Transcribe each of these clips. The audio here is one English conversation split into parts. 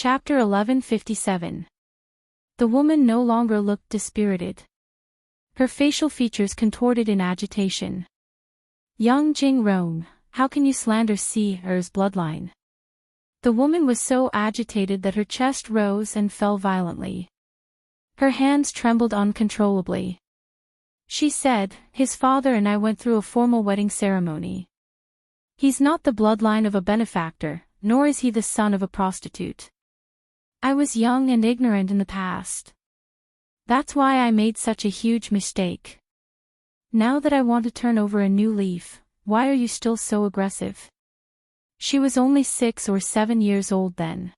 Chapter 1157. The woman no longer looked dispirited. Her facial features contorted in agitation. Young Jingrong, how can you slander Er's bloodline? The woman was so agitated that her chest rose and fell violently. Her hands trembled uncontrollably. She said, his father and I went through a formal wedding ceremony. He's not the bloodline of a benefactor, nor is he the son of a prostitute. I was young and ignorant in the past. That's why I made such a huge mistake. Now that I want to turn over a new leaf, why are you still so aggressive? She was only 6 or 7 years old then.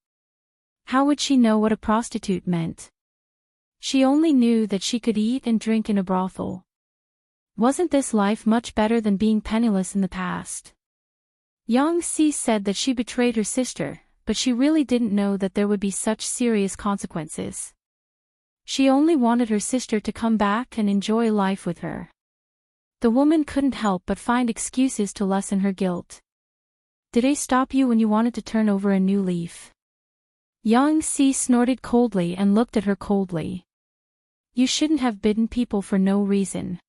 How would she know what a prostitute meant? She only knew that she could eat and drink in a brothel. Wasn't this life much better than being penniless in the past? Yang Si said that she betrayed her sister, but she really didn't know that there would be such serious consequences. She only wanted her sister to come back and enjoy life with her. The woman couldn't help but find excuses to lessen her guilt. Did I stop you when you wanted to turn over a new leaf? Yang Si snorted coldly and looked at her coldly. You shouldn't have bidden people for no reason.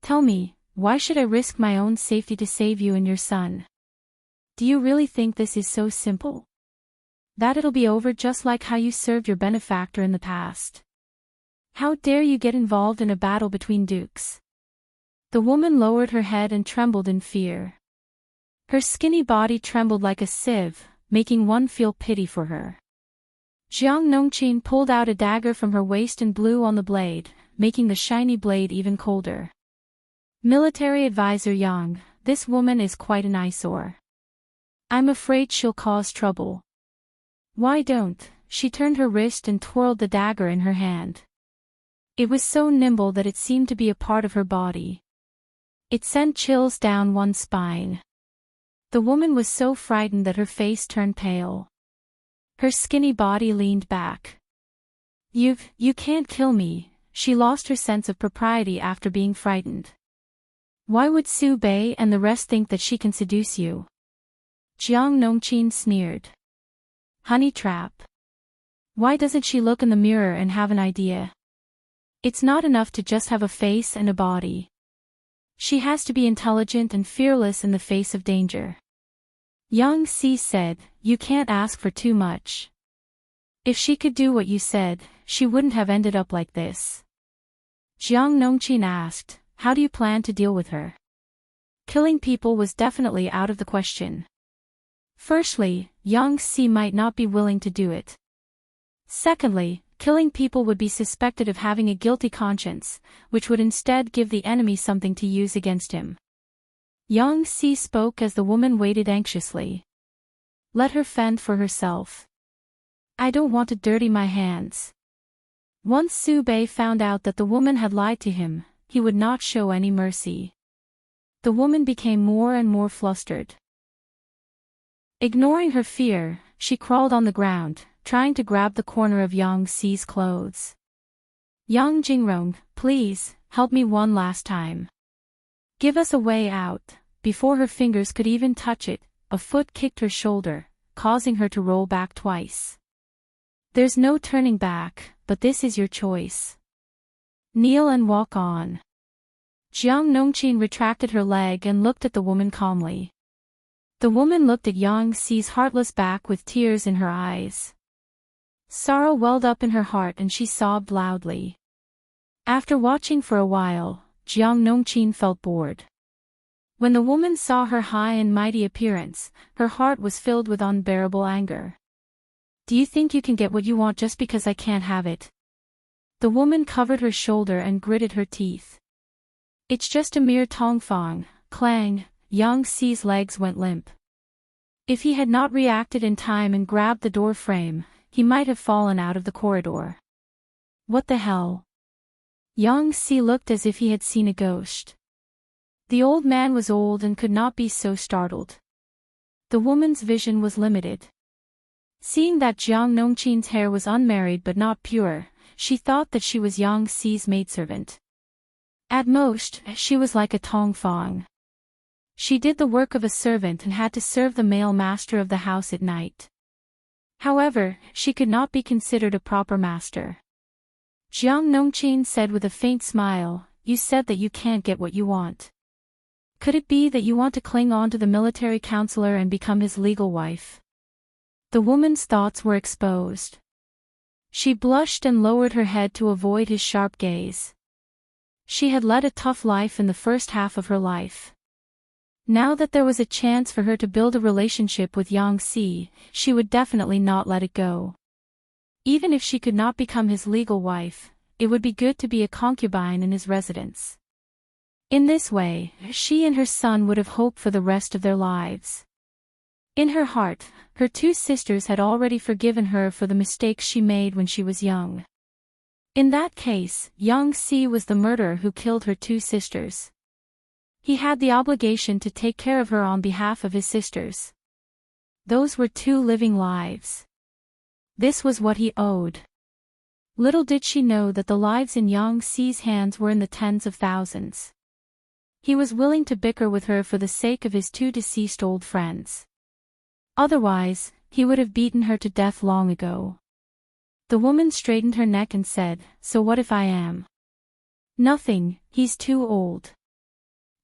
Tell me, why should I risk my own safety to save you and your son? Do you really think this is so simple? That it'll be over just like how you served your benefactor in the past. How dare you get involved in a battle between dukes? The woman lowered her head and trembled in fear. Her skinny body trembled like a sieve, making one feel pity for her. Jiang Nongqin pulled out a dagger from her waist and blew on the blade, making the shiny blade even colder. Military Advisor Yang, this woman is quite an eyesore. I'm afraid she'll cause trouble. Why don't? She turned her wrist and twirled the dagger in her hand. It was so nimble that it seemed to be a part of her body. It sent chills down one's spine. The woman was so frightened that her face turned pale. Her skinny body leaned back. You can't kill me. She lost her sense of propriety after being frightened. Why would Su Bei and the rest think that she can seduce you? Jiang Nongqin sneered. Honey trap. Why doesn't she look in the mirror and have an idea? It's not enough to just have a face and a body. She has to be intelligent and fearless in the face of danger. Yang Si said, you can't ask for too much. If she could do what you said, she wouldn't have ended up like this. Jiang Nongqin asked, how do you plan to deal with her? Killing people was definitely out of the question. Firstly, Yang Si might not be willing to do it. Secondly, killing people would be suspected of having a guilty conscience, which would instead give the enemy something to use against him. Yang Si spoke as the woman waited anxiously. Let her fend for herself. I don't want to dirty my hands. Once Su Bei found out that the woman had lied to him, he would not show any mercy. The woman became more and more flustered. Ignoring her fear, she crawled on the ground, trying to grab the corner of Yang Si's clothes. Yang Jingrong, please, help me one last time. Give us a way out. Before her fingers could even touch it, a foot kicked her shoulder, causing her to roll back twice. There's no turning back, but this is your choice. Kneel and walk on. Jiang Nongqin retracted her leg and looked at the woman calmly. The woman looked at Yang Si's heartless back with tears in her eyes. Sorrow welled up in her heart and she sobbed loudly. After watching for a while, Jiang Nongqin felt bored. When the woman saw her high and mighty appearance, her heart was filled with unbearable anger. Do you think you can get what you want just because I can't have it? The woman covered her shoulder and gritted her teeth. It's just a mere tongfang, clang. Yang Si's legs went limp. If he had not reacted in time and grabbed the door frame, he might have fallen out of the corridor. What the hell? Yang Si looked as if he had seen a ghost. The old man was old and could not be so startled. The woman's vision was limited. Seeing that Jiang Nongqin's hair was unmarried but not pure, she thought that she was Yang Si's maidservant. At most, she was like a tongfang. She did the work of a servant and had to serve the male master of the house at night. However, she could not be considered a proper master. Jiang Nongqin said with a faint smile, "You said that you can't get what you want. Could it be that you want to cling on to the military counselor and become his legal wife?" The woman's thoughts were exposed. She blushed and lowered her head to avoid his sharp gaze. She had led a tough life in the first half of her life. Now that there was a chance for her to build a relationship with Yang Si, she would definitely not let it go. Even if she could not become his legal wife, it would be good to be a concubine in his residence. In this way, she and her son would have hope for the rest of their lives. In her heart, her two sisters had already forgiven her for the mistakes she made when she was young. In that case, Yang Si was the murderer who killed her two sisters. He had the obligation to take care of her on behalf of his sisters. Those were two living lives. This was what he owed. Little did she know that the lives in Yang Si's hands were in the tens of thousands. He was willing to bicker with her for the sake of his two deceased old friends. Otherwise, he would have beaten her to death long ago. The woman straightened her neck and said, "So what if I am?" "Nothing, he's too old."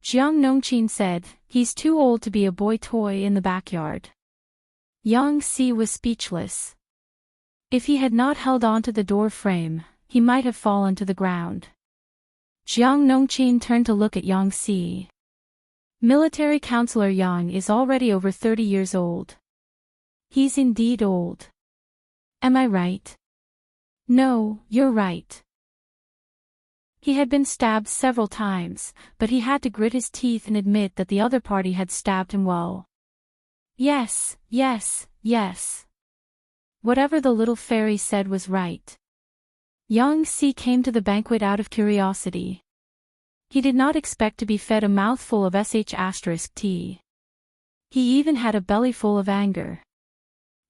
Jiang Nongqin said, "He's too old to be a boy toy in the backyard." Yang Si was speechless. If he had not held on to the door frame, he might have fallen to the ground. Jiang Nongqin turned to look at Yang Si. Military Counselor Yang is already over 30 years old. He's indeed old. Am I right? No, you're right. He had been stabbed several times, but he had to grit his teeth and admit that the other party had stabbed him well. Yes, yes, yes. Whatever the little fairy said was right. Yang Si came to the banquet out of curiosity. He did not expect to be fed a mouthful of tea. He even had a belly full of anger.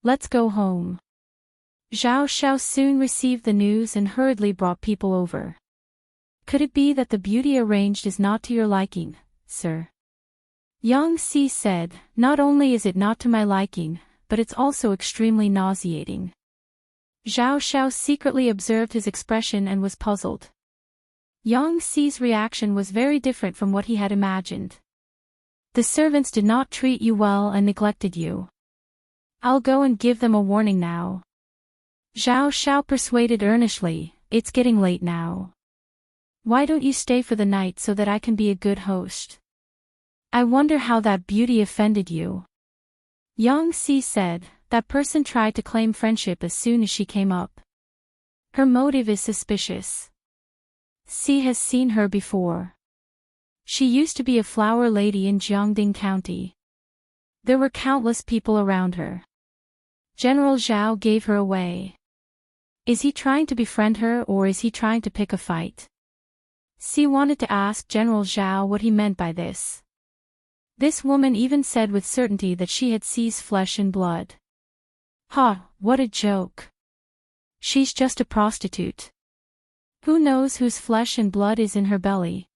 Let's go home. Zhao Xiao soon received the news and hurriedly brought people over. Could it be that the beauty arranged is not to your liking, sir? Yang Si said, "Not only is it not to my liking, but it's also extremely nauseating." Zhao Xiao secretly observed his expression and was puzzled. Yang Si's reaction was very different from what he had imagined. "The servants did not treat you well and neglected you. I'll go and give them a warning now." Zhao Xiao persuaded earnestly, "It's getting late now. Why don't you stay for the night so that I can be a good host?" "I wonder how that beauty offended you." Yang Si said, "That person tried to claim friendship as soon as she came up. Her motive is suspicious. Si has seen her before. She used to be a flower lady in Jiangding County. There were countless people around her. General Zhao gave her away. Is he trying to befriend her or is he trying to pick a fight?" Si wanted to ask General Zhao what he meant by this. This woman even said with certainty that she had Si's flesh and blood. Ha, what a joke. She's just a prostitute. Who knows whose flesh and blood is in her belly?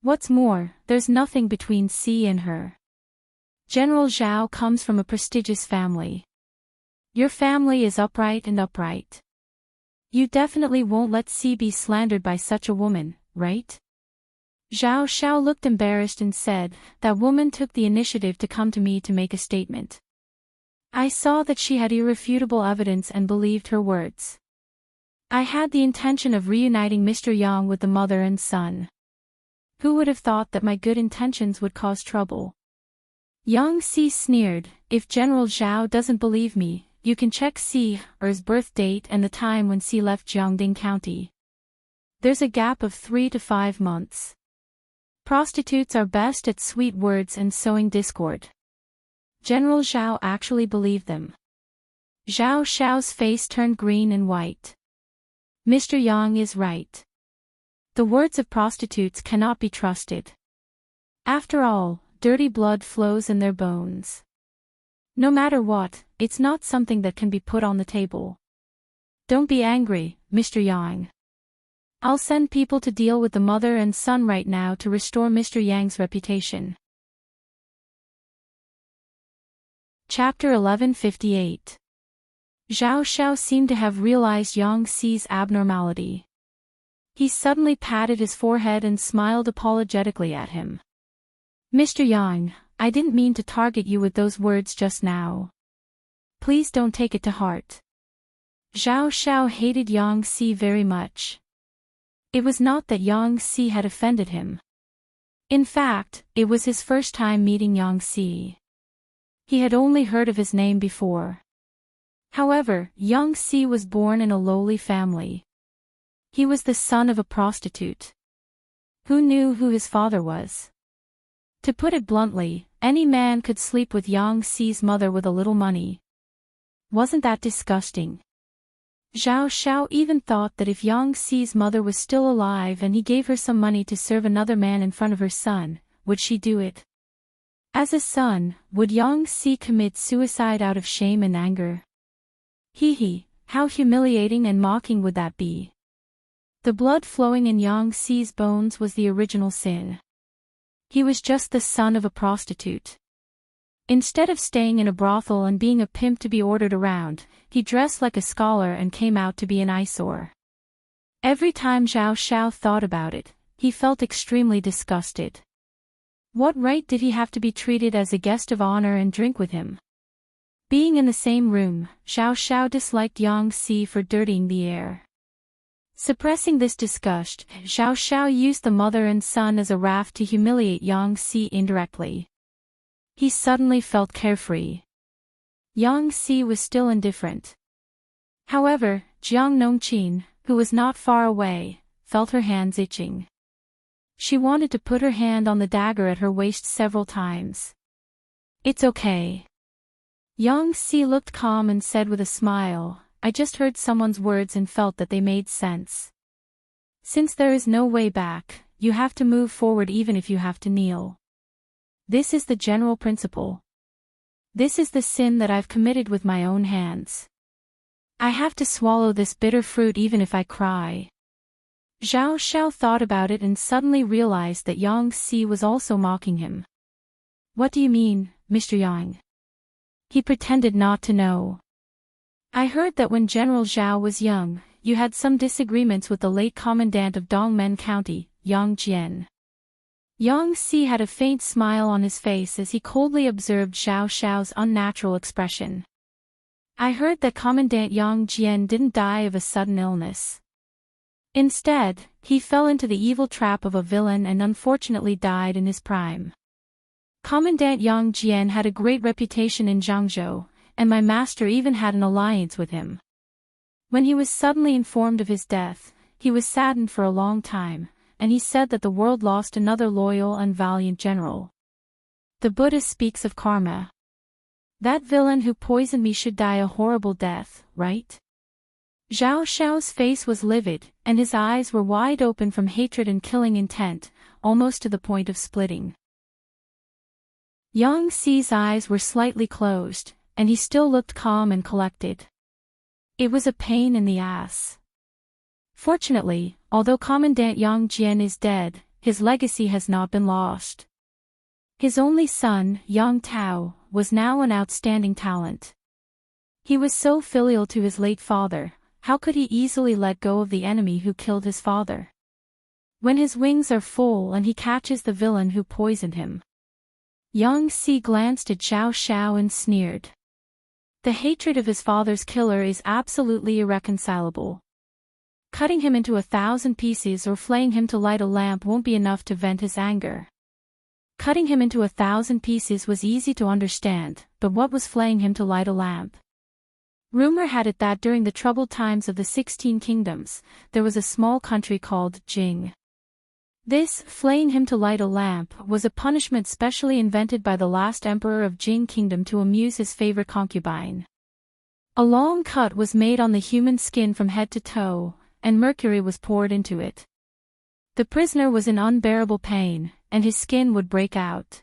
What's more, there's nothing between Si and her. General Zhao comes from a prestigious family. Your family is upright and upright. You definitely won't let Si be slandered by such a woman, right? Zhao Xiao looked embarrassed and said, "That woman took the initiative to come to me to make a statement. I saw that she had irrefutable evidence and believed her words. I had the intention of reuniting Mr. Yang with the mother and son. Who would have thought that my good intentions would cause trouble?" Yang Si sneered, "If General Zhao doesn't believe me, you can check Si's birth date and the time when Si left Jiangding County. There's a gap of 3 to 5 months. Prostitutes are best at sweet words and sowing discord." General Zhao actually believed them. Zhao Xiao's face turned green and white. Mr. Yang is right. The words of prostitutes cannot be trusted. After all, dirty blood flows in their bones. No matter what, it's not something that can be put on the table. Don't be angry, Mr. Yang. I'll send people to deal with the mother and son right now to restore Mr. Yang's reputation. Chapter 1158. Zhao Xiao seemed to have realized Yang Xi's abnormality. He suddenly patted his forehead and smiled apologetically at him. Mr. Yang, I didn't mean to target you with those words just now. Please don't take it to heart. Zhao Xiao hated Yang Xi very much. It was not that Yang Xi had offended him. In fact, it was his first time meeting Yang Xi. He had only heard of his name before. However, Yang Xi was born in a lowly family. He was the son of a prostitute. Who knew who his father was? To put it bluntly, any man could sleep with Yang Xi's mother with a little money. Wasn't that disgusting? Zhao Xiao even thought that if Yang Xi's mother was still alive and he gave her some money to serve another man in front of her son, would she do it? As a son, would Yang Xi commit suicide out of shame and anger? How humiliating and mocking would that be? The blood flowing in Yang Xi's bones was the original sin. He was just the son of a prostitute. Instead of staying in a brothel and being a pimp to be ordered around, he dressed like a scholar and came out to be an eyesore. Every time Zhao Xiao thought about it, he felt extremely disgusted. What right did he have to be treated as a guest of honor and drink with him? Being in the same room, Zhao Xiao disliked Yang Xi for dirtying the air. Suppressing this disgust, Zhao Xiao used the mother and son as a raft to humiliate Yang Xi indirectly. He suddenly felt carefree. Yang Xi was still indifferent. However, Jiang Nongqin, who was not far away, felt her hands itching. She wanted to put her hand on the dagger at her waist several times. It's okay. Yang Xi looked calm and said with a smile, I just heard someone's words and felt that they made sense. Since there is no way back, you have to move forward even if you have to kneel. This is the general principle. This is the sin that I've committed with my own hands. I have to swallow this bitter fruit even if I cry. Zhao Xiao thought about it and suddenly realized that Yang Xi was also mocking him. What do you mean, Mr. Yang? He pretended not to know. I heard that when General Zhao was young, you had some disagreements with the late commandant of Dongmen County, Yang Jian. Yang Xi had a faint smile on his face as he coldly observed Zhao Xiao's unnatural expression. I heard that Commandant Yang Jian didn't die of a sudden illness. Instead, he fell into the evil trap of a villain and unfortunately died in his prime. Commandant Yang Jian had a great reputation in Zhangzhou, and my master even had an alliance with him. When he was suddenly informed of his death, he was saddened for a long time, and he said that the world lost another loyal and valiant general. The Buddha speaks of karma. That villain who poisoned me should die a horrible death, right? Zhao Xiao's face was livid, and his eyes were wide open from hatred and killing intent, almost to the point of splitting. Yang Xi's eyes were slightly closed, and he still looked calm and collected. It was a pain in the ass. Fortunately, although Commandant Yang Jian is dead, his legacy has not been lost. His only son, Yang Tao, was now an outstanding talent. He was so filial to his late father, how could he easily let go of the enemy who killed his father? When his wings are full and he catches the villain who poisoned him. Yang Xi glanced at Zhao Xiao and sneered. The hatred of his father's killer is absolutely irreconcilable. Cutting him into 1,000 pieces or flaying him to light a lamp won't be enough to vent his anger. Cutting him into 1,000 pieces was easy to understand, but what was flaying him to light a lamp? Rumor had it that during the troubled times of the 16 kingdoms, there was a small country called Jing. This, flaying him to light a lamp, was a punishment specially invented by the last emperor of Jing Kingdom to amuse his favorite concubine. A long cut was made on the human skin from head to toe, and mercury was poured into it. The prisoner was in unbearable pain, and his skin would break out.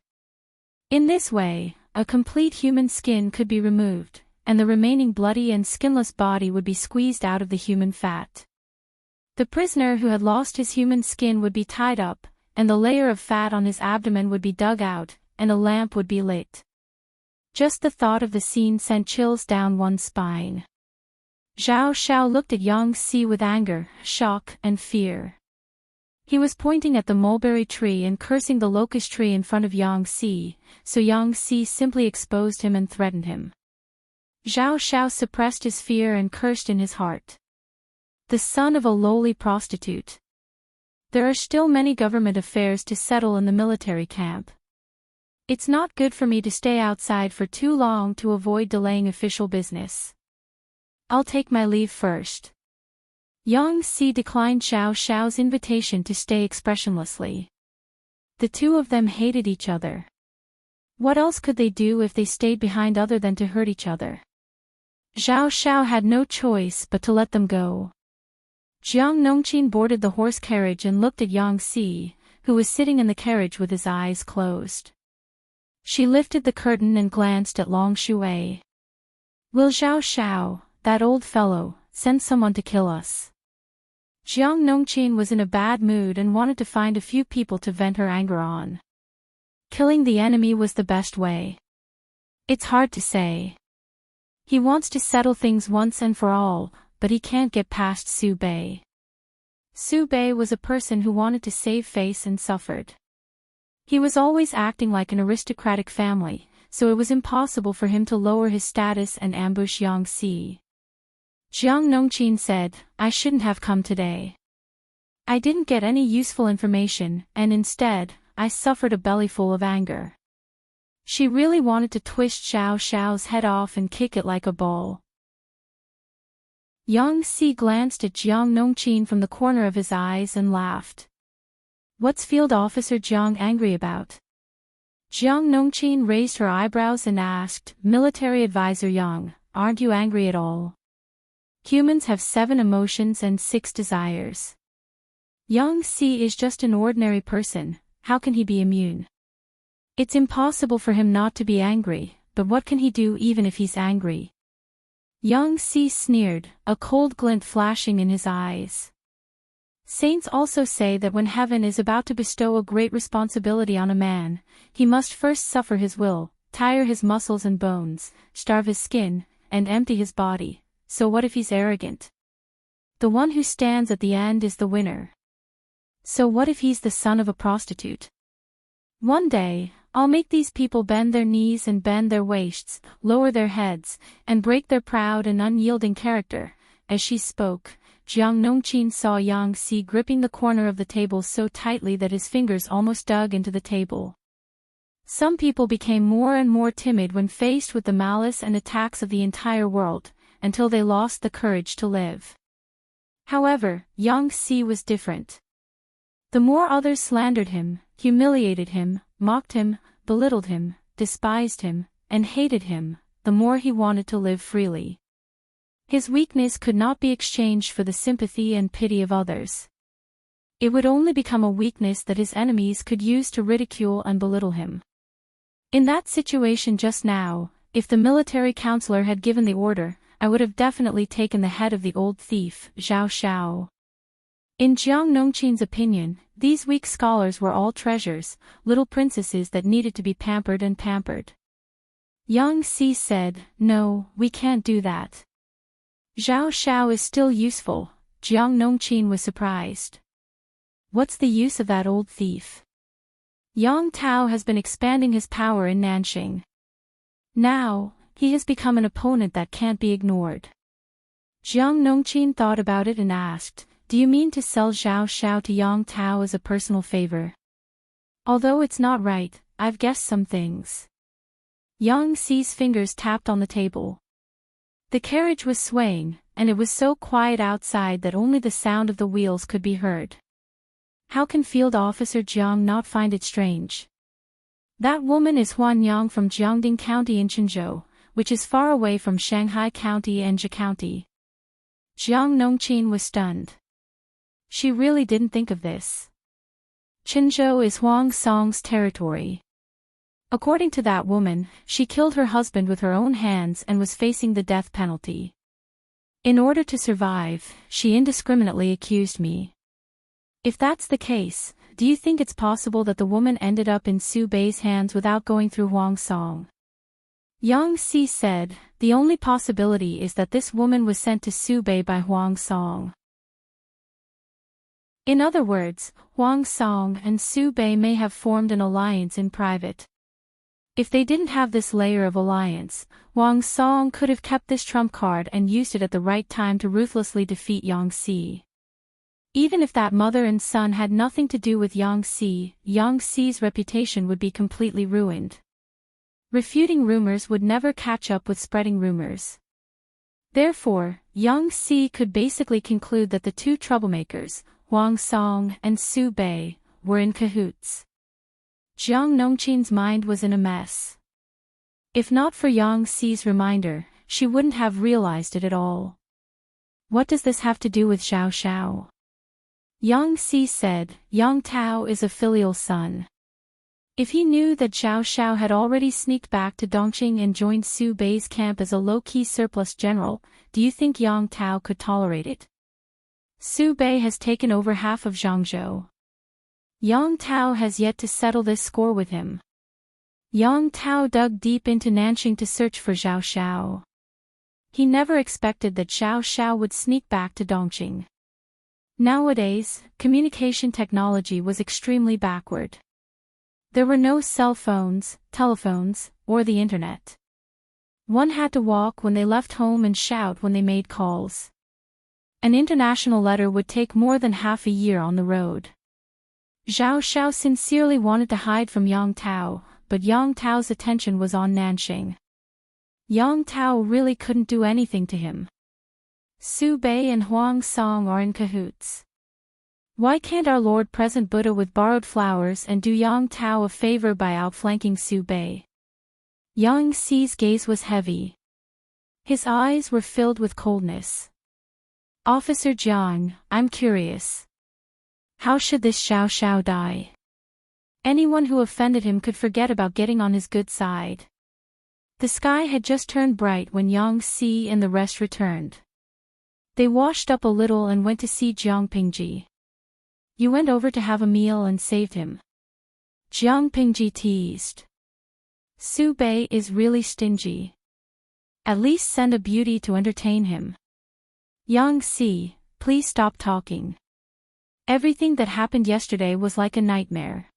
In this way, a complete human skin could be removed, and the remaining bloody and skinless body would be squeezed out of the human fat. The prisoner who had lost his human skin would be tied up, and the layer of fat on his abdomen would be dug out, and a lamp would be lit. Just the thought of the scene sent chills down one's spine. Zhao Xiao looked at Yang Si with anger, shock, and fear. He was pointing at the mulberry tree and cursing the locust tree in front of Yang Si, so Yang Si simply exposed him and threatened him. Zhao Xiao suppressed his fear and cursed in his heart. The son of a lowly prostitute. There are still many government affairs to settle in the military camp. It's not good for me to stay outside for too long to avoid delaying official business. I'll take my leave first. Yang Si declined Zhao Xiao's invitation to stay expressionlessly. The two of them hated each other. What else could they do if they stayed behind other than to hurt each other? Zhao Xiao had no choice but to let them go. Jiang Nongqin boarded the horse carriage and looked at Yang Si, who was sitting in the carriage with his eyes closed. She lifted the curtain and glanced at Long Shui. Will Zhao Xiao, that old fellow, send someone to kill us? Jiang Nongqin was in a bad mood and wanted to find a few people to vent her anger on. Killing the enemy was the best way. It's hard to say. He wants to settle things once and for all, but he can't get past Su Bei. Su Bei was a person who wanted to save face and suffered. He was always acting like an aristocratic family, so it was impossible for him to lower his status and ambush Yang Si. Jiang Nongqin said, I shouldn't have come today. I didn't get any useful information, and instead, I suffered a bellyful of anger. She really wanted to twist Zhao Xiao's head off and kick it like a ball. Yang Si glanced at Jiang Nongqin from the corner of his eyes and laughed. What's Field Officer Jiang angry about? Jiang Nongqin raised her eyebrows and asked, Military Advisor Yang, aren't you angry at all? Humans have 7 emotions and 6 desires. Yang Si is just an ordinary person, how can he be immune? It's impossible for him not to be angry, but what can he do even if he's angry? Yang Si sneered, a cold glint flashing in his eyes. Saints also say that when heaven is about to bestow a great responsibility on a man, he must first suffer his will, tire his muscles and bones, starve his skin, and empty his body. So what if he's arrogant? The one who stands at the end is the winner. So what if he's the son of a prostitute? One day, I'll make these people bend their knees and bend their waists, lower their heads, and break their proud and unyielding character. As she spoke, Jiang Nongqin saw Yang Si gripping the corner of the table so tightly that his fingers almost dug into the table. Some people became more and more timid when faced with the malice and attacks of the entire world, until they lost the courage to live. However, Yang Si was different. The more others slandered him, humiliated him, mocked him, belittled him, despised him, and hated him, the more he wanted to live freely. His weakness could not be exchanged for the sympathy and pity of others. It would only become a weakness that his enemies could use to ridicule and belittle him. In that situation just now, if the military counselor had given the order, I would have definitely taken the head of the old thief, Zhao Xiao. In Jiang Nongqin's opinion, these weak scholars were all treasures, little princesses that needed to be pampered and pampered. Yang Si said, No, we can't do that. Zhao Xiao is still useful. Jiang Nongqin was surprised. What's the use of that old thief? Yang Tao has been expanding his power in Nanxing. Now, he has become an opponent that can't be ignored. Jiang Nongqin thought about it and asked, Do you mean to sell Zhao Xiao to Yang Tao as a personal favor? Although it's not right, I've guessed some things. Yang Si's fingers tapped on the table. The carriage was swaying, and it was so quiet outside that only the sound of the wheels could be heard. How can Field Officer Jiang not find it strange? That woman is Huan Yang from Jiangding County in Qinzhou, which is far away from Shanghai County and Zhe County. Jiang Nongqin was stunned. She really didn't think of this. Qinzhou is Huang Song's territory. According to that woman, she killed her husband with her own hands and was facing the death penalty. In order to survive, she indiscriminately accused me. If that's the case, do you think it's possible that the woman ended up in Su Bei's hands without going through Huang Song? Yang Si said, the only possibility is that this woman was sent to Subei by Huang Song. In other words, Huang Song and Subei may have formed an alliance in private. If they didn't have this layer of alliance, Huang Song could have kept this trump card and used it at the right time to ruthlessly defeat Yang Si. Even if that mother and son had nothing to do with Yang Si's reputation would be completely ruined. Refuting rumors would never catch up with spreading rumors. Therefore, Yang Si could basically conclude that the two troublemakers, Huang Song and Subei, were in cahoots. Jiang Nongqin's mind was in a mess. If not for Yang Si's reminder, she wouldn't have realized it at all. What does this have to do with Xiao Xiao? Yang Si said, Yang Tao is a filial son. If he knew that Xiao Xiao had already sneaked back to Dongqing and joined Su Bei's camp as a low-key surplus general, do you think Yang Tao could tolerate it? Su Bei has taken over half of Zhangzhou. Yang Tao has yet to settle this score with him. Yang Tao dug deep into Nanqing to search for Xiao Xiao. He never expected that Xiao Xiao would sneak back to Dongqing. Nowadays, communication technology was extremely backward. There were no cell phones, telephones, or the internet. One had to walk when they left home and shout when they made calls. An international letter would take more than half a year on the road. Xiao Xiao sincerely wanted to hide from Yang Tao, but Yang Tao's attention was on Nanqing. Yang Tao really couldn't do anything to him. Su Bei and Huang Song are in cahoots. Why can't our Lord present Buddha with borrowed flowers and do Yang Tao a favor by outflanking Su Bei? Yang Si's gaze was heavy. His eyes were filled with coldness. Officer Jiang, I'm curious. How should this Xiao Xiao die? Anyone who offended him could forget about getting on his good side. The sky had just turned bright when Yang Si and the rest returned. They washed up a little and went to see Jiang Pingji. You went over to have a meal and saved him. Jiang Pingji teased. Su Bei is really stingy. At least send a beauty to entertain him. Yang Si, please stop talking. Everything that happened yesterday was like a nightmare.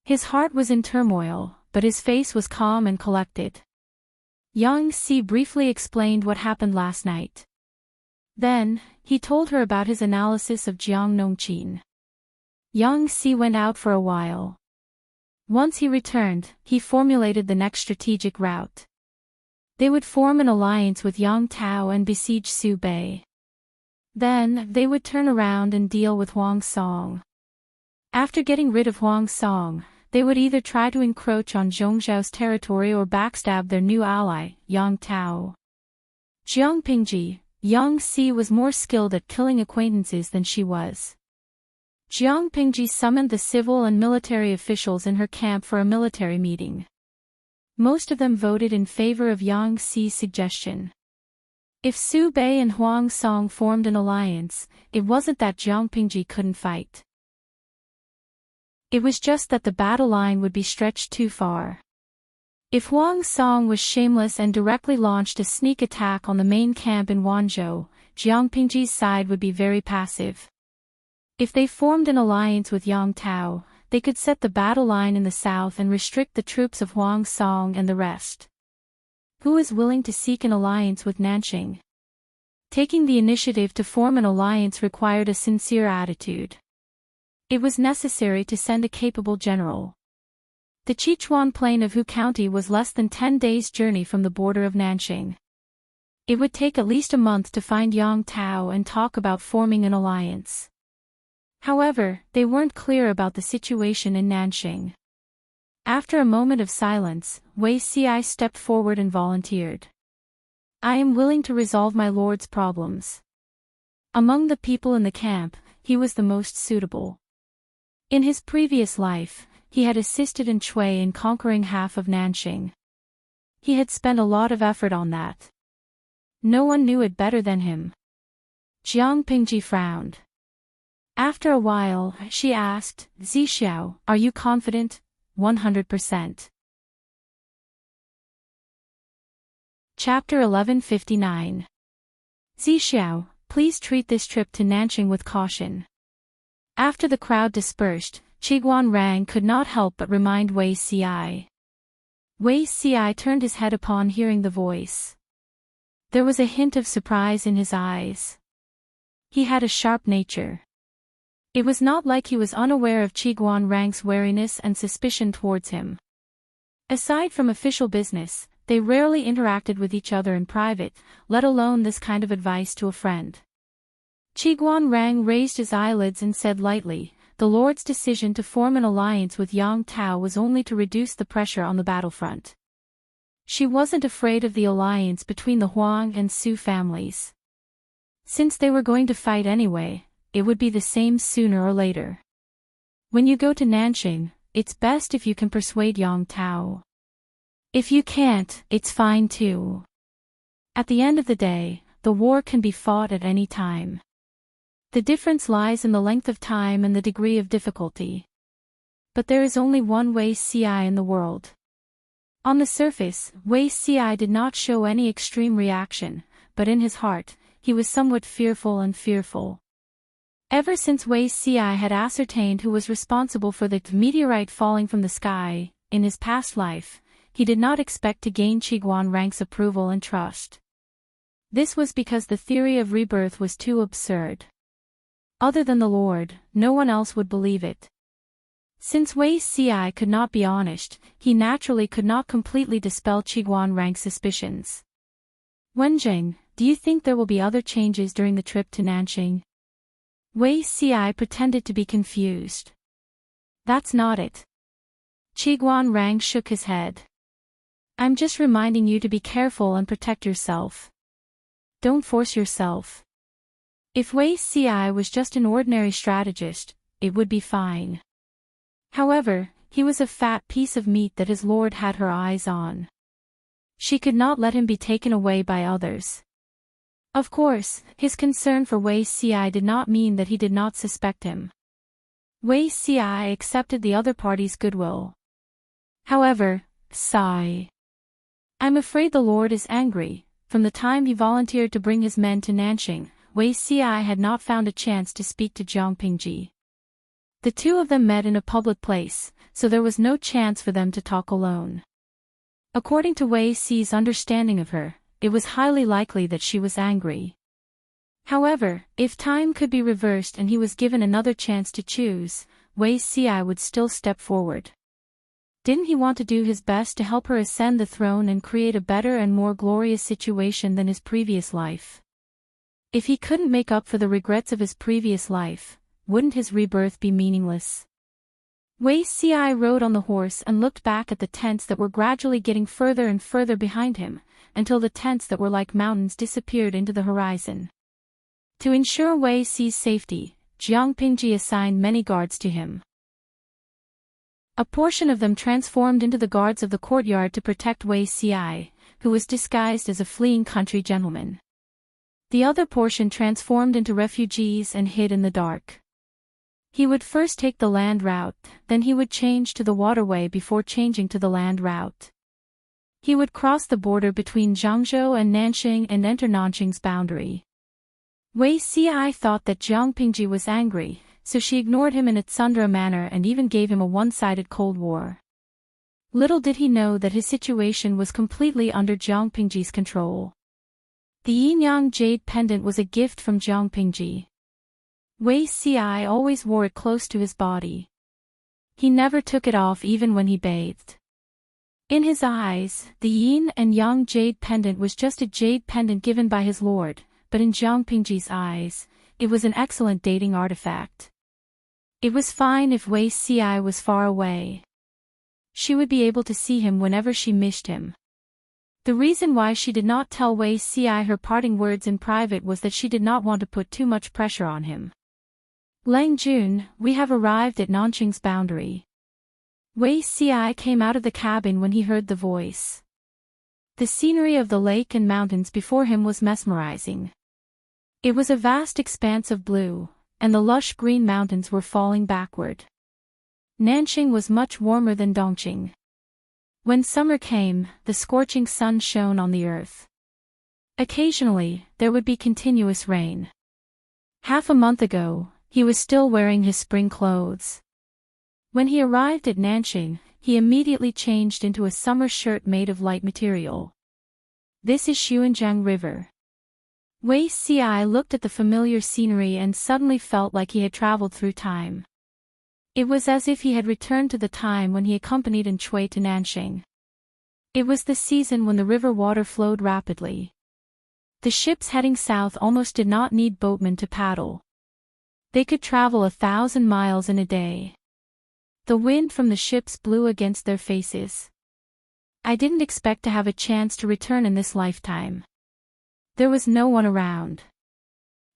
His heart was in turmoil, but his face was calm and collected. Yang Si briefly explained what happened last night. Then, he told her about his analysis of Jiang Nongqin. Yang Si went out for a while. Once he returned, he formulated the next strategic route. They would form an alliance with Yang Tao and besiege Su Bei. Then, they would turn around and deal with Huang Song. After getting rid of Huang Song, they would either try to encroach on Zhongzhou's territory or backstab their new ally, Yang Tao. Jiang Pingji, Yang Si was more skilled at killing acquaintances than she was. Jiang Pingji summoned the civil and military officials in her camp for a military meeting. Most of them voted in favor of Yang Si's suggestion. If Su Bei and Huang Song formed an alliance, it wasn't that Jiang Pingji couldn't fight. It was just that the battle line would be stretched too far. If Huang Song was shameless and directly launched a sneak attack on the main camp in Wanzhou, Jiang Pingji's side would be very passive. If they formed an alliance with Yang Tao, they could set the battle line in the south and restrict the troops of Huang Song and the rest. Who is willing to seek an alliance with Nanqing? Taking the initiative to form an alliance required a sincere attitude. It was necessary to send a capable general. The Sichuan plain of Hu County was less than 10 days' journey from the border of Nanqing. It would take at least a month to find Yang Tao and talk about forming an alliance. However, they weren't clear about the situation in Nanqing. After a moment of silence, Wei Ci stepped forward and volunteered. I am willing to resolve my lord's problems. Among the people in the camp, he was the most suitable. In his previous life, he had assisted in Chui in conquering half of Nanqing. He had spent a lot of effort on that. No one knew it better than him. Jiang Pingji frowned. After a while, she asked, Zixiao, are you confident? 100%. Chapter 1159. Zixiao, please treat this trip to Nanjing with caution. After the crowd dispersed, Qiguan Rang could not help but remind Wei Ci. Wei Ci turned his head upon hearing the voice. There was a hint of surprise in his eyes. He had a sharp nature. It was not like he was unaware of Qiguan Rang's wariness and suspicion towards him. Aside from official business, they rarely interacted with each other in private, let alone this kind of advice to a friend. Qiguan Rang raised his eyelids and said lightly, the Lord's decision to form an alliance with Yang Tao was only to reduce the pressure on the battlefront. She wasn't afraid of the alliance between the Huang and Su families. Since they were going to fight anyway, it would be the same sooner or later. When you go to Nanjing, it's best if you can persuade Yang Tao. If you can't, it's fine too. At the end of the day, the war can be fought at any time. The difference lies in the length of time and the degree of difficulty. But there is only one Wei Ci in the world. On the surface, Wei Ci did not show any extreme reaction, but in his heart, he was somewhat fearful. Ever since Wei Ci had ascertained who was responsible for the meteorite falling from the sky, in his past life, he did not expect to gain Qiguan Rang's approval and trust. This was because the theory of rebirth was too absurd. Other than the Lord, no one else would believe it. Since Wei Ci could not be honest, he naturally could not completely dispel Qiguan Rang's suspicions. Wenjing, do you think there will be other changes during the trip to Nanjing? Wei Ci pretended to be confused. That's not it. Qiguan Rang shook his head. I'm just reminding you to be careful and protect yourself. Don't force yourself. If Wei Ci was just an ordinary strategist, it would be fine. However, he was a fat piece of meat that his lord had her eyes on. She could not let him be taken away by others. Of course, his concern for Wei Ci did not mean that he did not suspect him. Wei Ci accepted the other party's goodwill. However, sigh. I'm afraid the Lord is angry. From the time he volunteered to bring his men to Nanjing, Wei Ci had not found a chance to speak to Jiang Pingji. The two of them met in a public place, so there was no chance for them to talk alone. According to Wei Ci's understanding of her, it was highly likely that she was angry. However, if time could be reversed and he was given another chance to choose, Wei Ci would still step forward. Didn't he want to do his best to help her ascend the throne and create a better and more glorious situation than his previous life? If he couldn't make up for the regrets of his previous life, wouldn't his rebirth be meaningless? Wei Ci rode on the horse and looked back at the tents that were gradually getting further and further behind him, until the tents that were like mountains disappeared into the horizon. To ensure Wei Ci's safety, Jiang Pingji assigned many guards to him. A portion of them transformed into the guards of the courtyard to protect Wei Ci, who was disguised as a fleeing country gentleman. The other portion transformed into refugees and hid in the dark. He would first take the land route, then he would change to the waterway before changing to the land route. He would cross the border between Zhangzhou and Nanjing and enter Nanjing's boundary. Wei Ci thought that Jiang Pingji was angry, so she ignored him in a tsundere manner and even gave him a one-sided Cold War. Little did he know that his situation was completely under Jiang Pingji's control. The yin-yang jade pendant was a gift from Jiang Pingji. Wei Ci always wore it close to his body. He never took it off even when he bathed. In his eyes, the yin and yang jade pendant was just a jade pendant given by his lord, but in Jiang Pingji's eyes, it was an excellent dating artifact. It was fine if Wei Ci was far away. She would be able to see him whenever she missed him. The reason why she did not tell Wei Ci her parting words in private was that she did not want to put too much pressure on him. Lang Jun, we have arrived at Nanjing's boundary. Wei Ci came out of the cabin when he heard the voice. The scenery of the lake and mountains before him was mesmerizing. It was a vast expanse of blue, and the lush green mountains were falling backward. Nanjing was much warmer than Dongqing. When summer came, the scorching sun shone on the earth. Occasionally, there would be continuous rain. Half a month ago, he was still wearing his spring clothes. When he arrived at Nanxing, he immediately changed into a summer shirt made of light material. This is Xuanjiang River. Wei Ci looked at the familiar scenery and suddenly felt like he had traveled through time. It was as if he had returned to the time when he accompanied Enchui to Nanxing. It was the season when the river water flowed rapidly. The ships heading south almost did not need boatmen to paddle. They could travel 1,000 miles in a day. The wind from the ships blew against their faces. I didn't expect to have a chance to return in this lifetime. There was no one around.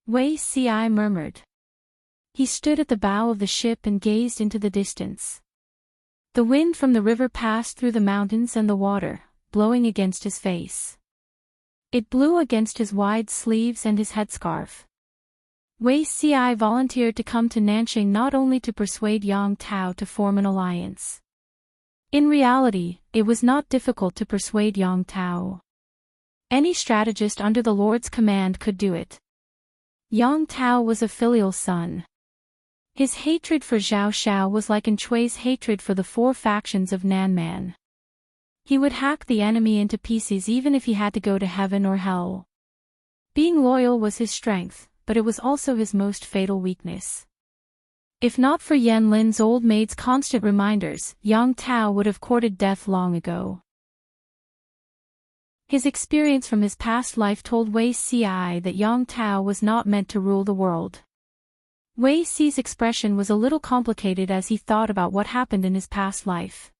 Wei Ci murmured. He stood at the bow of the ship and gazed into the distance. The wind from the river passed through the mountains and the water, blowing against his face. It blew against his wide sleeves and his headscarf. Wei Ci volunteered to come to Nanxing not only to persuade Yang Tao to form an alliance. In reality, it was not difficult to persuade Yang Tao. Any strategist under the Lord's command could do it. Yang Tao was a filial son. His hatred for Zhao Xiao was like Enchui's hatred for the 4 factions of Nanman. He would hack the enemy into pieces even if he had to go to heaven or hell. Being loyal was his strength, but it was also his most fatal weakness. If not for Yan Lin's old maid's constant reminders, Yang Tao would have courted death long ago. His experience from his past life told Wei Ci that Yang Tao was not meant to rule the world. Wei Ci's expression was a little complicated as he thought about what happened in his past life.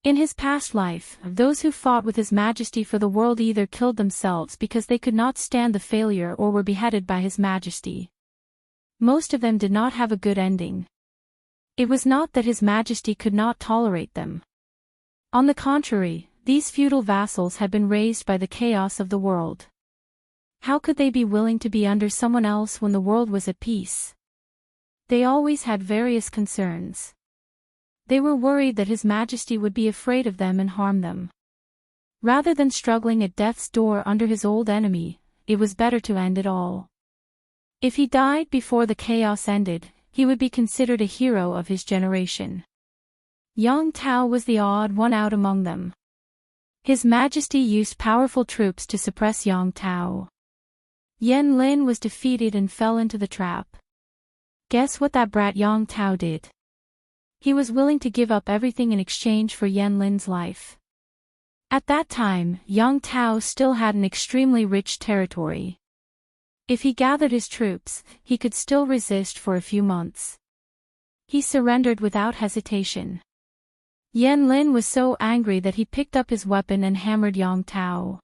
In his past life, those who fought with His Majesty for the world either killed themselves because they could not stand the failure or were beheaded by His Majesty. Most of them did not have a good ending. It was not that His Majesty could not tolerate them. On the contrary, these feudal vassals had been raised by the chaos of the world. How could they be willing to be under someone else when the world was at peace? They always had various concerns. They were worried that His Majesty would be afraid of them and harm them. Rather than struggling at death's door under his old enemy, it was better to end it all. If he died before the chaos ended, he would be considered a hero of his generation. Yang Tao was the odd one out among them. His Majesty used powerful troops to suppress Yang Tao. Yan Lin was defeated and fell into the trap. Guess what that brat Yang Tao did? He was willing to give up everything in exchange for Yan Lin's life. At that time, Yang Tao still had an extremely rich territory. If he gathered his troops, he could still resist for a few months. He surrendered without hesitation. Yan Lin was so angry that he picked up his weapon and hammered Yang Tao.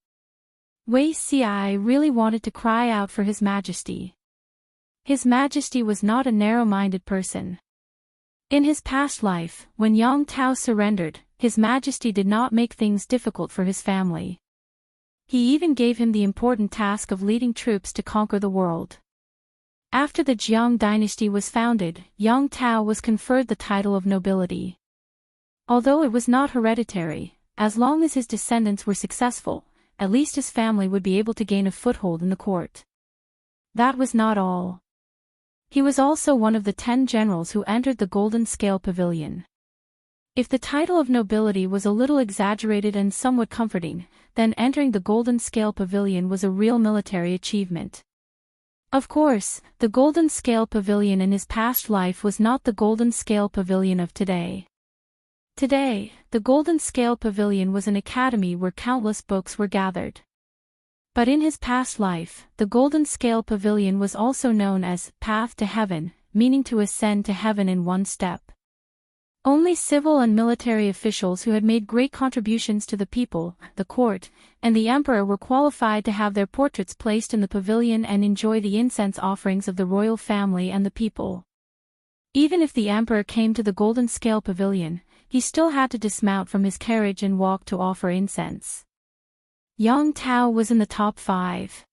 Wei Ci really wanted to cry out for His Majesty. His Majesty was not a narrow-minded person. In his past life, when Yang Tao surrendered, His Majesty did not make things difficult for his family. He even gave him the important task of leading troops to conquer the world. After the Jiang dynasty was founded, Yang Tao was conferred the title of nobility. Although it was not hereditary, as long as his descendants were successful, at least his family would be able to gain a foothold in the court. That was not all. He was also one of the 10 generals who entered the Golden Scale Pavilion. If the title of nobility was a little exaggerated and somewhat comforting, then entering the Golden Scale Pavilion was a real military achievement. Of course, the Golden Scale Pavilion in his past life was not the Golden Scale Pavilion of today. Today, the Golden Scale Pavilion was an academy where countless books were gathered. But in his past life, the Golden Scale Pavilion was also known as Path to Heaven, meaning to ascend to heaven in one step. Only civil and military officials who had made great contributions to the people, the court, and the emperor were qualified to have their portraits placed in the pavilion and enjoy the incense offerings of the royal family and the people. Even if the emperor came to the Golden Scale Pavilion, he still had to dismount from his carriage and walk to offer incense. Yang Tao was in the top 5.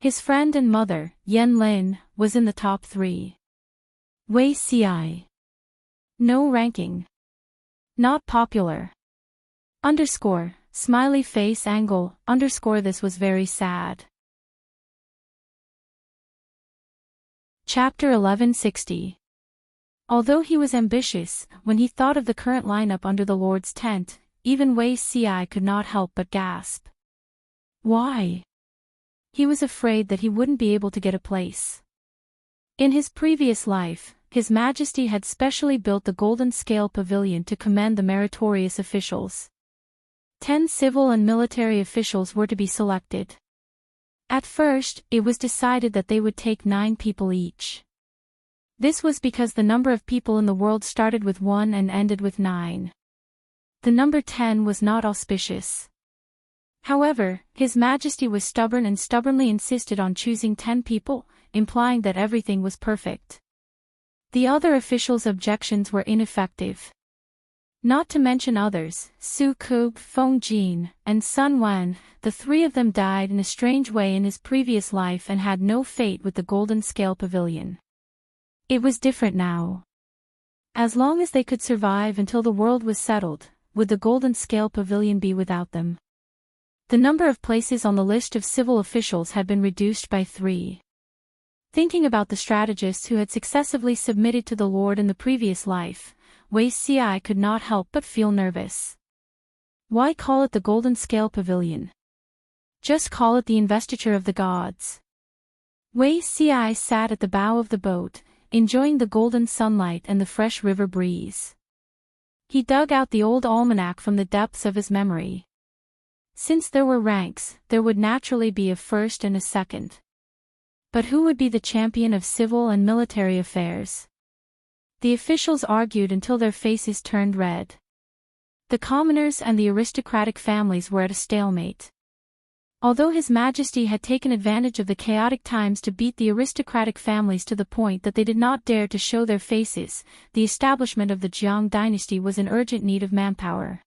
His friend and mother, Yan Lin, was in the top 3. Wei Ci. No ranking. Not popular. _ Smiley face angle, underscore this was very sad. Chapter 1160. Although he was ambitious, when he thought of the current lineup under the Lord's tent, even Wei Ci could not help but gasp. Why? He was afraid that he wouldn't be able to get a place. In his previous life, His Majesty had specially built the Golden Scale Pavilion to commend the meritorious officials. 10 civil and military officials were to be selected. At first, it was decided that they would take 9 people each. This was because the number of people in the world started with 1 and ended with 9. The number 10 was not auspicious. However, His Majesty was stubborn and stubbornly insisted on choosing 10 people, implying that everything was perfect. The other officials' objections were ineffective. Not to mention others, Su Ku, Feng Jin, and Sun Wan, the 3 of them died in a strange way in his previous life and had no fate with the Golden Scale Pavilion. It was different now. As long as they could survive until the world was settled, would the Golden Scale Pavilion be without them? The number of places on the list of civil officials had been reduced by 3. Thinking about the strategists who had successively submitted to the Lord in the previous life, Wei Ci could not help but feel nervous. Why call it the Golden Scale Pavilion? Just call it the investiture of the gods. Wei Ci sat at the bow of the boat, enjoying the golden sunlight and the fresh river breeze. He dug out the old almanac from the depths of his memory. Since there were ranks, there would naturally be a first and a second. But who would be the champion of civil and military affairs? The officials argued until their faces turned red. The commoners and the aristocratic families were at a stalemate. Although His Majesty had taken advantage of the chaotic times to beat the aristocratic families to the point that they did not dare to show their faces, the establishment of the Jiang dynasty was in urgent need of manpower.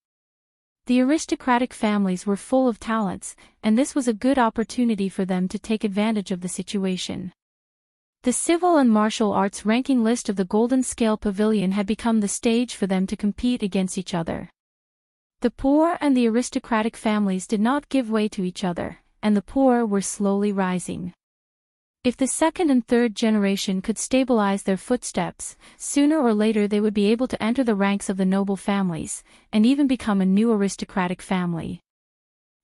The aristocratic families were full of talents, and this was a good opportunity for them to take advantage of the situation. The civil and martial arts ranking list of the Golden Scale Pavilion had become the stage for them to compete against each other. The poor and the aristocratic families did not give way to each other, and the poor were slowly rising. If the second and third generation could stabilize their footsteps, sooner or later they would be able to enter the ranks of the noble families, and even become a new aristocratic family.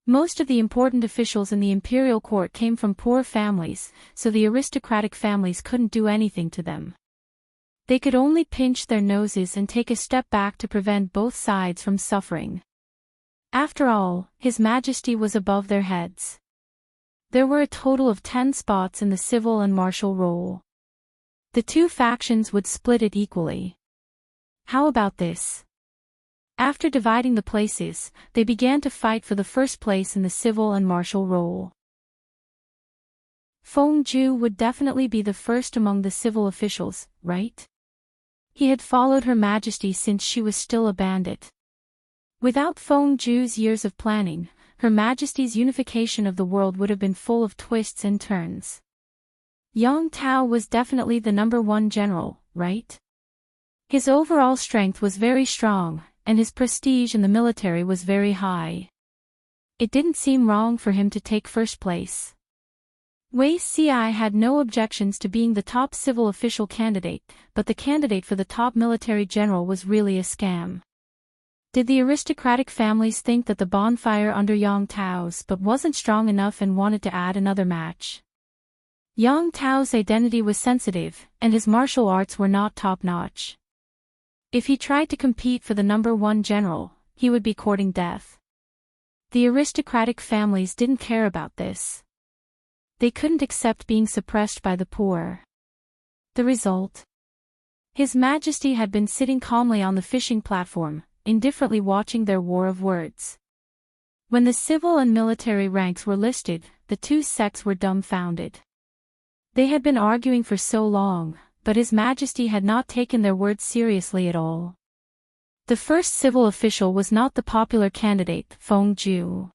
Most of the important officials in the imperial court came from poor families, so the aristocratic families couldn't do anything to them. They could only pinch their noses and take a step back to prevent both sides from suffering. After all, His Majesty was above their heads. There were a total of 10 spots in the civil and martial roll. The 2 factions would split it equally. How about this? After dividing the places, they began to fight for the first place in the civil and martial roll. Feng Ju would definitely be the first among the civil officials, right? He had followed Her Majesty since she was still a bandit. Without Feng Ju's years of planning, Her Majesty's unification of the world would have been full of twists and turns. Yang Tao was definitely the number 1 general, right? His overall strength was very strong, and his prestige in the military was very high. It didn't seem wrong for him to take first place. Wei Ci had no objections to being the top civil official candidate, but the candidate for the top military general was really a scam. Did the aristocratic families think that the bonfire under Yang Tao's but wasn't strong enough and wanted to add another match? Yang Tao's identity was sensitive, and his martial arts were not top-notch. If he tried to compete for the number 1 general, he would be courting death. The aristocratic families didn't care about this. They couldn't accept being suppressed by the poor. The result? His Majesty had been sitting calmly on the fishing platform, indifferently watching their war of words. When the civil and military ranks were listed, the 2 sects were dumbfounded. They had been arguing for so long, but His Majesty had not taken their words seriously at all. The first civil official was not the popular candidate, Feng Ju.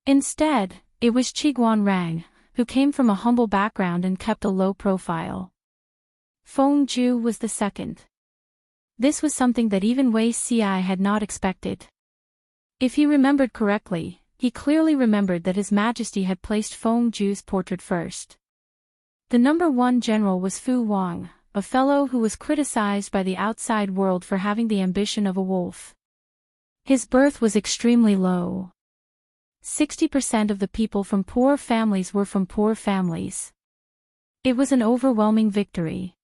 Instead, it was Qiguan Rang, who came from a humble background and kept a low profile. Feng Ju was the second. This was something that even Wei Ci had not expected. If he remembered correctly, he clearly remembered that His Majesty had placed Feng Zhu's portrait first. The number one general was Fu Wang, a fellow who was criticized by the outside world for having the ambition of a wolf. His birth was extremely low. 60% of the people from poor families were from poor families. It was an overwhelming victory.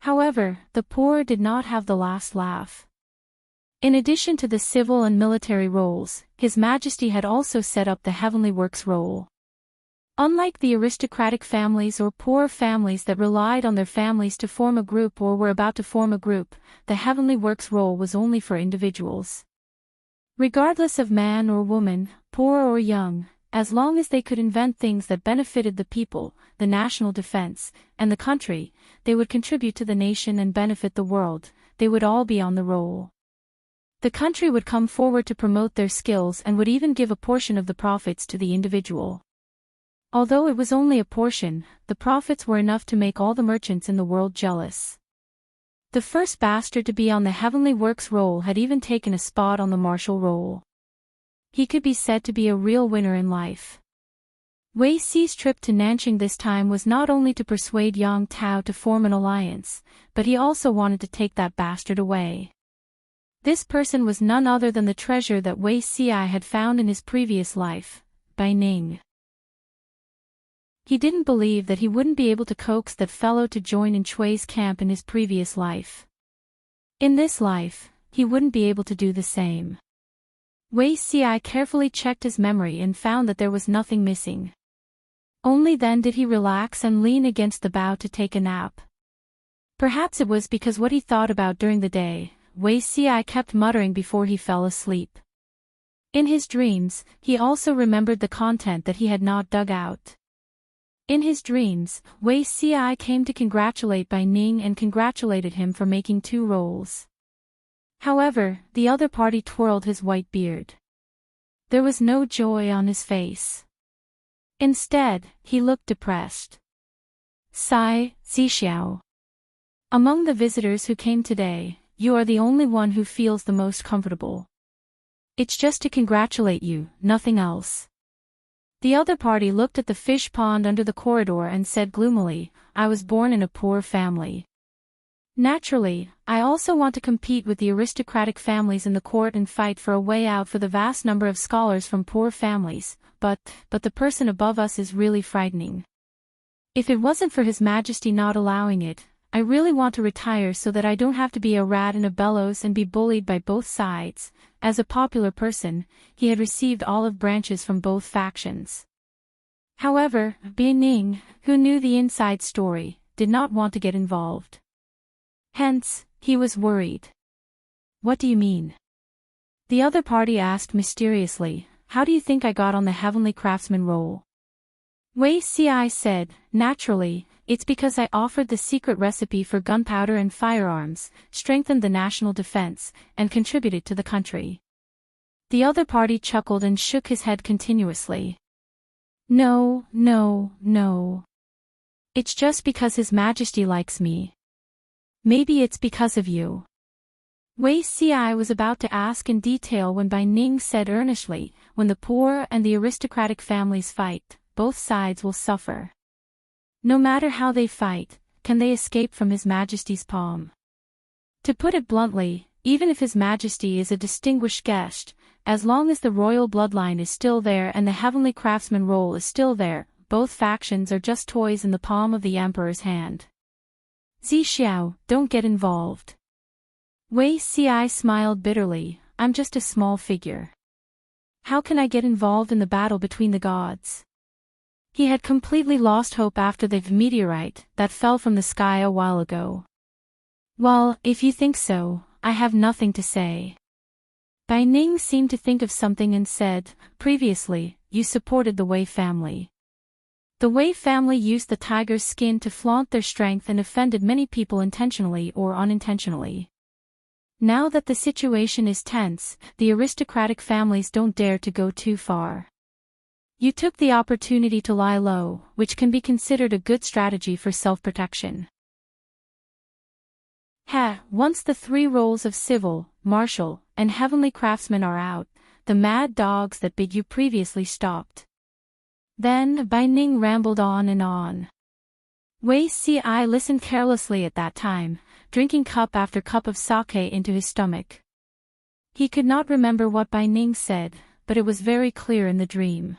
However, the poor did not have the last laugh. In addition to the civil and military roles, His Majesty had also set up the Heavenly Works role. Unlike the aristocratic families or poor families that relied on their families to form a group or were about to form a group, the Heavenly Works role was only for individuals. Regardless of man or woman, poor or young, as long as they could invent things that benefited the people, the national defense, and the country, they would contribute to the nation and benefit the world, they would all be on the roll. The country would come forward to promote their skills and would even give a portion of the profits to the individual. Although it was only a portion, the profits were enough to make all the merchants in the world jealous. The first bastard to be on the Heavenly Works roll had even taken a spot on the martial roll. He could be said to be a real winner in life. Wei Xi's trip to Nanjing this time was not only to persuade Yang Tao to form an alliance, but he also wanted to take that bastard away. This person was none other than the treasure that Wei Xi had found in his previous life, Bai Ning. He didn't believe that he wouldn't be able to coax that fellow to join in Chui's camp in his previous life. In this life, he wouldn't be able to do the same. Wei Xi carefully checked his memory and found that there was nothing missing. Only then did he relax and lean against the bough to take a nap. Perhaps it was because what he thought about during the day, Wei Xi kept muttering before he fell asleep. In his dreams, he also remembered the content that he had not dug out. In his dreams, Wei Xi came to congratulate Bai Ning and congratulated him for making 2 rolls. However, the other party twirled his white beard. There was no joy on his face. Instead, he looked depressed. Sigh, Zixiao. Among the visitors who came today, you are the only one who feels the most comfortable. It's just to congratulate you, nothing else. The other party looked at the fish pond under the corridor and said gloomily, I was born in a poor family. Naturally, I also want to compete with the aristocratic families in the court and fight for a way out for the vast number of scholars from poor families, but the person above us is really frightening. If it wasn't for His Majesty not allowing it, I really want to retire so that I don't have to be a rat in a bellows and be bullied by both sides. As a popular person, he had received olive branches from both factions. However, Bai Ning, who knew the inside story, did not want to get involved. Hence, he was worried. What do you mean? The other party asked mysteriously, how do you think I got on the Heavenly Craftsman roll? Wei Xi said, naturally, it's because I offered the secret recipe for gunpowder and firearms, strengthened the national defense, and contributed to the country. The other party chuckled and shook his head continuously. No, no, no. It's just because His Majesty likes me. Maybe it's because of you. Wei Xi was about to ask in detail when Bai Ning said earnestly, when the poor and the aristocratic families fight, both sides will suffer. No matter how they fight, can they escape from His Majesty's palm? To put it bluntly, even if His Majesty is a distinguished guest, as long as the royal bloodline is still there and the Heavenly Craftsman role is still there, both factions are just toys in the palm of the Emperor's hand. Zixiao, don't get involved. Wei Xi smiled bitterly, I'm just a small figure. How can I get involved in the battle between the gods? He had completely lost hope after the meteorite that fell from the sky a while ago. Well, if you think so, I have nothing to say. Bai Ning seemed to think of something and said, previously, you supported the Wei family. The Wei family used the tiger's skin to flaunt their strength and offended many people intentionally or unintentionally. Now that the situation is tense, the aristocratic families don't dare to go too far. You took the opportunity to lie low, which can be considered a good strategy for self-protection. Once the 3 roles of civil, martial, and heavenly craftsmen are out, the mad dogs that bit you previously stopped. Then Bai Ning rambled on and on. Wei Si listened carelessly at that time, drinking cup after cup of sake into his stomach. He could not remember what Bai Ning said, but it was very clear in the dream.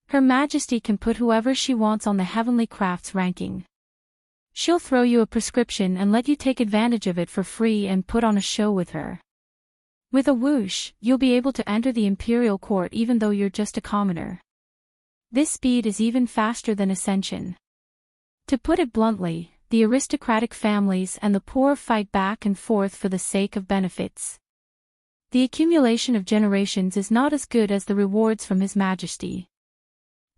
Her Majesty can put whoever she wants on the heavenly crafts ranking. She'll throw you a prescription and let you take advantage of it for free and put on a show with her. With a whoosh, you'll be able to enter the imperial court even though you're just a commoner. This speed is even faster than ascension. To put it bluntly, the aristocratic families and the poor fight back and forth for the sake of benefits. The accumulation of generations is not as good as the rewards from His Majesty.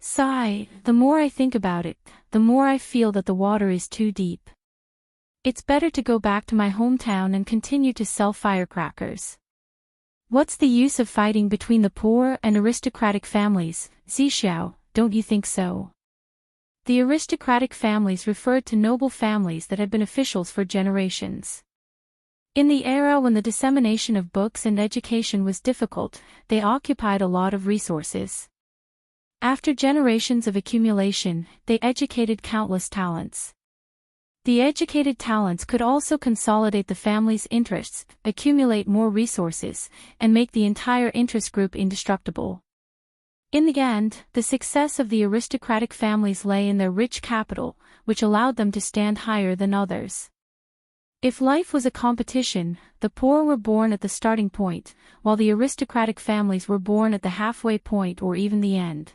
Sigh, the more I think about it, the more I feel that the water is too deep. It's better to go back to my hometown and continue to sell firecrackers. What's the use of fighting between the poor and aristocratic families, Zixiao, don't you think so? The aristocratic families referred to noble families that had been officials for generations. In the era when the dissemination of books and education was difficult, they occupied a lot of resources. After generations of accumulation, they educated countless talents. The educated talents could also consolidate the family's interests, accumulate more resources, and make the entire interest group indestructible. In the end, the success of the aristocratic families lay in their rich capital, which allowed them to stand higher than others. If life was a competition, the poor were born at the starting point, while the aristocratic families were born at the halfway point or even the end.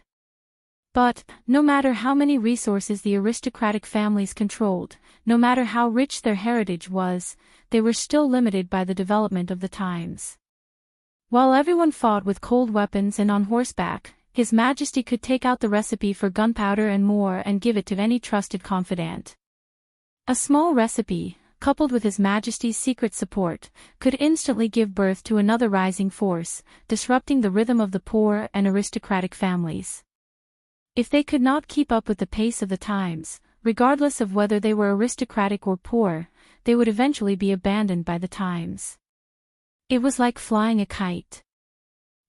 But, no matter how many resources the aristocratic families controlled, no matter how rich their heritage was, they were still limited by the development of the times. While everyone fought with cold weapons and on horseback, His Majesty could take out the recipe for gunpowder and more and give it to any trusted confidant. A small recipe, coupled with His Majesty's secret support, could instantly give birth to another rising force, disrupting the rhythm of the poor and aristocratic families. If they could not keep up with the pace of the times, regardless of whether they were aristocratic or poor, they would eventually be abandoned by the times. It was like flying a kite.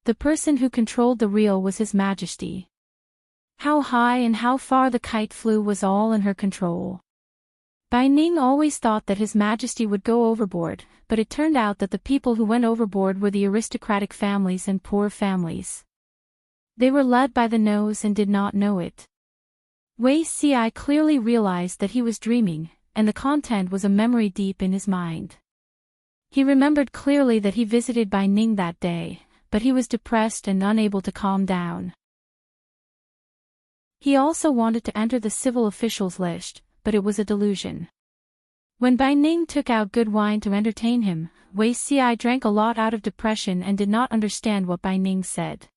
The person who controlled the reel was His Majesty. How high and how far the kite flew was all in her control. Bai Ning always thought that His Majesty would go overboard, but it turned out that the people who went overboard were the aristocratic families and poor families. They were led by the nose and did not know it. Wei Si clearly realized that he was dreaming, and the content was a memory deep in his mind. He remembered clearly that he visited Bai Ning that day, but he was depressed and unable to calm down. He also wanted to enter the civil officials list, but it was a delusion. When Bai Ning took out good wine to entertain him, Wei Si drank a lot out of depression and did not understand what Bai Ning said.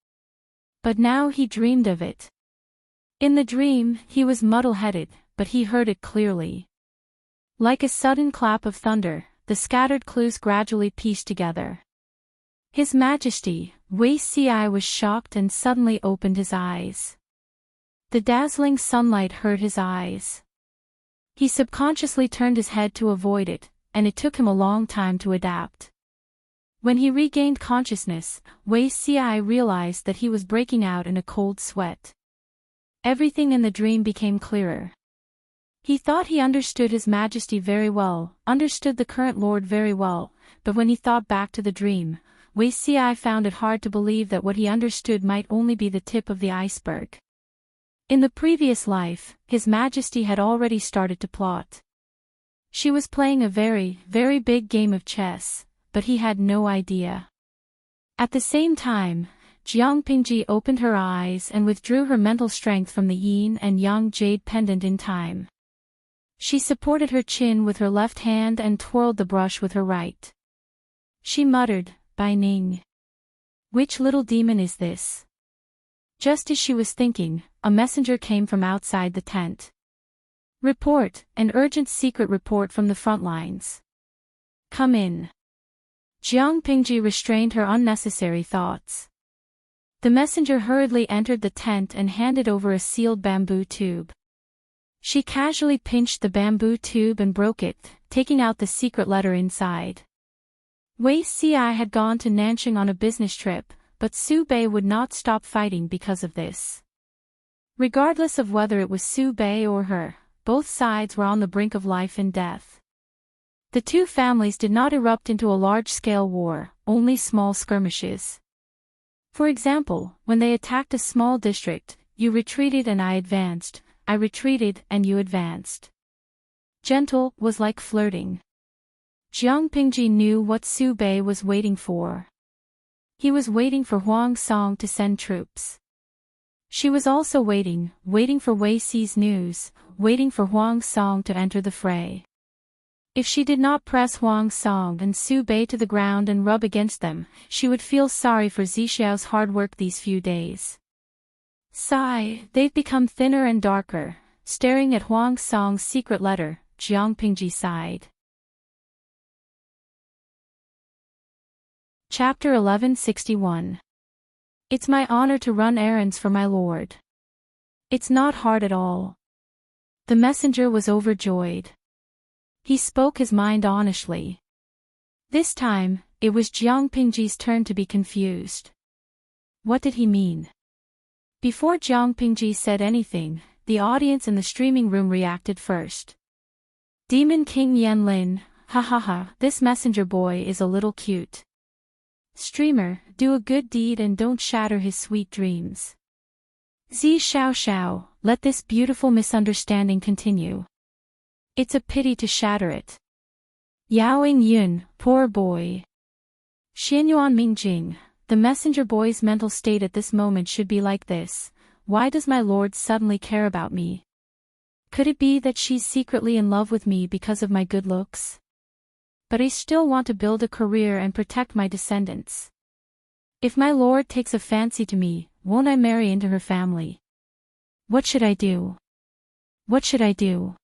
But now he dreamed of it. In the dream, he was muddle-headed, but he heard it clearly. Like a sudden clap of thunder, the scattered clues gradually pieced together. His Majesty, Wei Si was shocked and suddenly opened his eyes. The dazzling sunlight hurt his eyes. He subconsciously turned his head to avoid it, and it took him a long time to adapt. When he regained consciousness, Wei Si realized that he was breaking out in a cold sweat. Everything in the dream became clearer. He thought he understood His Majesty very well, understood the current Lord very well, but when he thought back to the dream, Wei Si found it hard to believe that what he understood might only be the tip of the iceberg. In the previous life, His Majesty had already started to plot. She was playing a very, very big game of chess, but he had no idea. At the same time, Jiang Pingji opened her eyes and withdrew her mental strength from the yin and yang jade pendant in time. She supported her chin with her left hand and twirled the brush with her right. She muttered, "Bai Ning. Which little demon is this?" Just as she was thinking, a messenger came from outside the tent. "Report, an urgent secret report from the front lines. Come in." Jiang Pingji restrained her unnecessary thoughts. The messenger hurriedly entered the tent and handed over a sealed bamboo tube. She casually pinched the bamboo tube and broke it, taking out the secret letter inside. Wei Si had gone to Nanxing on a business trip, but Su Bei would not stop fighting because of this. Regardless of whether it was Su Bei or her, both sides were on the brink of life and death. The two families did not erupt into a large-scale war, only small skirmishes. For example, when they attacked a small district, you retreated and I advanced, I retreated and you advanced. Gentle was like flirting. Jiang Pingji knew what Su Bei was waiting for. He was waiting for Huang Song to send troops. She was also waiting for Wei Si's news, waiting for Huang Song to enter the fray. If she did not press Huang Song and Su Bei to the ground and rub against them, she would feel sorry for Zixiao's hard work these few days. Sigh, they've become thinner and darker. Staring at Huang Song's secret letter, Jiang Pingji sighed. Chapter 1161. It's my honor to run errands for my lord. It's not hard at all. The messenger was overjoyed. He spoke his mind honestly. This time, it was Jiang Pingji's turn to be confused. What did he mean? Before Jiang Pingji said anything, the audience in the streaming room reacted first. Demon King Yanlin, ha ha ha, this messenger boy is a little cute. Streamer, do a good deed and don't shatter his sweet dreams. Zi Xiao Xiao, let this beautiful misunderstanding continue. It's a pity to shatter it. Yaoing Yun, poor boy. Xianyuan Mingjing, the messenger boy's mental state at this moment should be like this. Why does my lord suddenly care about me? Could it be that she's secretly in love with me because of my good looks? But I still want to build a career and protect my descendants. If my lord takes a fancy to me, won't I marry into her family? What should I do? What should I do?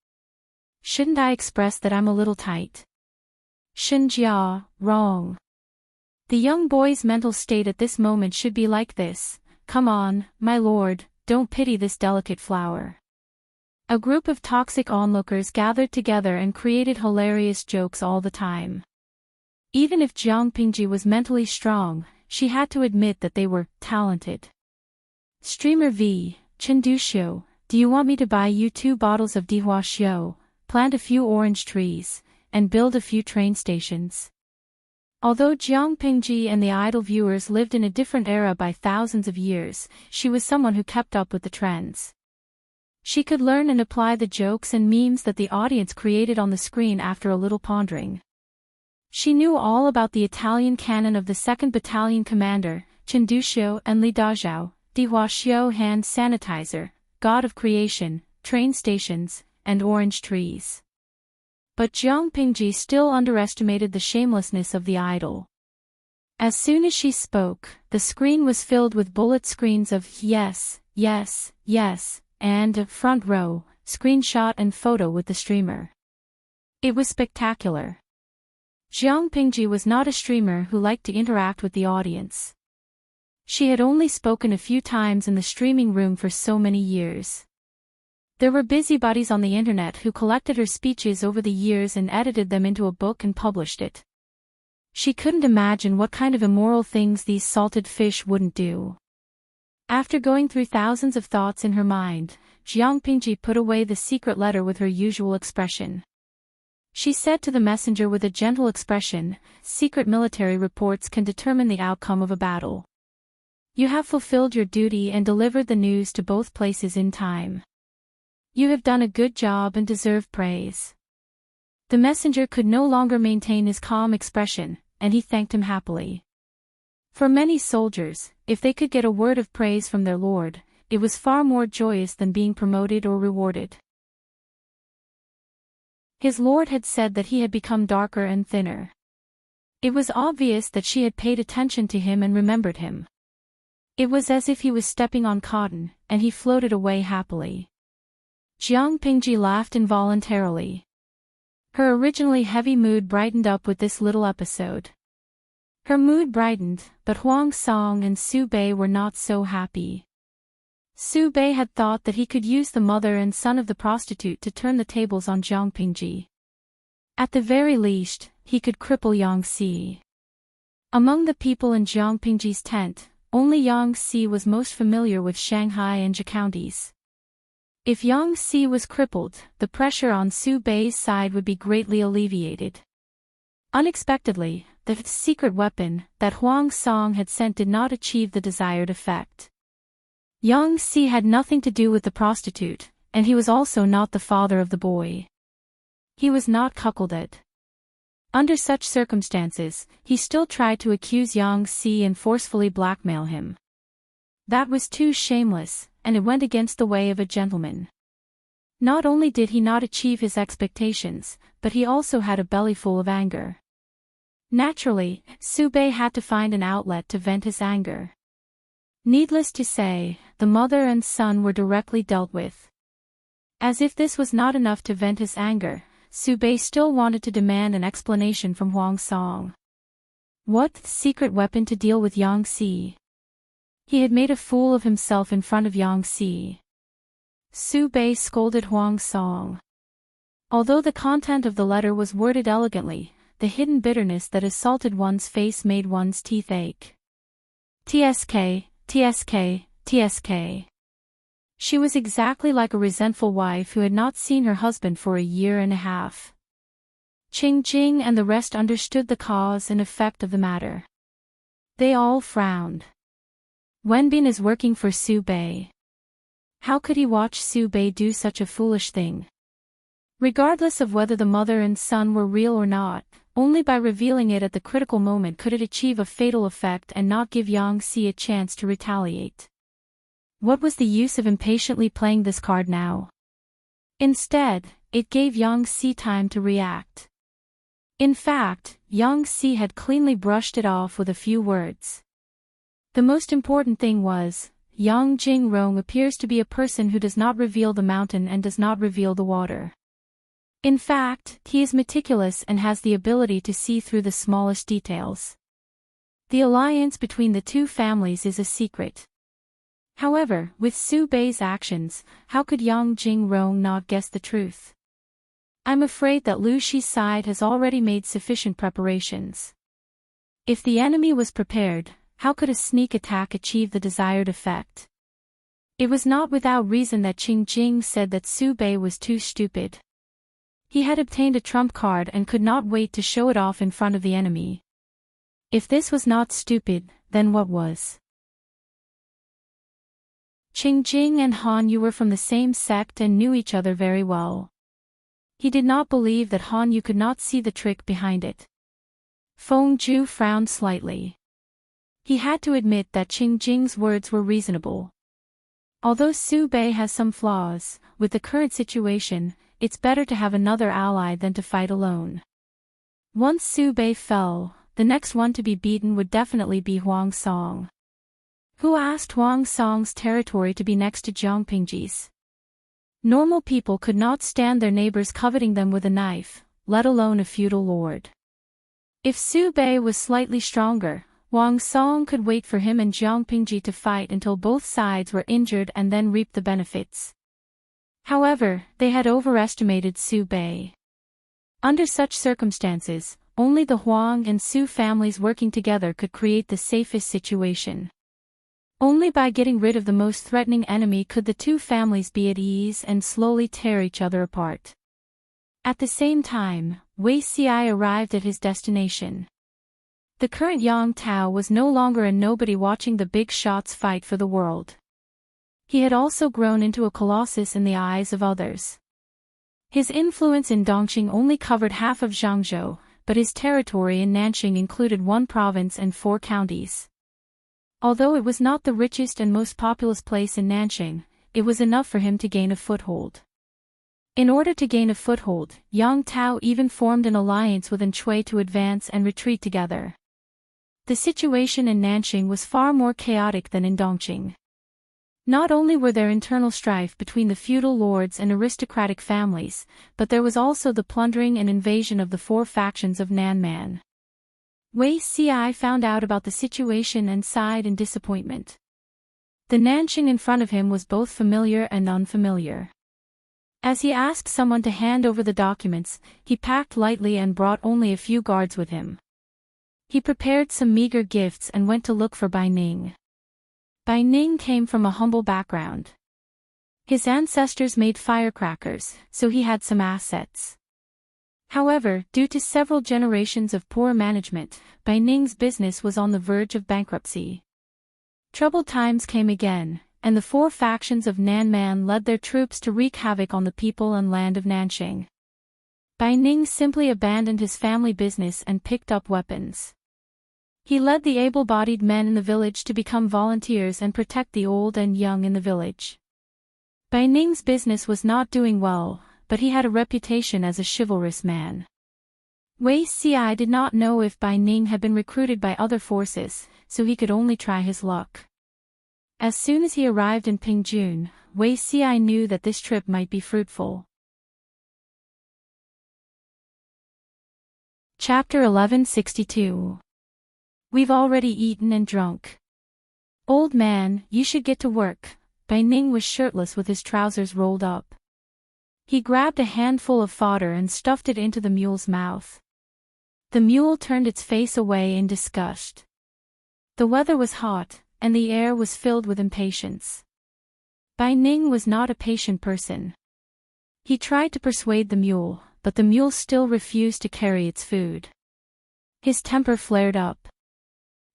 Shouldn't I express that I'm a little tight? Shenjia, wrong. The young boy's mental state at this moment should be like this. Come on, my lord, don't pity this delicate flower. A group of toxic onlookers gathered together and created hilarious jokes all the time. Even if Jiang Pingji was mentally strong, she had to admit that they were talented. Streamer V, Chenduxiu, do you want me to buy you 2 bottles of Dihua Xiu, plant a few orange trees, and build a few train stations? Although Jiang Pingji and the idol viewers lived in a different era by thousands of years, she was someone who kept up with the trends. She could learn and apply the jokes and memes that the audience created on the screen after a little pondering. She knew all about the Italian canon of the 2nd Battalion commander, Chenduxiu and Li Dazhao, Dihua Xiu hand sanitizer, god of creation, train stations, and orange trees. But Jiang Pingji still underestimated the shamelessness of the idol. As soon as she spoke, the screen was filled with bullet screens of yes, yes, yes, and front row, screenshot and photo with the streamer. It was spectacular. Jiang Pingji was not a streamer who liked to interact with the audience. She had only spoken a few times in the streaming room for so many years. There were busybodies on the internet who collected her speeches over the years and edited them into a book and published it. She couldn't imagine what kind of immoral things these salted fish wouldn't do. After going through thousands of thoughts in her mind, Jiang Pingji put away the secret letter with her usual expression. She said to the messenger with a gentle expression, secret military reports can determine the outcome of a battle. You have fulfilled your duty and delivered the news to both places in time. You have done a good job and deserve praise. The messenger could no longer maintain his calm expression, and he thanked him happily. For many soldiers, if they could get a word of praise from their lord, it was far more joyous than being promoted or rewarded. His lord had said that he had become darker and thinner. It was obvious that she had paid attention to him and remembered him. It was as if he was stepping on cotton, and he floated away happily. Jiang Pingji laughed involuntarily. Her originally heavy mood brightened up with this little episode. Her mood brightened, but Huang Song and Su Bei were not so happy. Su Bei had thought that he could use the mother and son of the prostitute to turn the tables on Jiang Pingji. At the very least, he could cripple Yang Si. Among the people in Jiang Pingji's tent, only Yangtze was most familiar with Shanghai and Zhe counties. If Yangtze was crippled, the pressure on Su Bei's side would be greatly alleviated. Unexpectedly, the secret weapon that Huang Song had sent did not achieve the desired effect. Yangtze had nothing to do with the prostitute, and he was also not the father of the boy. He was not cuckolded. Under such circumstances, he still tried to accuse Yangtze and forcefully blackmail him. That was too shameless, and it went against the way of a gentleman. Not only did he not achieve his expectations, but he also had a bellyful of anger. Naturally, Su Bei had to find an outlet to vent his anger. Needless to say, the mother and son were directly dealt with. As if this was not enough to vent his anger, Su Bei still wanted to demand an explanation from Huang Song. What secret weapon to deal with Yangtze? He had made a fool of himself in front of Yangtze. Su Bei scolded Huang Song. Although the content of the letter was worded elegantly, the hidden bitterness that assaulted one's face made one's teeth ache. TSK, TSK, TSK. She was exactly like a resentful wife who had not seen her husband for a year and a half. Qing Jing and the rest understood the cause and effect of the matter. They all frowned. Wenbin is working for Su Bei. How could he watch Su Bei do such a foolish thing? Regardless of whether the mother and son were real or not, only by revealing it at the critical moment could it achieve a fatal effect and not give Yangtze a chance to retaliate. What was the use of impatiently playing this card now? Instead, it gave Yangtze time to react. In fact, Yangtze had cleanly brushed it off with a few words. The most important thing was, Yang Jingrong appears to be a person who does not reveal the mountain and does not reveal the water. In fact, he is meticulous and has the ability to see through the smallest details. The alliance between the two families is a secret. However, with Su Bei's actions, how could Yang Jingrong not guess the truth? I'm afraid that Lu Shi's side has already made sufficient preparations. If the enemy was prepared, how could a sneak attack achieve the desired effect? It was not without reason that Qing Jing said that Su Bei was too stupid. He had obtained a trump card and could not wait to show it off in front of the enemy. If this was not stupid, then what was? Qing Jing and Han Yu were from the same sect and knew each other very well. He did not believe that Han Yu could not see the trick behind it. Feng Zhu frowned slightly. He had to admit that Qing Jing's words were reasonable. Although Su Bei has some flaws, with the current situation, it's better to have another ally than to fight alone. Once Su Bei fell, the next one to be beaten would definitely be Huang Song. Who asked Huang Song's territory to be next to Jiangpingji's? Normal people could not stand their neighbors coveting them with a knife, let alone a feudal lord. If Su Bei was slightly stronger, Huang Song could wait for him and Jiangpingji to fight until both sides were injured and then reap the benefits. However, they had overestimated Su Bei. Under such circumstances, only the Huang and Su families working together could create the safest situation. Only by getting rid of the most threatening enemy could the two families be at ease and slowly tear each other apart. At the same time, Wei Xiai arrived at his destination. The current Yang Tao was no longer a nobody watching the big shots fight for the world. He had also grown into a colossus in the eyes of others. His influence in Dongqing only covered half of Zhangzhou, but his territory in Nanqing included 1 province and 4 counties. Although it was not the richest and most populous place in Nanqing, it was enough for him to gain a foothold. In order to gain a foothold, Yang Tao even formed an alliance with Enchui to advance and retreat together. The situation in Nanqing was far more chaotic than in Dongqing. Not only were there internal strife between the feudal lords and aristocratic families, but there was also the plundering and invasion of the 4 factions of Nanman. Wei Xiai found out about the situation and sighed in disappointment. The Nanqing in front of him was both familiar and unfamiliar. As he asked someone to hand over the documents, he packed lightly and brought only a few guards with him. He prepared some meager gifts and went to look for Bai Ning. Bai Ning came from a humble background. His ancestors made firecrackers, so he had some assets. However, due to several generations of poor management, Bai Ning's business was on the verge of bankruptcy. Troubled times came again, and the four factions of Nanman led their troops to wreak havoc on the people and land of Nanxing. Bai Ning simply abandoned his family business and picked up weapons. He led the able-bodied men in the village to become volunteers and protect the old and young in the village. Bai Ning's business was not doing well, but he had a reputation as a chivalrous man. Wei Xi did not know if Bai Ning had been recruited by other forces, so he could only try his luck. As soon as he arrived in Pingjun, Wei Xi knew that this trip might be fruitful. Chapter 1162. We've already eaten and drunk. Old man, you should get to work. Bai Ning was shirtless with his trousers rolled up. He grabbed a handful of fodder and stuffed it into the mule's mouth. The mule turned its face away in disgust. The weather was hot, and the air was filled with impatience. Bai Ning was not a patient person. He tried to persuade the mule, but the mule still refused to carry its food. His temper flared up.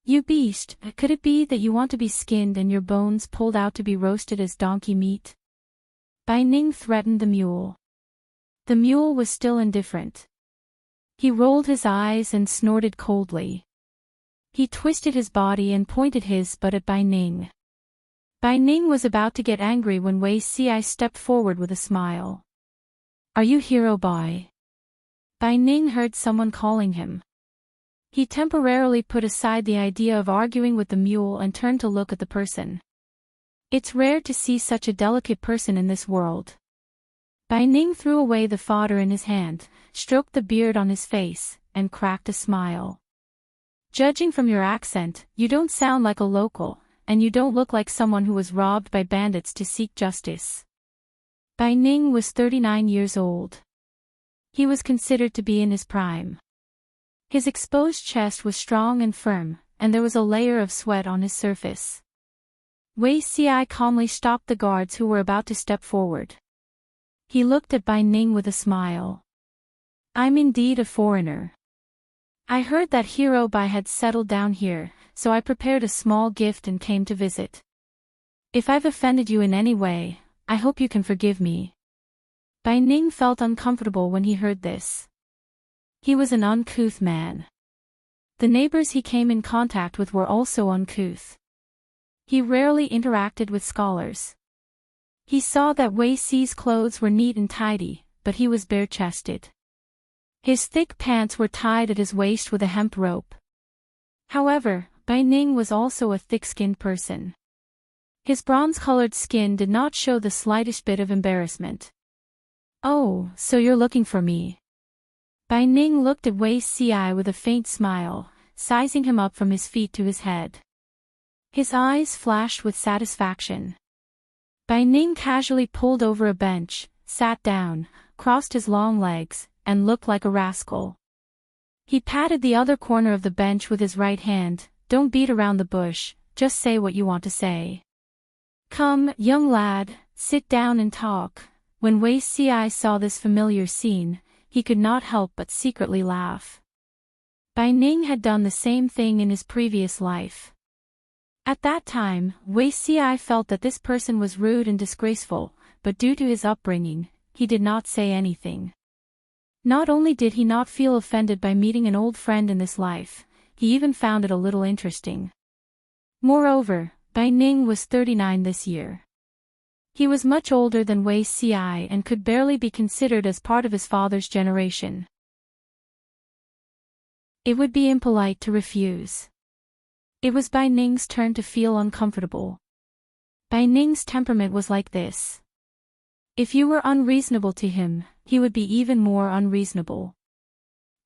You beast, could it be that you want to be skinned and your bones pulled out to be roasted as donkey meat? Bai Ning threatened the mule. The mule was still indifferent. He rolled his eyes and snorted coldly. He twisted his body and pointed his butt at Bai Ning. Bai Ning was about to get angry when Wei Xi stepped forward with a smile. Are you Hero Bai? Bai Ning heard someone calling him. He temporarily put aside the idea of arguing with the mule and turned to look at the person. It's rare to see such a delicate person in this world. Bai Ning threw away the fodder in his hand, stroked the beard on his face, and cracked a smile. Judging from your accent, you don't sound like a local, and you don't look like someone who was robbed by bandits to seek justice. Bai Ning was 39 years old. He was considered to be in his prime. His exposed chest was strong and firm, and there was a layer of sweat on his surface. Wei Xi calmly stopped the guards who were about to step forward. He looked at Bai Ning with a smile. I'm indeed a foreigner. I heard that Hero Bai had settled down here, so I prepared a small gift and came to visit. If I've offended you in any way, I hope you can forgive me. Bai Ning felt uncomfortable when he heard this. He was an uncouth man. The neighbors he came in contact with were also uncouth. He rarely interacted with scholars. He saw that Wei Xi's clothes were neat and tidy, but he was bare-chested. His thick pants were tied at his waist with a hemp rope. However, Bai Ning was also a thick-skinned person. His bronze-colored skin did not show the slightest bit of embarrassment. Oh, so you're looking for me. Bai Ning looked at Wei Xi with a faint smile, sizing him up from his feet to his head. His eyes flashed with satisfaction. Bai Ning casually pulled over a bench, sat down, crossed his long legs, and looked like a rascal. He patted the other corner of the bench with his right hand. Don't beat around the bush, just say what you want to say. Come, young lad, sit down and talk. When Wei Xi saw this familiar scene, he could not help but secretly laugh. Bai Ning had done the same thing in his previous life. At that time, Wei Xi felt that this person was rude and disgraceful, but due to his upbringing, he did not say anything. Not only did he not feel offended by meeting an old friend in this life, he even found it a little interesting. Moreover, Bai Ning was 39 this year. He was much older than Wei Xi and could barely be considered as part of his father's generation. It would be impolite to refuse. It was Bai Ning's turn to feel uncomfortable. Bai Ning's temperament was like this. If you were unreasonable to him, he would be even more unreasonable.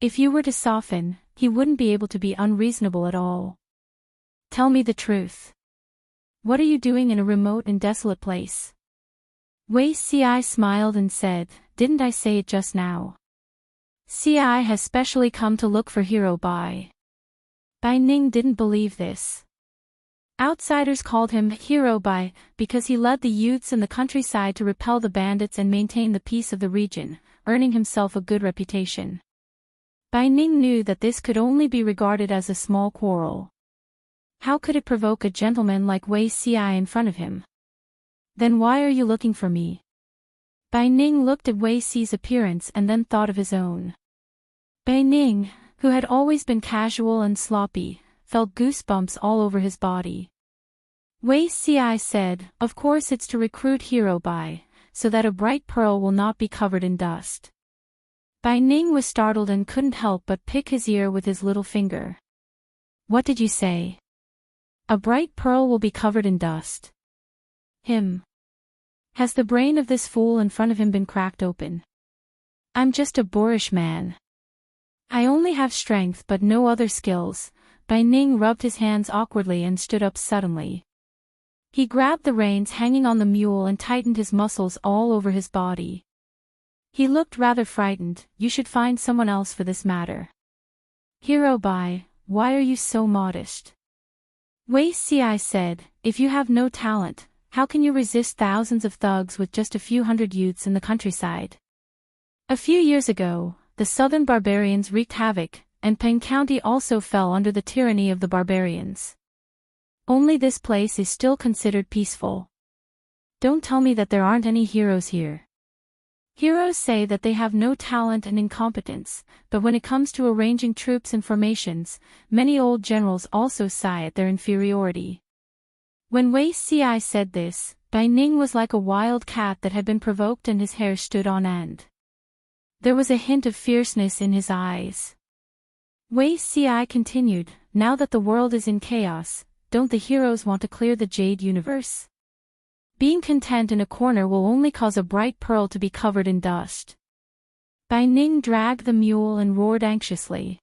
If you were to soften, he wouldn't be able to be unreasonable at all. Tell me the truth. What are you doing in a remote and desolate place? Wei Xi smiled and said, Didn't I say it just now? Xi has specially come to look for Hero Bai. Bai Ning didn't believe this. Outsiders called him Hero Bai because he led the youths in the countryside to repel the bandits and maintain the peace of the region, earning himself a good reputation. Bai Ning knew that this could only be regarded as a small quarrel. How could it provoke a gentleman like Wei Xi in front of him? Then why are you looking for me? Bai Ning looked at Wei Xi's appearance and then thought of his own. Bai Ning, who had always been casual and sloppy, felt goosebumps all over his body. Wei Xi said, "Of course it's to recruit Hero Bai, so that a bright pearl will not be covered in dust." Bai Ning was startled and couldn't help but pick his ear with his little finger. "What did you say? A bright pearl will be covered in dust?" Has the brain of this fool in front of him been cracked open? I'm just a boorish man. I only have strength but no other skills. Bai Ning rubbed his hands awkwardly and stood up suddenly. He grabbed the reins hanging on the mule and tightened his muscles all over his body. He looked rather frightened. "You should find someone else for this matter." "Hero Bai, why are you so modest?" Wei Xi said, "If you have no talent, how can you resist thousands of thugs with just a few hundred youths in the countryside?" A few years ago, the southern barbarians wreaked havoc, and Peng County also fell under the tyranny of the barbarians. Only this place is still considered peaceful. Don't tell me that there aren't any heroes here. Heroes say that they have no talent and incompetence, but when it comes to arranging troops and formations, many old generals also sigh at their inferiority. When Wei Xi said this, Bai Ning was like a wild cat that had been provoked and his hair stood on end. There was a hint of fierceness in his eyes. Wei Xi continued, "Now that the world is in chaos, don't the heroes want to clear the Jade Universe? Being content in a corner will only cause a bright pearl to be covered in dust." Bai Ning dragged the mule and roared anxiously.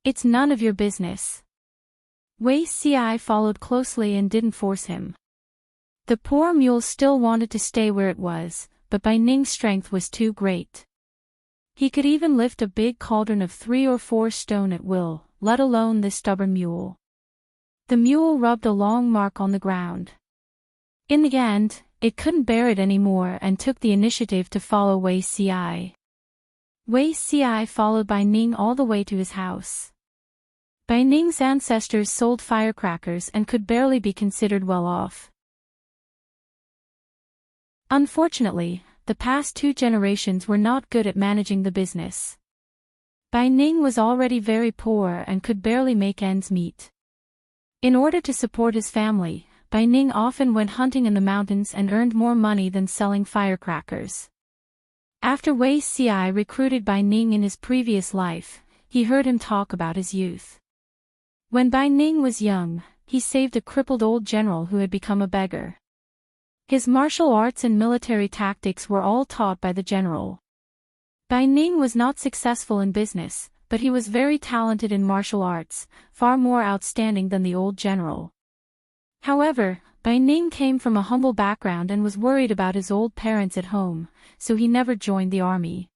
"It's none of your business." Wei Xi followed closely and didn't force him. The poor mule still wanted to stay where it was, but Bai Ning's strength was too great. He could even lift a big cauldron of 3 or 4 stone at will, let alone this stubborn mule. The mule rubbed a long mark on the ground. In the end, it couldn't bear it anymore and took the initiative to follow Wei Xi. Wei Xi followed Bai Ning all the way to his house. Bai Ning's ancestors sold firecrackers and could barely be considered well off. Unfortunately, the past 2 generations were not good at managing the business. Bai Ning was already very poor and could barely make ends meet. In order to support his family, Bai Ning often went hunting in the mountains and earned more money than selling firecrackers. After Wei Xi recruited Bai Ning in his previous life, he heard him talk about his youth. When Bai Ning was young, he saved a crippled old general who had become a beggar. His martial arts and military tactics were all taught by the general. Bai Ning was not successful in business, but he was very talented in martial arts, far more outstanding than the old general. However, Bai Ning came from a humble background and was worried about his old parents at home, so he never joined the army.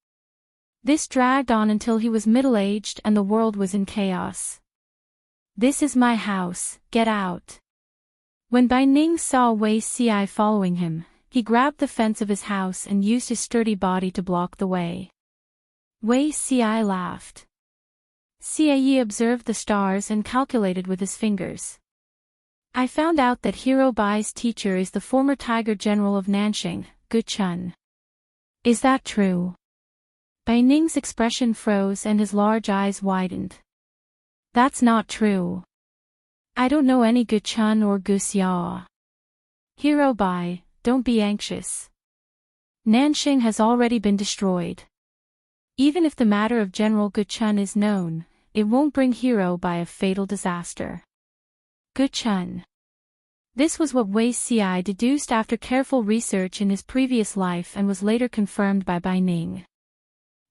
This dragged on until he was middle-aged and the world was in chaos. "This is my house, get out." When Bai Ning saw Wei Xi following him, he grabbed the fence of his house and used his sturdy body to block the way. Wei Xi laughed. Xie observed the stars and calculated with his fingers. "I found out that Hero Bai's teacher is the former Tiger General of Nanxing, Gu Chun. Is that true?" Bai Ning's expression froze and his large eyes widened. "That's not true. I don't know any Gu Chun or Gu Xia. Hero Bai, don't be anxious. Nanxing has already been destroyed. Even if the matter of General Gu Chun is known, it won't bring Hero Bai a fatal disaster." Gu Chun. This was what Wei Xi deduced after careful research in his previous life and was later confirmed by Bai Ning.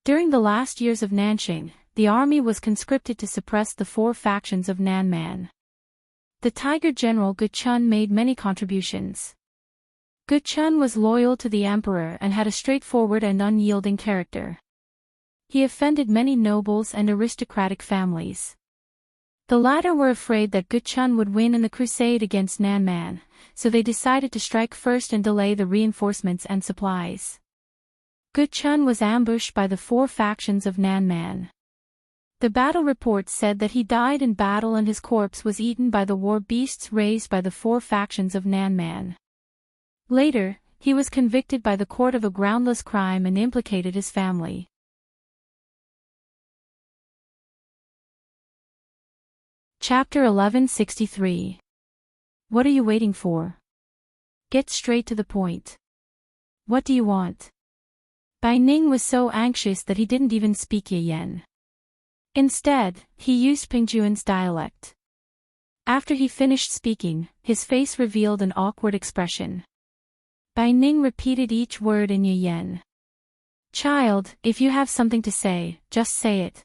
During the last years of Nanxing, the army was conscripted to suppress the 4 factions of Nanman. The Tiger General Gu Chun made many contributions. Gu Chun was loyal to the emperor and had a straightforward and unyielding character. He offended many nobles and aristocratic families. The latter were afraid that Guchun would win in the crusade against Nanman, so they decided to strike first and delay the reinforcements and supplies. Guchun was ambushed by the 4 factions of Nanman. The battle report said that he died in battle and his corpse was eaten by the war beasts raised by the 4 factions of Nanman. Later, he was convicted by the court of a groundless crime and implicated his family. Chapter 1163. What are you waiting for? Get straight to the point. What do you want? Bai Ning was so anxious that he didn't even speak Yiyan. Instead, he used Pingjuan's dialect. After he finished speaking, his face revealed an awkward expression. Bai Ning repeated each word in Yiyan. Child, if you have something to say, just say it.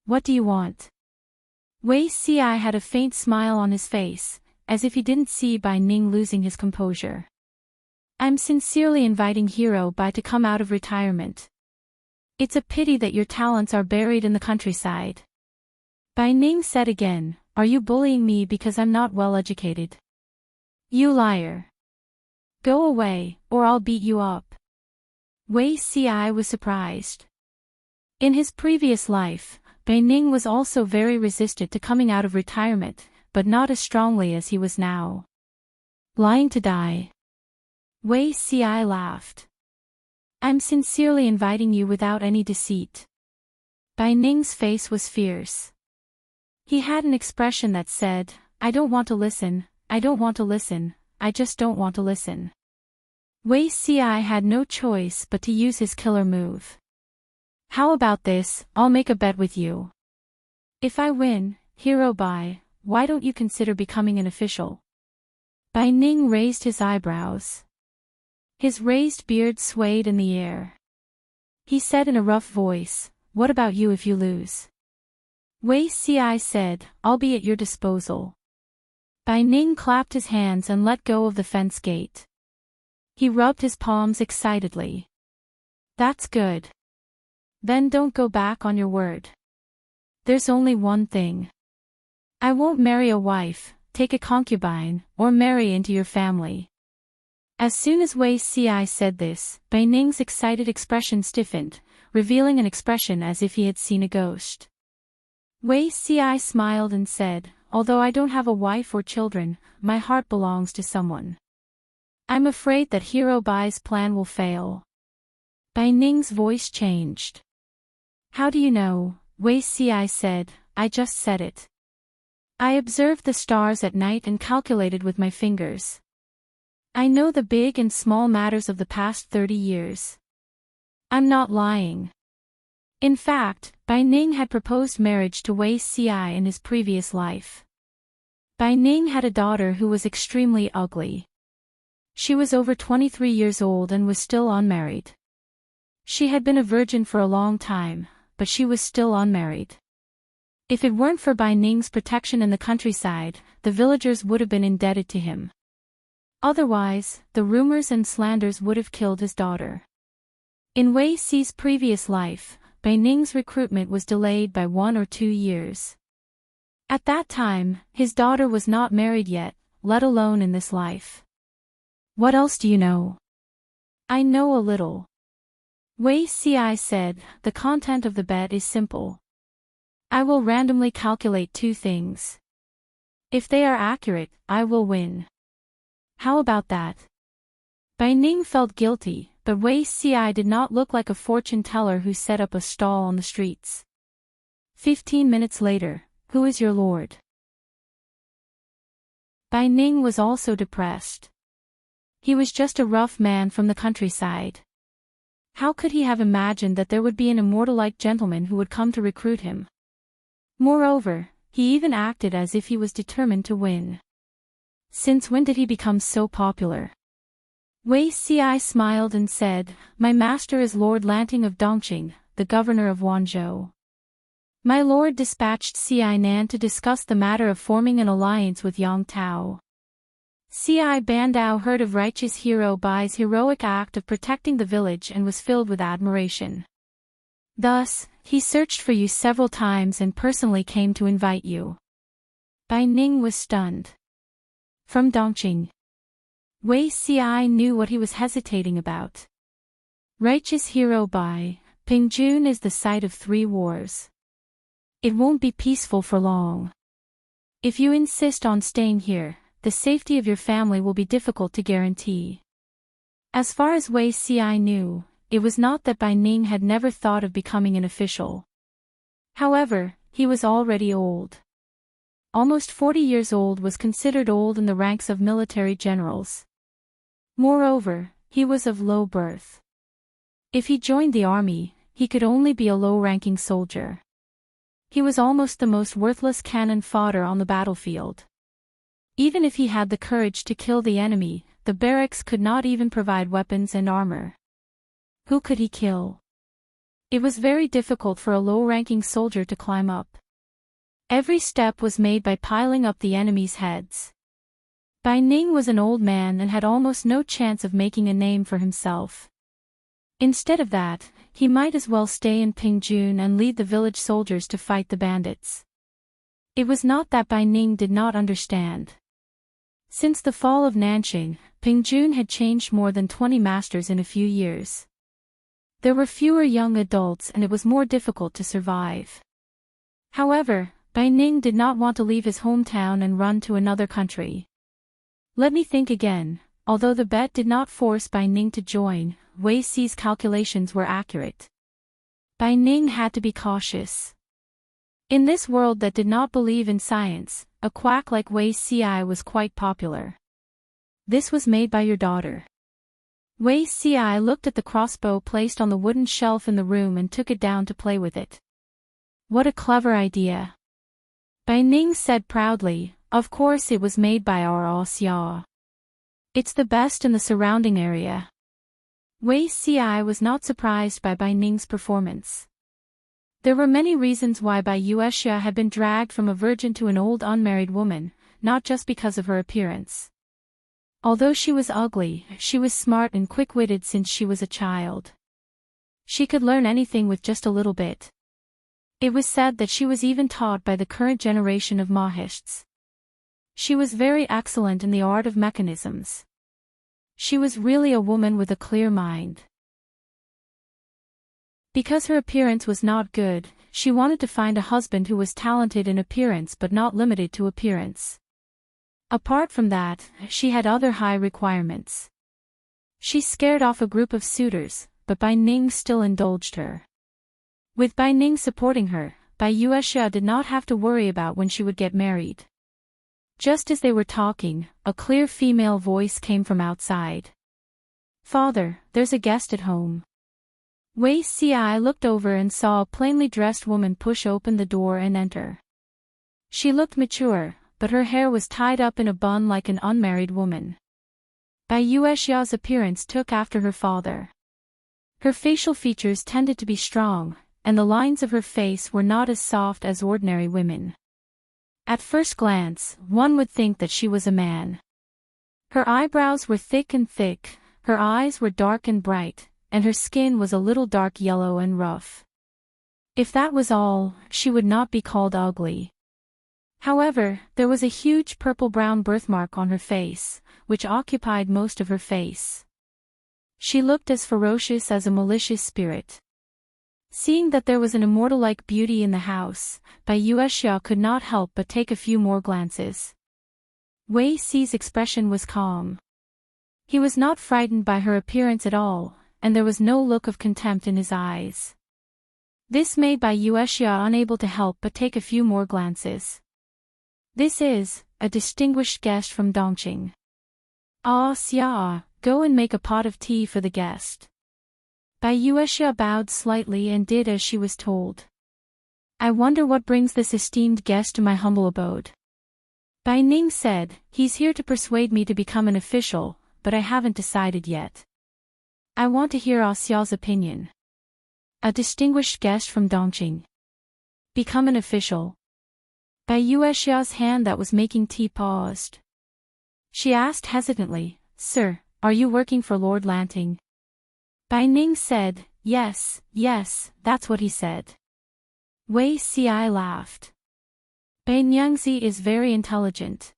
What do you want? Wei Ci had a faint smile on his face, as if he didn't see Bai Ning losing his composure. I'm sincerely inviting Hero Bai to come out of retirement. It's a pity that your talents are buried in the countryside. Bai Ning said again, are you bullying me because I'm not well educated? You liar. Go away, or I'll beat you up. Wei Ci was surprised. In his previous life, Bai Ning was also very resistant to coming out of retirement, but not as strongly as he was now. Lying to die. Wei Ci laughed. I'm sincerely inviting you without any deceit. Bai Ning's face was fierce. He had an expression that said, I don't want to listen, I don't want to listen, I just don't want to listen. Wei Ci had no choice but to use his killer move. How about this, I'll make a bet with you. If I win, Hero Bai, why don't you consider becoming an official? Bai Ning raised his eyebrows. His raised beard swayed in the air. He said in a rough voice, what about you if you lose? Wei Ci said, I'll be at your disposal. Bai Ning clapped his hands and let go of the fence gate. He rubbed his palms excitedly. That's good. Then don't go back on your word. There's only one thing. I won't marry a wife, take a concubine, or marry into your family. As soon as Wei Ci said this, Bai Ning's excited expression stiffened, revealing an expression as if he had seen a ghost. Wei Ci smiled and said, although I don't have a wife or children, my heart belongs to someone. I'm afraid that Hero Bai's plan will fail. Bai Ning's voice changed. How do you know? Wei Ci said, I just said it. I observed the stars at night and calculated with my fingers. I know the big and small matters of the past 30 years. I'm not lying. In fact, Bai Ning had proposed marriage to Wei Ci in his previous life. Bai Ning had a daughter who was extremely ugly. She was over 23 years old and was still unmarried. She had been a virgin for a long time, but she was still unmarried. If it weren't for Bai Ning's protection in the countryside, the villagers would have been indebted to him. Otherwise, the rumors and slanders would have killed his daughter. In Wei Ci's previous life, Bai Ning's recruitment was delayed by 1 or 2 years. At that time, his daughter was not married yet, let alone in this life. What else do you know? I know a little. Wei Ci said, the content of the bet is simple. I will randomly calculate 2 things. If they are accurate, I will win. How about that? Bai Ning felt guilty, but Wei Ci did not look like a fortune teller who set up a stall on the streets. 15 minutes later, who is your lord? Bai Ning was also depressed. He was just a rough man from the countryside. How could he have imagined that there would be an immortal-like gentleman who would come to recruit him? Moreover, he even acted as if he was determined to win. Since when did he become so popular? Wei Ci smiled and said, my master is Lord Lanting of Dongqing, the governor of Wanzhou. My lord dispatched Ci Nan to discuss the matter of forming an alliance with Yang Tao. Ci Bandao heard of righteous Hero Bai's heroic act of protecting the village and was filled with admiration. Thus, he searched for you several times and personally came to invite you. Bai Ning was stunned. From Dongqing. Wei Xiai knew what he was hesitating about. Righteous hero Bai, Pingjun is the site of 3 wars. It won't be peaceful for long. If you insist on staying here, the safety of your family will be difficult to guarantee. As far as Wei Xiai knew, it was not that Bai Ning had never thought of becoming an official. However, he was already old. Almost 40 years old was considered old in the ranks of military generals. Moreover, he was of low birth. If he joined the army, he could only be a low-ranking soldier. He was almost the most worthless cannon fodder on the battlefield. Even if he had the courage to kill the enemy, the barracks could not even provide weapons and armor. Who could he kill? It was very difficult for a low-ranking soldier to climb up. Every step was made by piling up the enemy's heads. Bai Ning was an old man and had almost no chance of making a name for himself. Instead of that, he might as well stay in Pingjun and lead the village soldiers to fight the bandits. It was not that Bai Ning did not understand. Since the fall of Nanqing, Pingjun had changed more than 20 masters in a few years. There were fewer young adults and it was more difficult to survive. However, Bai Ning did not want to leave his hometown and run to another country. Let me think again. Although the bet did not force Bai Ning to join, Wei Xi's calculations were accurate. Bai Ning had to be cautious. In this world that did not believe in science, a quack like Wei Xi was quite popular. This was made by your daughter. Wei Xi looked at the crossbow placed on the wooden shelf in the room and took it down to play with it. What a clever idea. Bai Ning said proudly, of course it was made by our Xia. It's the best in the surrounding area. Wei Xi was not surprised by Bai Ning's performance. There were many reasons why Bai Yuexia had been dragged from a virgin to an old unmarried woman, not just because of her appearance. Although she was ugly, she was smart and quick-witted since she was a child. She could learn anything with just a little bit. It was said that she was even taught by the current generation of Mahishts. She was very excellent in the art of mechanisms. She was really a woman with a clear mind. Because her appearance was not good, she wanted to find a husband who was talented in appearance but not limited to appearance. Apart from that, she had other high requirements. She scared off a group of suitors, but Bai Ning still indulged her. With Bai Ning supporting her, Bai Yuexia did not have to worry about when she would get married. Just as they were talking, a clear female voice came from outside. Father, there's a guest at home. Wei Xi looked over and saw a plainly dressed woman push open the door and enter. She looked mature, but her hair was tied up in a bun like an unmarried woman. Bai Yuexia's appearance took after her father. Her facial features tended to be strong, and the lines of her face were not as soft as ordinary women. At first glance, one would think that she was a man. Her eyebrows were thick, her eyes were dark and bright, and her skin was a little dark yellow and rough. If that was all, she would not be called ugly. However, there was a huge purple-brown birthmark on her face, which occupied most of her face. She looked as ferocious as a malicious spirit. Seeing that there was an immortal-like beauty in the house, Bai Yuexia could not help but take a few more glances. Wei Xi's expression was calm. He was not frightened by her appearance at all, and there was no look of contempt in his eyes. This made Bai Yuexia unable to help but take a few more glances. This is a distinguished guest from Dongqing. Xia, go and make a pot of tea for the guest. Bai Yuexia bowed slightly and did as she was told. I wonder what brings this esteemed guest to my humble abode. Bai Ning said, he's here to persuade me to become an official, but I haven't decided yet. I want to hear Xia's opinion. A distinguished guest from Dongqing. Become an official. Bai Yuexia's hand that was making tea paused. She asked hesitantly, Sir, are you working for Lord Lanting? Bai Ning said, yes, that's what he said. Wei Xi laughed. Bai Nyingzi is very intelligent.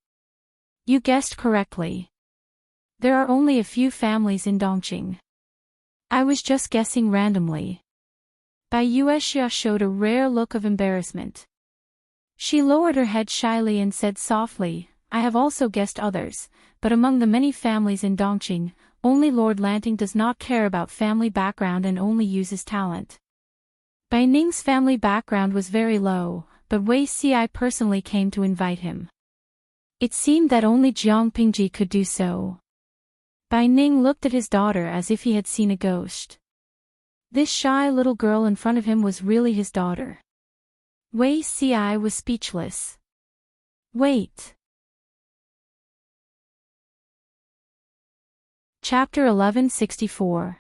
You guessed correctly. There are only a few families in Dongqing. I was just guessing randomly. Bai Yuexia showed a rare look of embarrassment. She lowered her head shyly and said softly, I have also guessed others, but among the many families in Dongqing, only Lord Lanting does not care about family background and only uses talent. Bai Ning's family background was very low, but Wei Xi personally came to invite him. It seemed that only Jiang Pingji could do so. Bai Ning looked at his daughter as if he had seen a ghost. This shy little girl in front of him was really his daughter. Wei Xi was speechless. Wait. Chapter 1164.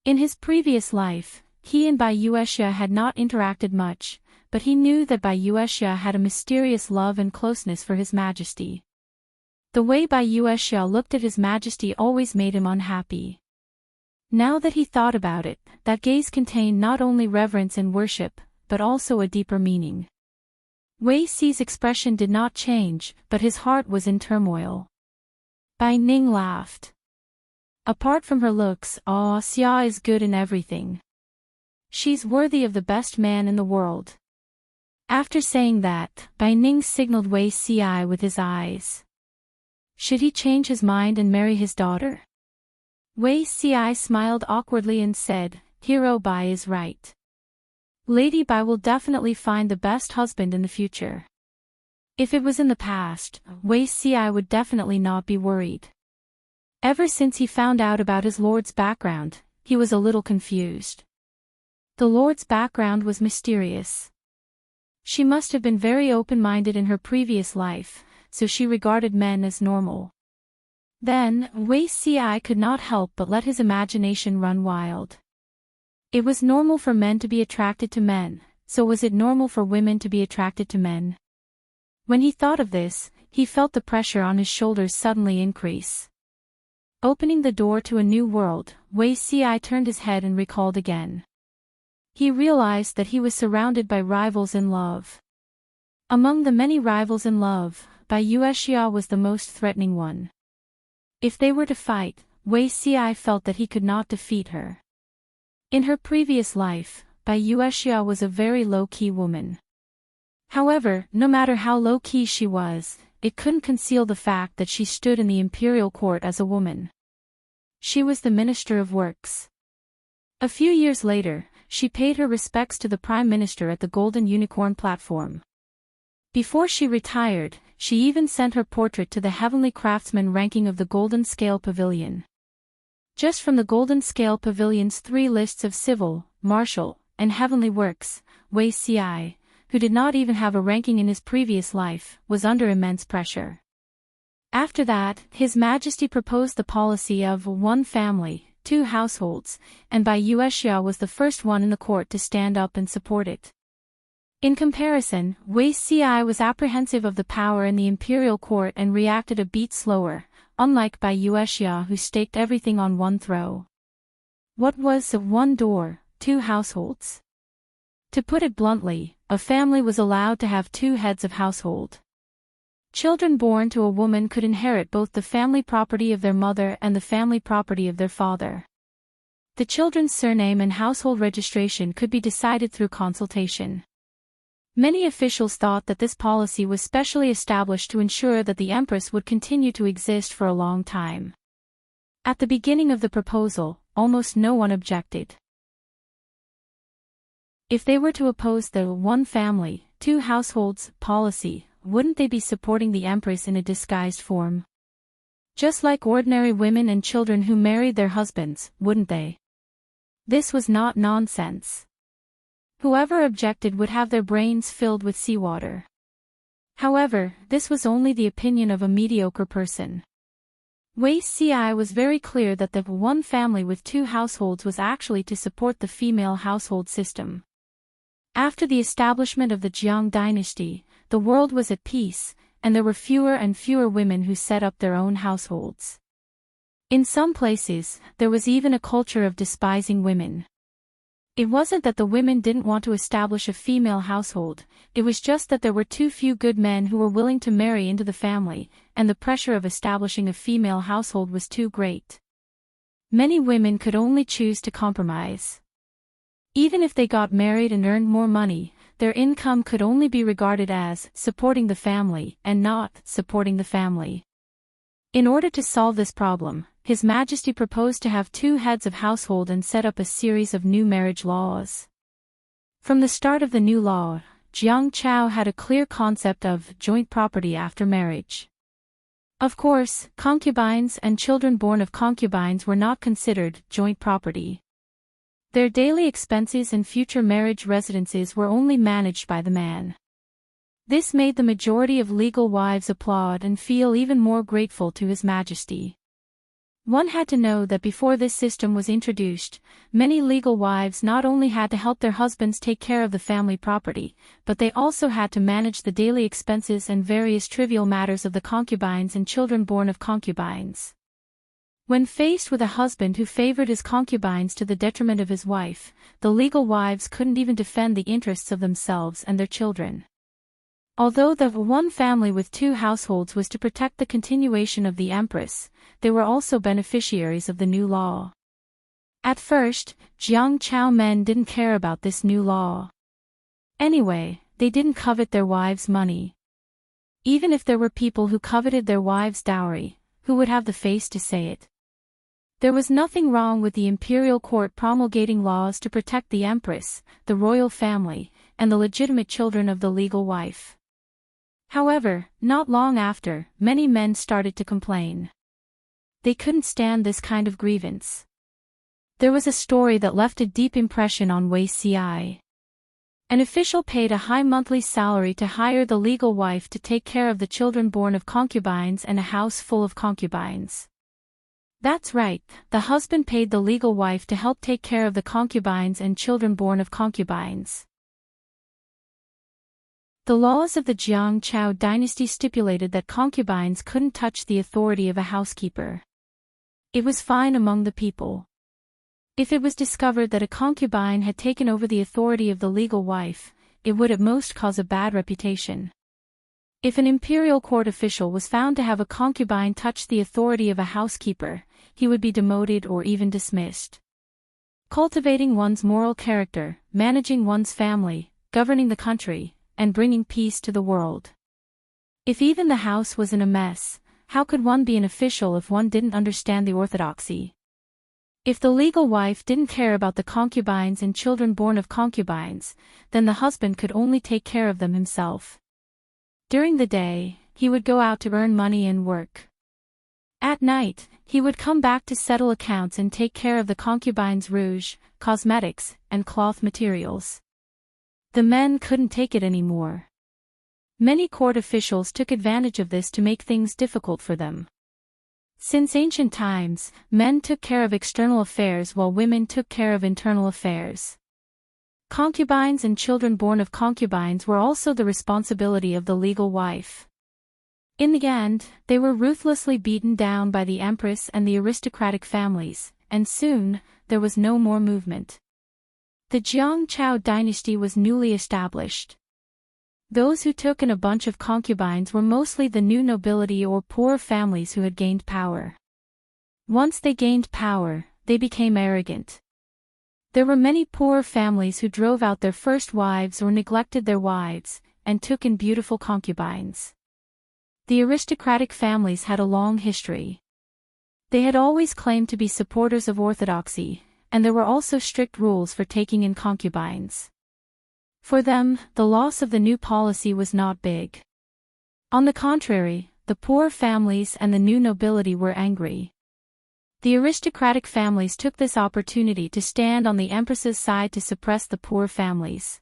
In his previous life, he and Bai Yuexia had not interacted much, but he knew that Bai Yuexia had a mysterious love and closeness for His Majesty. The way Bai Yuexia looked at His Majesty always made him unhappy. Now that he thought about it, that gaze contained not only reverence and worship, but also a deeper meaning. Wei Xi's expression did not change, but his heart was in turmoil. Bai Ning laughed. Apart from her looks, Xia is good in everything. She's worthy of the best man in the world. After saying that, Bai Ning signaled Wei Xi with his eyes. Should he change his mind and marry his daughter? Wei Xi smiled awkwardly and said, Hero Bai is right. Lady Bai will definitely find the best husband in the future. If it was in the past, Wei Xi would definitely not be worried. Ever since he found out about his lord's background, he was a little confused. The lord's background was mysterious. She must have been very open-minded in her previous life, so she regarded men as normal. Then, Wei Xi could not help but let his imagination run wild. It was normal for men to be attracted to men, so was it normal for women to be attracted to men? When he thought of this, he felt the pressure on his shoulders suddenly increase. Opening the door to a new world, Wei Xi turned his head and recalled again. He realized that he was surrounded by rivals in love. Among the many rivals in love, Bai Yuexia was the most threatening one. If they were to fight, Wei Xi felt that he could not defeat her. In her previous life, Bai Yuexia was a very low-key woman. However, no matter how low-key she was, it couldn't conceal the fact that she stood in the imperial court as a woman. She was the Minister of Works. A few years later, she paid her respects to the Prime Minister at the Golden Unicorn platform. Before she retired, she even sent her portrait to the Heavenly Craftsman ranking of the Golden Scale Pavilion. Just from the Golden Scale Pavilion's 3 lists of civil, martial, and heavenly works, Wei Xi, who did not even have a ranking in his previous life, was under immense pressure. After that, His Majesty proposed the policy of 1 family, 2 households, and Bai Yuexia was the first one in the court to stand up and support it. In comparison, Wei Xi was apprehensive of the power in the imperial court and reacted a bit slower, unlike Bai Yuexia who staked everything on one throw. What was 1 door, 2 households? To put it bluntly, a family was allowed to have 2 heads of household. Children born to a woman could inherit both the family property of their mother and the family property of their father. The children's surname and household registration could be decided through consultation. Many officials thought that this policy was specially established to ensure that the Empress would continue to exist for a long time. At the beginning of the proposal, almost no one objected. If they were to oppose the 1 family, 2 households policy, wouldn't they be supporting the Empress in a disguised form? Just like ordinary women and children who married their husbands, wouldn't they? This was not nonsense. Whoever objected would have their brains filled with seawater. However, this was only the opinion of a mediocre person. Wei Xi was very clear that the 1 family with 2 households was actually to support the female household system. After the establishment of the Jiang dynasty, the world was at peace, and there were fewer and fewer women who set up their own households. In some places, there was even a culture of despising women. It wasn't that the women didn't want to establish a female household, it was just that there were too few good men who were willing to marry into the family, and the pressure of establishing a female household was too great. Many women could only choose to compromise. Even if they got married and earned more money, their income could only be regarded as supporting the family and not supporting the family. In order to solve this problem, His Majesty proposed to have 2 heads of household and set up a series of new marriage laws. From the start of the new law, Jiang Chao had a clear concept of joint property after marriage. Of course, concubines and children born of concubines were not considered joint property. Their daily expenses and future marriage residences were only managed by the man. This made the majority of legal wives applaud and feel even more grateful to His Majesty. One had to know that before this system was introduced, many legal wives not only had to help their husbands take care of the family property, but they also had to manage the daily expenses and various trivial matters of the concubines and children born of concubines. When faced with a husband who favored his concubines to the detriment of his wife, the legal wives couldn't even defend the interests of themselves and their children. Although the one family with 2 households was to protect the continuation of the Empress, they were also beneficiaries of the new law. At first, Jiang Chao men didn't care about this new law. Anyway, they didn't covet their wives' money. Even if there were people who coveted their wives' dowry, who would have the face to say it? There was nothing wrong with the imperial court promulgating laws to protect the Empress, the royal family, and the legitimate children of the legal wife. However, not long after, many men started to complain. They couldn't stand this kind of grievance. There was a story that left a deep impression on Wei Ci. An official paid a high monthly salary to hire the legal wife to take care of the children born of concubines and a house full of concubines. That's right, the husband paid the legal wife to help take care of the concubines and children born of concubines. The laws of the Jiang Chao dynasty stipulated that concubines couldn't touch the authority of a housekeeper. It was fine among the people. If it was discovered that a concubine had taken over the authority of the legal wife, it would at most cause a bad reputation. If an imperial court official was found to have a concubine touch the authority of a housekeeper, he would be demoted or even dismissed. Cultivating one's moral character, managing one's family, governing the country, and bringing peace to the world. If even the house was in a mess, how could one be an official if one didn't understand the orthodoxy? If the legal wife didn't care about the concubines and children born of concubines, then the husband could only take care of them himself. During the day, he would go out to earn money and work. At night, he would come back to settle accounts and take care of the concubines' rouge, cosmetics, and cloth materials. The men couldn't take it anymore. Many court officials took advantage of this to make things difficult for them. Since ancient times, men took care of external affairs while women took care of internal affairs. Concubines and children born of concubines were also the responsibility of the legal wife. In the end, they were ruthlessly beaten down by the Empress and the aristocratic families, and soon, there was no more movement. The Jiang Chao dynasty was newly established. Those who took in a bunch of concubines were mostly the new nobility or poor families who had gained power. Once they gained power, they became arrogant. There were many poor families who drove out their first wives or neglected their wives, and took in beautiful concubines. The aristocratic families had a long history. They had always claimed to be supporters of orthodoxy, and there were also strict rules for taking in concubines. For them, the loss of the new policy was not big. On the contrary, the poor families and the new nobility were angry. The aristocratic families took this opportunity to stand on the Empress's side to suppress the poor families.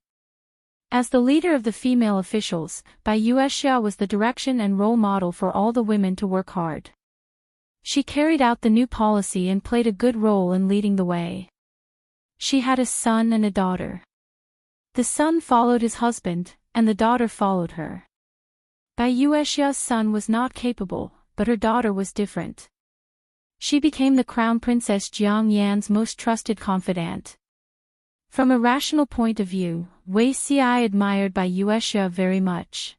As the leader of the female officials, Bai Yuexia was the direction and role model for all the women to work hard. She carried out the new policy and played a good role in leading the way. She had a son and a daughter. The son followed his husband, and the daughter followed her. Bai Yuexia's son was not capable, but her daughter was different. She became the crown princess Jiang Yan's most trusted confidant. From a rational point of view, Wei Xi admired Bai Yuexia very much.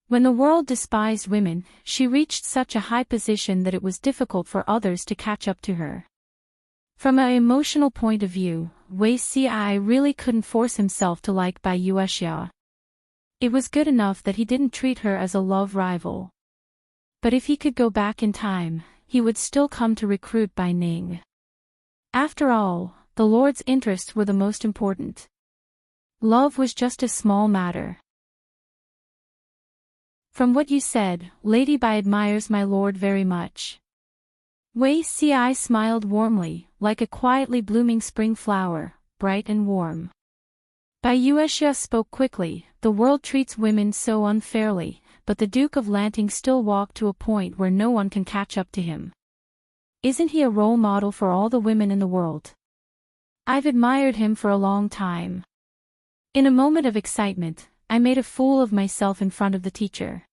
When the world despised women, she reached such a high position that it was difficult for others to catch up to her. From an emotional point of view, Wei Xi really couldn't force himself to like Bai Yuexia. It was good enough that he didn't treat her as a love rival. But if he could go back in time, he would still come to recruit Bai Ning. After all, the Lord's interests were the most important. Love was just a small matter. From what you said, Lady Bai admires my lord very much. Wei Xi smiled warmly, like a quietly blooming spring flower, bright and warm. Bai Yuexia spoke quickly, the world treats women so unfairly, but the Duke of Lanting still walked to a point where no one can catch up to him. Isn't he a role model for all the women in the world? I've admired him for a long time. In a moment of excitement, I made a fool of myself in front of the teacher.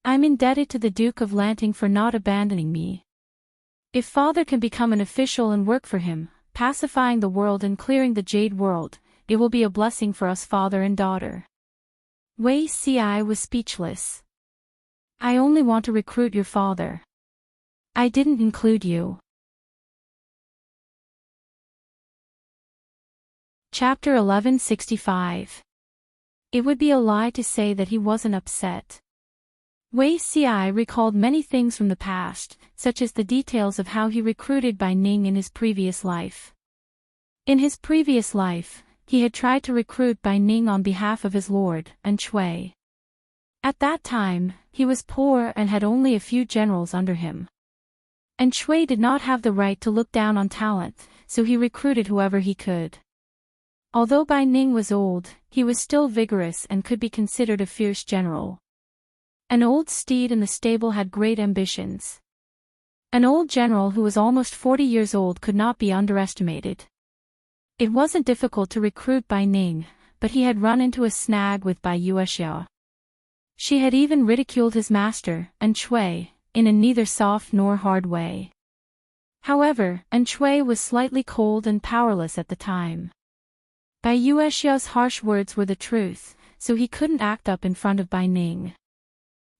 I'm indebted to the Duke of Lanting for not abandoning me. If father can become an official and work for him, pacifying the world and clearing the Jade World, it will be a blessing for us father and daughter. Wei Xi was speechless. I only want to recruit your father. I didn't include you. Chapter 1165. It would be a lie to say that he wasn't upset. Wei Xi recalled many things from the past, such as the details of how he recruited Bai Ning in his previous life. In his previous life, he had tried to recruit Bai Ning on behalf of his lord, Enchanting. At that time, he was poor and had only a few generals under him. Enchanting did not have the right to look down on talent, so he recruited whoever he could. Although Bai Ning was old, he was still vigorous and could be considered a fierce general. An old steed in the stable had great ambitions. An old general who was almost 40 years old could not be underestimated. It wasn't difficult to recruit Bai Ning, but he had run into a snag with Bai Yuexia. She had even ridiculed his master, Enchanting, in a neither soft nor hard way. However, Enchanting was slightly cold and powerless at the time. Bai Yuexia's harsh words were the truth, so he couldn't act up in front of Bai Ning.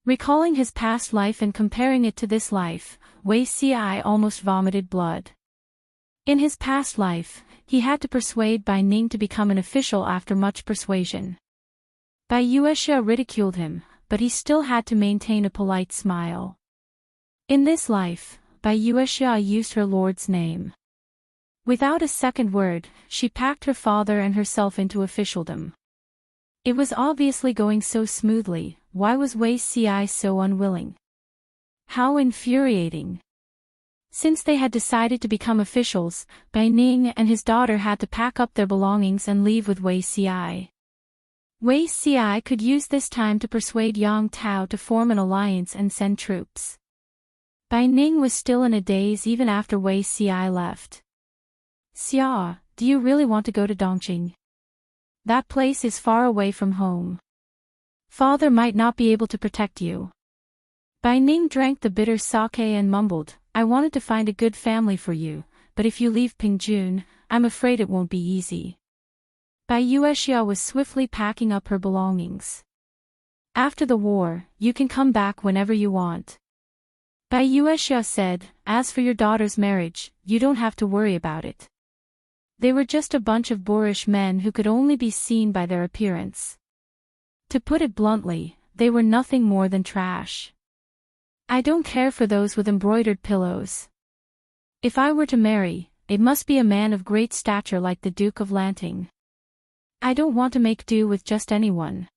Recalling his past life and comparing it to this life, Wei Xi almost vomited blood. In his past life, he had to persuade Bai Ning to become an official after much persuasion. Bai Yuexia ridiculed him, but he still had to maintain a polite smile. In this life, Bai Yuexia used her lord's name. Without a second word, she packed her father and herself into officialdom. It was obviously going so smoothly, why was Wei Xi so unwilling? How infuriating! Since they had decided to become officials, Bai Ning and his daughter had to pack up their belongings and leave with Wei Xi. Wei Xi could use this time to persuade Yang Tao to form an alliance and send troops. Bai Ning was still in a daze even after Wei Xi left. Xia, do you really want to go to Dongqing? That place is far away from home. Father might not be able to protect you. Bai Ning drank the bitter sake and mumbled, I wanted to find a good family for you, but if you leave Pingjun, I'm afraid it won't be easy. Bai Yuexia was swiftly packing up her belongings. After the war, you can come back whenever you want. Bai Yuexia said, as for your daughter's marriage, you don't have to worry about it. They were just a bunch of boorish men who could only be seen by their appearance. To put it bluntly, they were nothing more than trash. I don't care for those with embroidered pillows. If I were to marry, it must be a man of great stature like the Duke of Lanting. I don't want to make do with just anyone.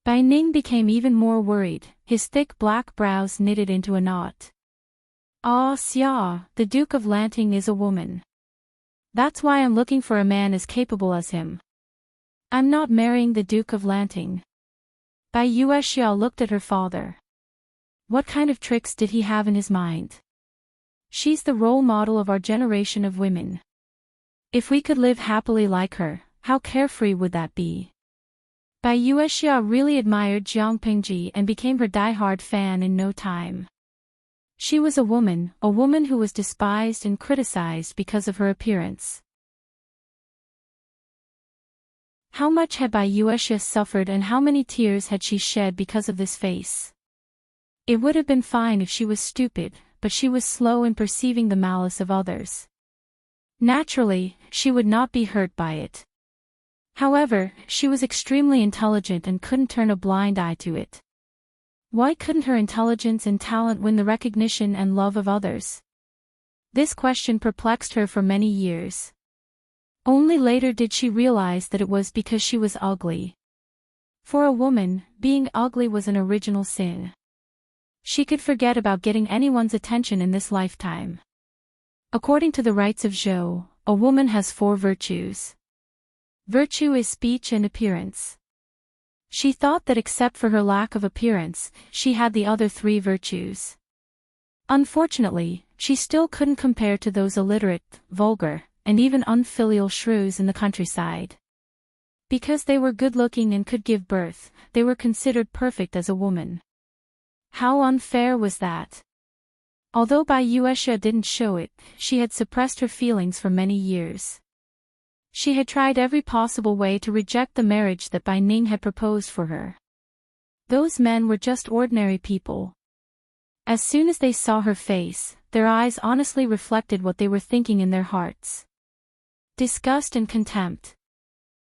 Bai Ning became even more worried, his thick black brows knitted into a knot. Ah, Xia, the Duke of Lanting is a woman. That's why I'm looking for a man as capable as him. I'm not marrying the Duke of Lanting. Bai Yuexia looked at her father. What kind of tricks did he have in his mind? She's the role model of our generation of women. If we could live happily like her, how carefree would that be? Bai Yuexia really admired Jiang Pingji and became her die-hard fan in no time. She was a woman who was despised and criticized because of her appearance. How much had Bai Yuexia suffered and how many tears had she shed because of this face? It would have been fine if she was stupid, but she was slow in perceiving the malice of others. Naturally, she would not be hurt by it. However, she was extremely intelligent and couldn't turn a blind eye to it. Why couldn't her intelligence and talent win the recognition and love of others? This question perplexed her for many years. Only later did she realize that it was because she was ugly. For a woman, being ugly was an original sin. She could forget about getting anyone's attention in this lifetime. According to the rites of Zhou, a woman has 4 virtues. Virtue is speech and appearance. She thought that except for her lack of appearance, she had the other 3 virtues. Unfortunately, she still couldn't compare to those illiterate, vulgar, and even unfilial shrews in the countryside. Because they were good-looking and could give birth, they were considered perfect as a woman. How unfair was that? Although Bai Yuexia didn't show it, she had suppressed her feelings for many years. She had tried every possible way to reject the marriage that Bai Ning had proposed for her. Those men were just ordinary people. As soon as they saw her face, their eyes honestly reflected what they were thinking in their hearts. Disgust and contempt.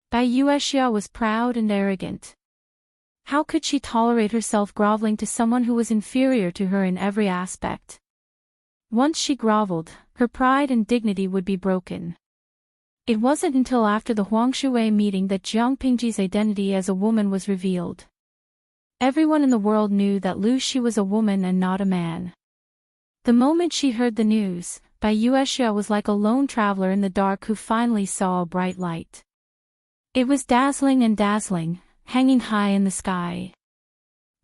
Bai Yuexia was proud and arrogant. How could she tolerate herself groveling to someone who was inferior to her in every aspect? Once she groveled, her pride and dignity would be broken. It wasn't until after the Huangshui meeting that Jiang Pingji's identity as a woman was revealed. Everyone in the world knew that Lu Shi was a woman and not a man. The moment she heard the news, Bai Yuexia was like a lone traveler in the dark who finally saw a bright light. It was dazzling and dazzling, hanging high in the sky.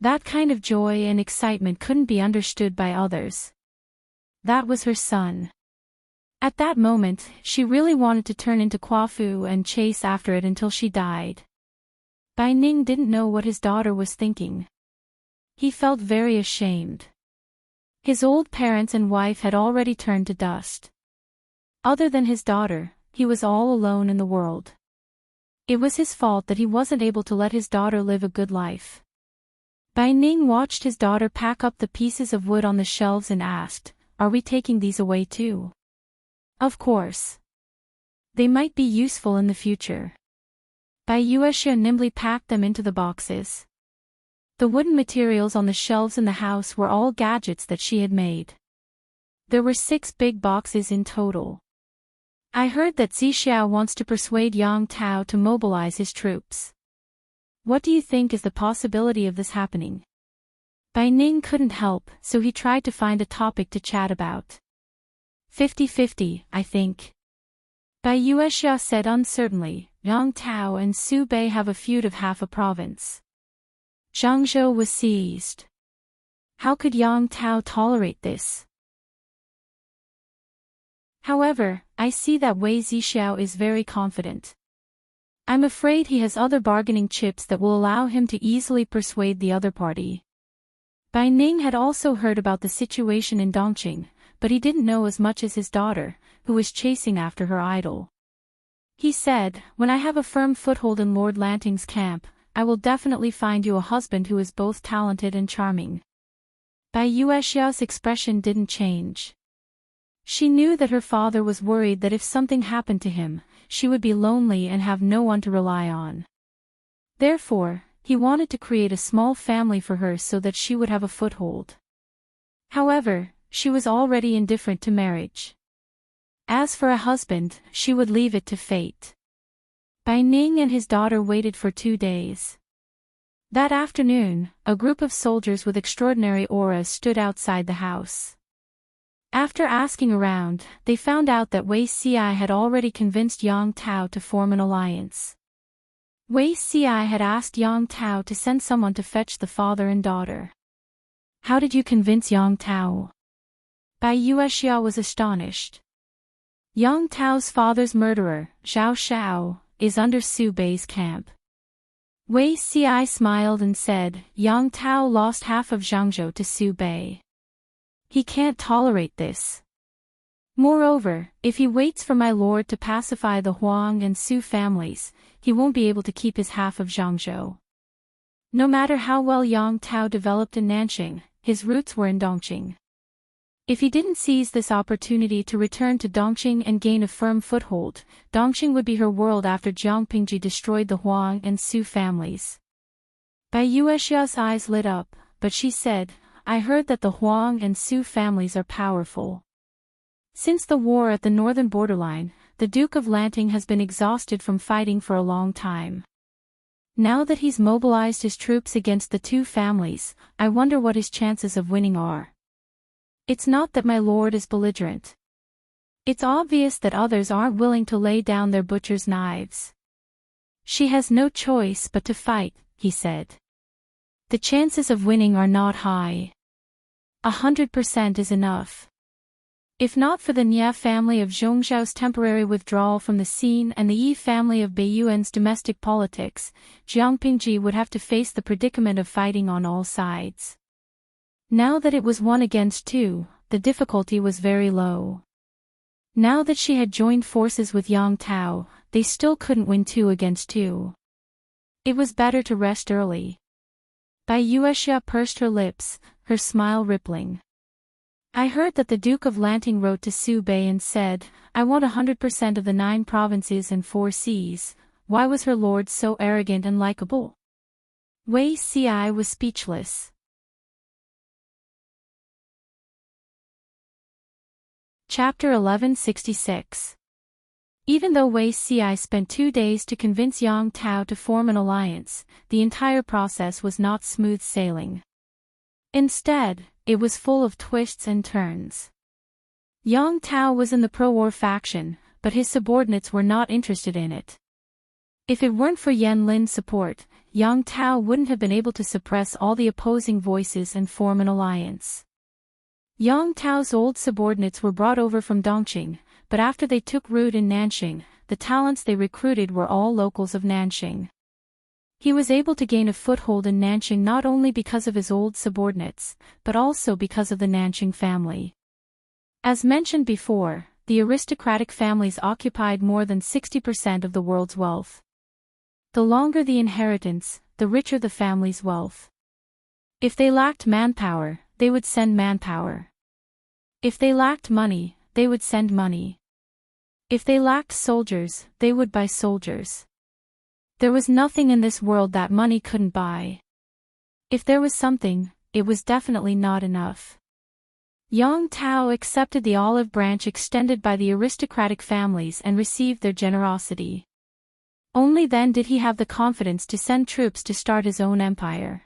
That kind of joy and excitement couldn't be understood by others. That was her son. At that moment, she really wanted to turn into Kuafu and chase after it until she died. Bai Ning didn't know what his daughter was thinking. He felt very ashamed. His old parents and wife had already turned to dust. Other than his daughter, he was all alone in the world. It was his fault that he wasn't able to let his daughter live a good life. Bai Ning watched his daughter pack up the pieces of wood on the shelves and asked, "Are we taking these away too?" "Of course. They might be useful in the future." Bai Yuexia nimbly packed them into the boxes. The wooden materials on the shelves in the house were all gadgets that she had made. There were 6 big boxes in total. "I heard that Zixiao wants to persuade Yang Tao to mobilize his troops. What do you think is the possibility of this happening?" Bai Ning couldn't help, so he tried to find a topic to chat about. 50-50, I think. Bai Yuexia said uncertainly. Yang Tao and Su Bei have a feud of half a province. Zhangzhou was seized. How could Yang Tao tolerate this? However, I see that Wei Zixiao is very confident. I'm afraid he has other bargaining chips that will allow him to easily persuade the other party. Bai Ning had also heard about the situation in Dongqing, but he didn't know as much as his daughter, who was chasing after her idol. He said, "When I have a firm foothold in Lord Lanting's camp, I will definitely find you a husband who is both talented and charming." Bai Yuexia's expression didn't change. She knew that her father was worried that if something happened to him, she would be lonely and have no one to rely on. Therefore, he wanted to create a small family for her so that she would have a foothold. However, she was already indifferent to marriage. As for a husband, she would leave it to fate. Bai Ning and his daughter waited for 2 days. That afternoon, a group of soldiers with extraordinary auras stood outside the house. After asking around, they found out that Wei Xi had already convinced Yang Tao to form an alliance. Wei Xi had asked Yang Tao to send someone to fetch the father and daughter. "How did you convince Yang Tao?" Bai Yuexia was astonished. Yang Tao's father's murderer, Zhao Shao, is under Su Bei's camp. Wei Xi smiled and said, "Yang Tao lost half of Zhangzhou to Su Bei. He can't tolerate this. Moreover, if he waits for my lord to pacify the Huang and Su families, he won't be able to keep his half of Zhangzhou. No matter how well Yang Tao developed in Nanxing, his roots were in Dongqing. If he didn't seize this opportunity to return to Dongqing and gain a firm foothold, Dongqing would be her world after Jiang Pingji destroyed the Huang and Su families. Bai Yuexia's eyes lit up, but she said, I heard that the Huang and Su families are powerful. Since the war at the northern borderline, the Duke of Lanting has been exhausted from fighting for a long time. Now that he's mobilized his troops against the two families, I wonder what his chances of winning are. It's not that my lord is belligerent. It's obvious that others aren't willing to lay down their butcher's knives. She has no choice but to fight, he said. The chances of winning are not high. 100% is enough. If not for the Nia family of Zhongzhou's temporary withdrawal from the scene and the Yi family of Beiyuan's domestic politics, Jiang Pingji would have to face the predicament of fighting on all sides. Now that it was 1 against 2, the difficulty was very low. Now that she had joined forces with Yang Tao, they still couldn't win 2 against 2. It was better to rest early. Bai Yuexia pursed her lips, her smile rippling. I heard that the Duke of Lanting wrote to Su Bei and said, I want 100% of the 9 provinces and 4 seas. Why was her lord so arrogant and likable? Wei Ci was speechless. Chapter 1166. Even though Wei Ci spent 2 days to convince Yang Tao to form an alliance, the entire process was not smooth sailing. Instead, it was full of twists and turns. Yang Tao was in the pro-war faction, but his subordinates were not interested in it. If it weren't for Yan Lin's support, Yang Tao wouldn't have been able to suppress all the opposing voices and form an alliance. Yang Tao's old subordinates were brought over from Dongqing, but after they took root in Nanxing, the talents they recruited were all locals of Nanxing. He was able to gain a foothold in Nanxing not only because of his old subordinates, but also because of the Nanxing family. As mentioned before, the aristocratic families occupied more than 60% of the world's wealth. The longer the inheritance, the richer the family's wealth. If they lacked manpower, they would send manpower. If they lacked money, they would send money. If they lacked soldiers, they would buy soldiers. There was nothing in this world that money couldn't buy. If there was something, it was definitely not enough. Yang Tao accepted the olive branch extended by the aristocratic families and received their generosity. Only then did he have the confidence to send troops to start his own empire.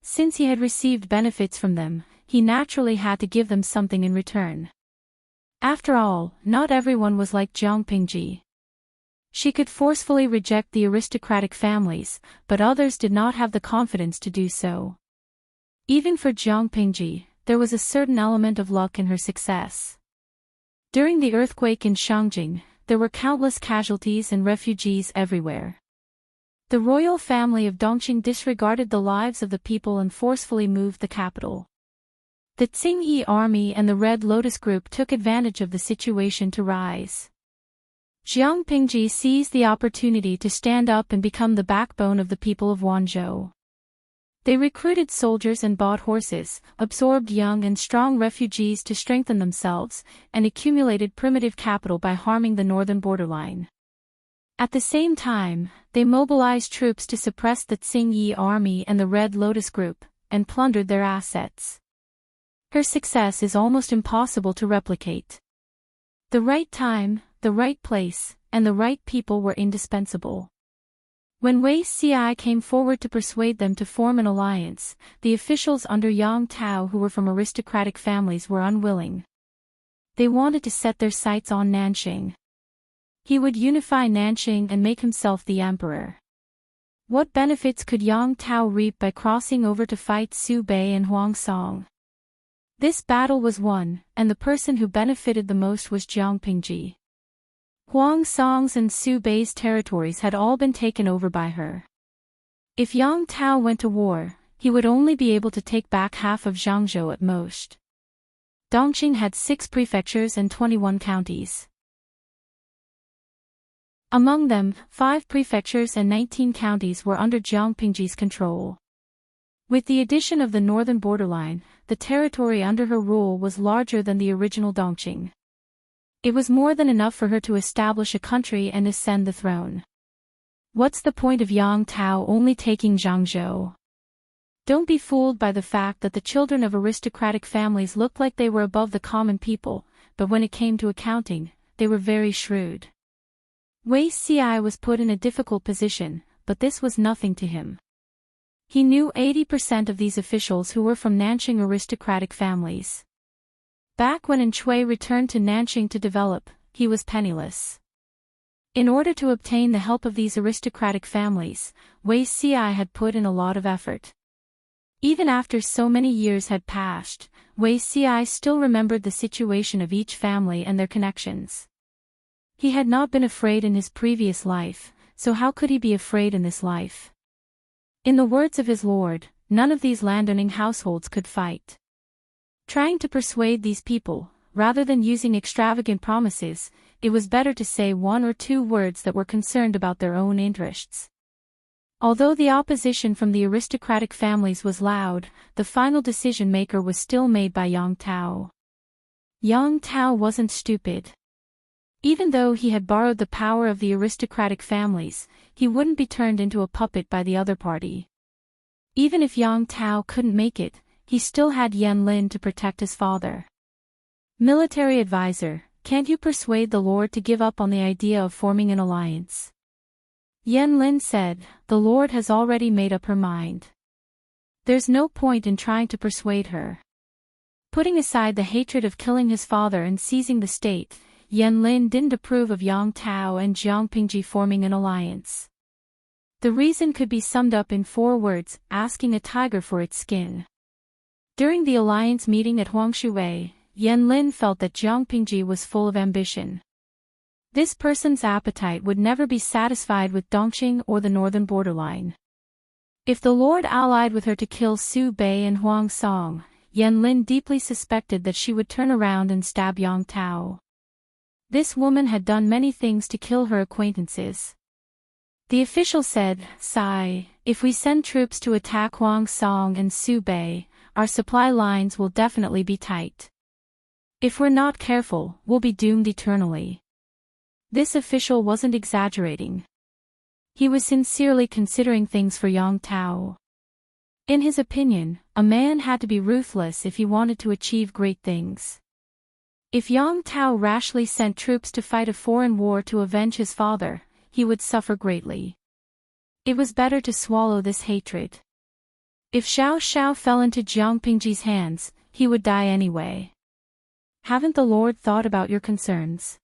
Since he had received benefits from them, he naturally had to give them something in return. After all, not everyone was like Jiang Pingji. She could forcefully reject the aristocratic families, but others did not have the confidence to do so. Even for Jiang Pingji, there was a certain element of luck in her success. During the earthquake in Shangjing, there were countless casualties and refugees everywhere. The royal family of Dongqing disregarded the lives of the people and forcefully moved the capital. The Qingyi army and the Red Lotus Group took advantage of the situation to rise. Jiang Pingji seized the opportunity to stand up and become the backbone of the people of Wanzhou. They recruited soldiers and bought horses, absorbed young and strong refugees to strengthen themselves, and accumulated primitive capital by harming the northern borderline. At the same time, they mobilized troops to suppress the Qingyi army and the Red Lotus Group, and plundered their assets. Her success is almost impossible to replicate. The right time, the right place, and the right people were indispensable. When Wei Ci came forward to persuade them to form an alliance, the officials under Yang Tao who were from aristocratic families were unwilling. They wanted to set their sights on Nanxing. He would unify Nanxing and make himself the emperor. What benefits could Yang Tao reap by crossing over to fight Su Bei and Huang Song? This battle was won, and the person who benefited the most was Jiang Pingji. Huang Song's and Su Bei's territories had all been taken over by her. If Yang Tao went to war, he would only be able to take back half of Zhangzhou at most. Dongqing had 6 prefectures and 21 counties. Among them, 5 prefectures and 19 counties were under Jiang Pingji's control. With the addition of the northern borderline, the territory under her rule was larger than the original Dongqing. It was more than enough for her to establish a country and ascend the throne. What's the point of Yang Tao only taking Zhangzhou? Don't be fooled by the fact that the children of aristocratic families looked like they were above the common people, but when it came to accounting, they were very shrewd. Wei Ci was put in a difficult position, but this was nothing to him. He knew 80% of these officials who were from Nanqing aristocratic families. Back when Enchui returned to Nanqing to develop, he was penniless. In order to obtain the help of these aristocratic families, Wei Ci had put in a lot of effort. Even after so many years had passed, Wei Ci still remembered the situation of each family and their connections. He had not been afraid in his previous life, so how could he be afraid in this life? In the words of his lord, none of these landowning households could fight. Trying to persuade these people, rather than using extravagant promises, it was better to say 1 or 2 words that were concerned about their own interests. Although the opposition from the aristocratic families was loud, the final decision-maker was still made by Yang Tao. Yang Tao wasn't stupid. Even though he had borrowed the power of the aristocratic families, he wouldn't be turned into a puppet by the other party. Even if Yang Tao couldn't make it, he still had Yan Lin to protect his father. Military advisor, can't you persuade the Lord to give up on the idea of forming an alliance? Yan Lin said, the Lord has already made up her mind. There's no point in trying to persuade her. Putting aside the hatred of killing his father and seizing the state, Yan Lin didn't approve of Yang Tao and Jiang Pingji forming an alliance. The reason could be summed up in 4 words, asking a tiger for its skin. During the alliance meeting at Huangshuwei, Yan Lin felt that Jiang Pingji was full of ambition. This person's appetite would never be satisfied with Dongqing or the northern borderline. If the Lord allied with her to kill Su Bei and Huang Song, Yan Lin deeply suspected that she would turn around and stab Yang Tao. This woman had done many things to kill her acquaintances. The official said, "Sai, if we send troops to attack Huang Song and Su Bei, our supply lines will definitely be tight. If we're not careful, we'll be doomed eternally." This official wasn't exaggerating. He was sincerely considering things for Yang Tao. In his opinion, a man had to be ruthless if he wanted to achieve great things. If Yang Tao rashly sent troops to fight a foreign war to avenge his father, he would suffer greatly. It was better to swallow this hatred. If Xiao Xiao fell into Jiang Pingji's hands, he would die anyway. Haven't the Lord thought about your concerns?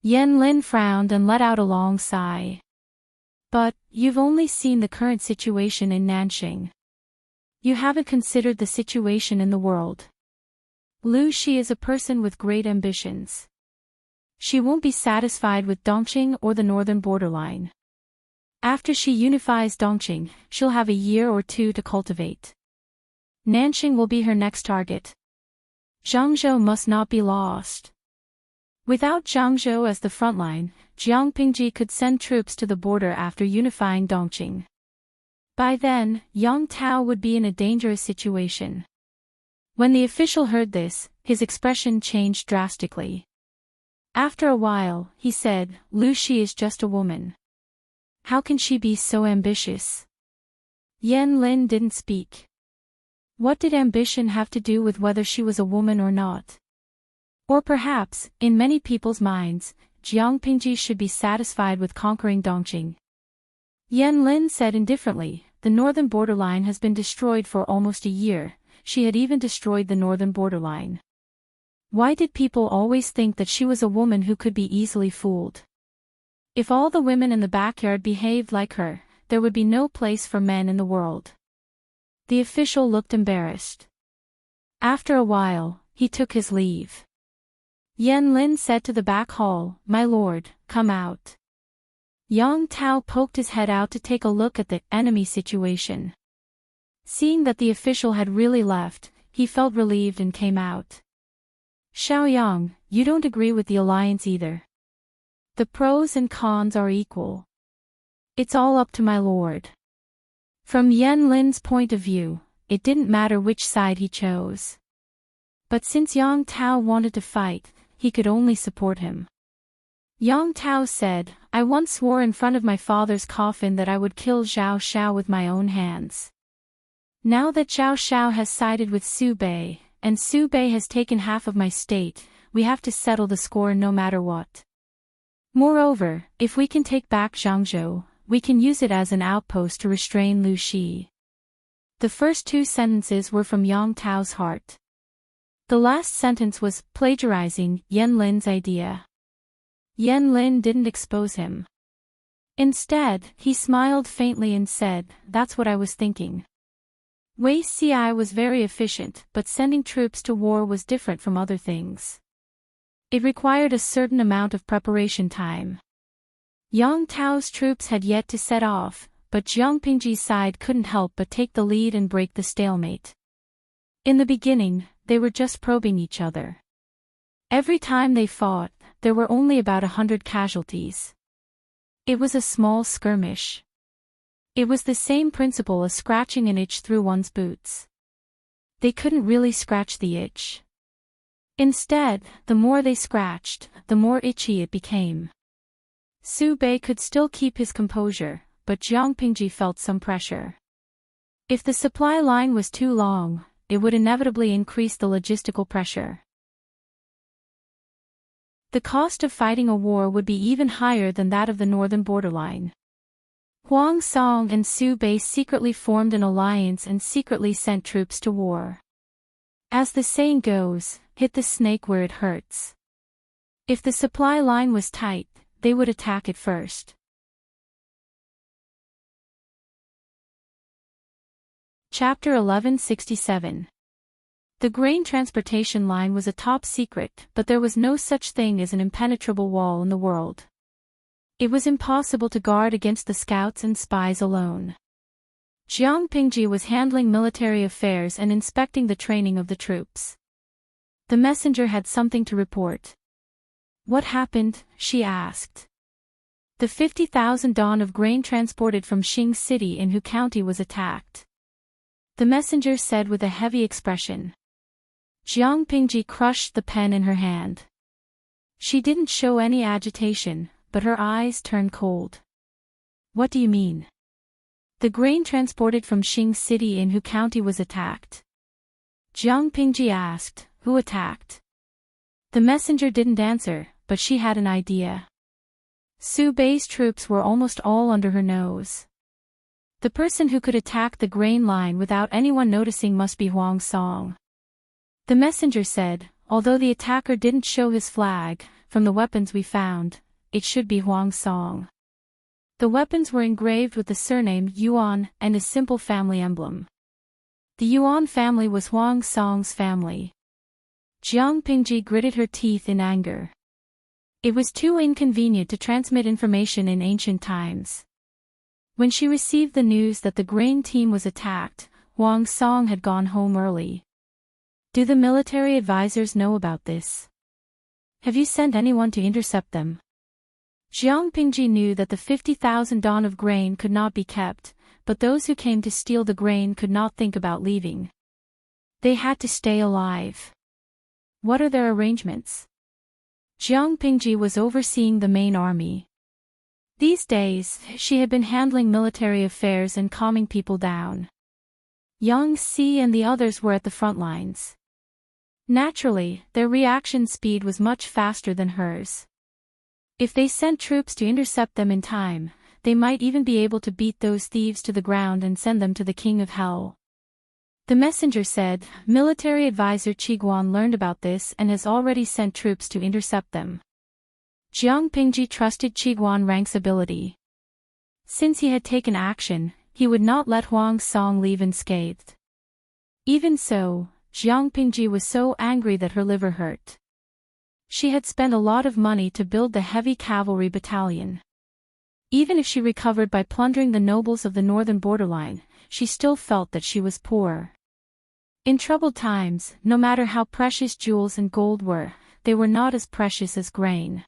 Yan Lin frowned and let out a long sigh. But, you've only seen the current situation in Nanqing. You haven't considered the situation in the world. Lu Shi is a person with great ambitions. She won't be satisfied with Dongqing or the northern borderline. After she unifies Dongqing, she'll have a year or 2 to cultivate. Nanqing will be her next target. Zhangzhou must not be lost. Without Zhangzhou as the front line, Jiang Pingji could send troops to the border after unifying Dongqing. By then, Yang Tao would be in a dangerous situation. When the official heard this, his expression changed drastically. After a while, he said, "Lu Shi is just a woman. How can she be so ambitious?" Yan Lin didn't speak. What did ambition have to do with whether she was a woman or not? Or perhaps, in many people's minds, Jiang Pingji should be satisfied with conquering Dongqing. Yan Lin said indifferently, "The northern borderline has been destroyed for almost a year. She had even destroyed the northern borderline. Why did people always think that she was a woman who could be easily fooled? If all the women in the backyard behaved like her, there would be no place for men in the world." The official looked embarrassed. After a while, he took his leave. Yan Lin said to the back hall, "My lord, come out." Yang Tao poked his head out to take a look at the enemy situation. Seeing that the official had really left, he felt relieved and came out. Xiaoyang, you don't agree with the alliance either. The pros and cons are equal. It's all up to my lord. From Yan Lin's point of view, it didn't matter which side he chose. But since Yang Tao wanted to fight, he could only support him. Yang Tao said, I once swore in front of my father's coffin that I would kill Zhao Xiao with my own hands. Now that Zhao Xiao has sided with Su Bei, and Su Bei has taken half of my state, we have to settle the score no matter what. Moreover, if we can take back Zhangzhou, we can use it as an outpost to restrain Lu Shi. The first two sentences were from Yang Tao's heart. The last sentence was plagiarizing Yan Lin's idea. Yan Lin didn't expose him. Instead, he smiled faintly and said, that's what I was thinking. Wei Ci was very efficient, but sending troops to war was different from other things. It required a certain amount of preparation time. Yang Tao's troops had yet to set off, but Jiang Pingji's side couldn't help but take the lead and break the stalemate. In the beginning, they were just probing each other. Every time they fought, there were only about 100 casualties. It was a small skirmish. It was the same principle as scratching an itch through one's boots. They couldn't really scratch the itch. Instead, the more they scratched, the more itchy it became. Su Bei could still keep his composure, but Jiang Pingji felt some pressure. If the supply line was too long, it would inevitably increase the logistical pressure. The cost of fighting a war would be even higher than that of the northern borderline. Huang Song and Su Bei secretly formed an alliance and secretly sent troops to war. As the saying goes, hit the snake where it hurts. If the supply line was tight, they would attack it first. Chapter 1167. The grain transportation line was a top secret, but there was no such thing as an impenetrable wall in the world. It was impossible to guard against the scouts and spies alone. Jiang Pingji was handling military affairs and inspecting the training of the troops. The messenger had something to report. What happened? She asked. The 50,000 don of grain transported from Xing City in Hu County was attacked. The messenger said with a heavy expression. Jiang Pingji crushed the pen in her hand. She didn't show any agitation, but her eyes turned cold. What do you mean? The grain transported from Xing City in Hu County was attacked. Jiang Pingji asked, who attacked? The messenger didn't answer, but she had an idea. Su Bei's troops were almost all under her nose. The person who could attack the grain line without anyone noticing must be Huang Song. The messenger said, although the attacker didn't show his flag, from the weapons we found, it should be Huang Song. The weapons were engraved with the surname Yuan and a simple family emblem. The Yuan family was Huang Song's family. Jiang Pingji gritted her teeth in anger. It was too inconvenient to transmit information in ancient times. When she received the news that the grain team was attacked, Huang Song had gone home early. Do the military advisors know about this? Have you sent anyone to intercept them? Jiang Pingji knew that the 50,000 don of grain could not be kept, but those who came to steal the grain could not think about leaving. They had to stay alive. What are their arrangements? Jiang Pingji was overseeing the main army. These days, she had been handling military affairs and calming people down. Yang Si and the others were at the front lines. Naturally, their reaction speed was much faster than hers. If they sent troops to intercept them in time, they might even be able to beat those thieves to the ground and send them to the King of Hell. The messenger said, military advisor Qiguan learned about this and has already sent troops to intercept them. Jiang Pingji trusted Qiguan Rank's ability. Since he had taken action, he would not let Huang Song leave unscathed. Even so, Jiang Pingji was so angry that her liver hurt. She had spent a lot of money to build the heavy cavalry battalion. Even if she recovered by plundering the nobles of the northern borderline, she still felt that she was poor. In troubled times, no matter how precious jewels and gold were, they were not as precious as grain.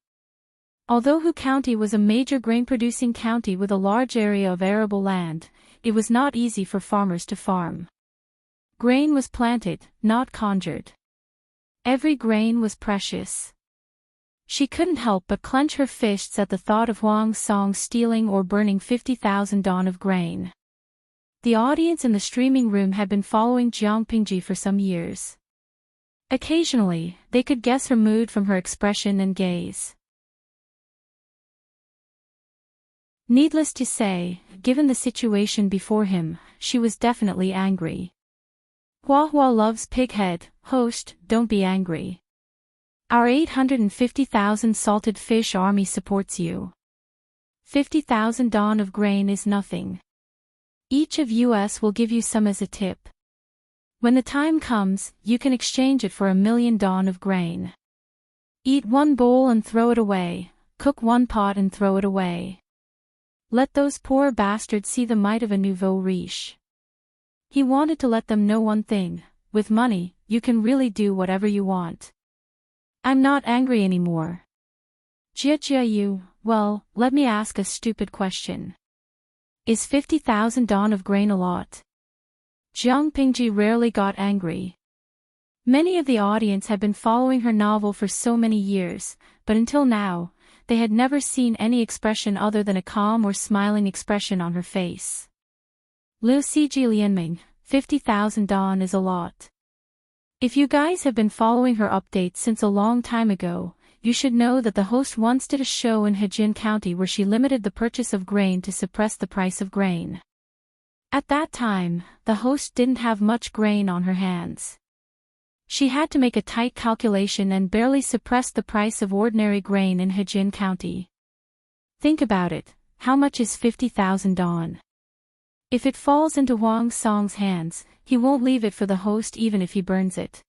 Although Hu County was a major grain-producing county with a large area of arable land, it was not easy for farmers to farm. Grain was planted, not conjured. Every grain was precious. She couldn't help but clench her fists at the thought of Huang Song stealing or burning 50,000 dawn of grain. The audience in the streaming room had been following Jiang Pingji for some years. Occasionally, they could guess her mood from her expression and gaze. Needless to say, given the situation before him, she was definitely angry. Hua Hua loves pighead, host, don't be angry. Our 850,000 salted fish army supports you. 50,000 dawn of grain is nothing. Each of us will give you some as a tip. When the time comes, you can exchange it for 1,000,000 dawn of grain. Eat one bowl and throw it away, cook one pot and throw it away. Let those poor bastards see the might of a nouveau riche. He wanted to let them know one thing: with money, you can really do whatever you want. I'm not angry anymore. Jia you, well, let me ask a stupid question. Is 50,000 dawn of grain a lot? Jiang Pingji rarely got angry. Many of the audience had been following her novel for so many years, but until now, they had never seen any expression other than a calm or smiling expression on her face. Liu Siji Lianming, 50,000 dawn is a lot. If you guys have been following her updates since a long time ago, you should know that the host once did a show in Hejin County where she limited the purchase of grain to suppress the price of grain. At that time, the host didn't have much grain on her hands. She had to make a tight calculation and barely suppressed the price of ordinary grain in Hejin County. Think about it, how much is 50,000 dawn? If it falls into Huang Song's hands, he won't leave it for the host even if he burns it.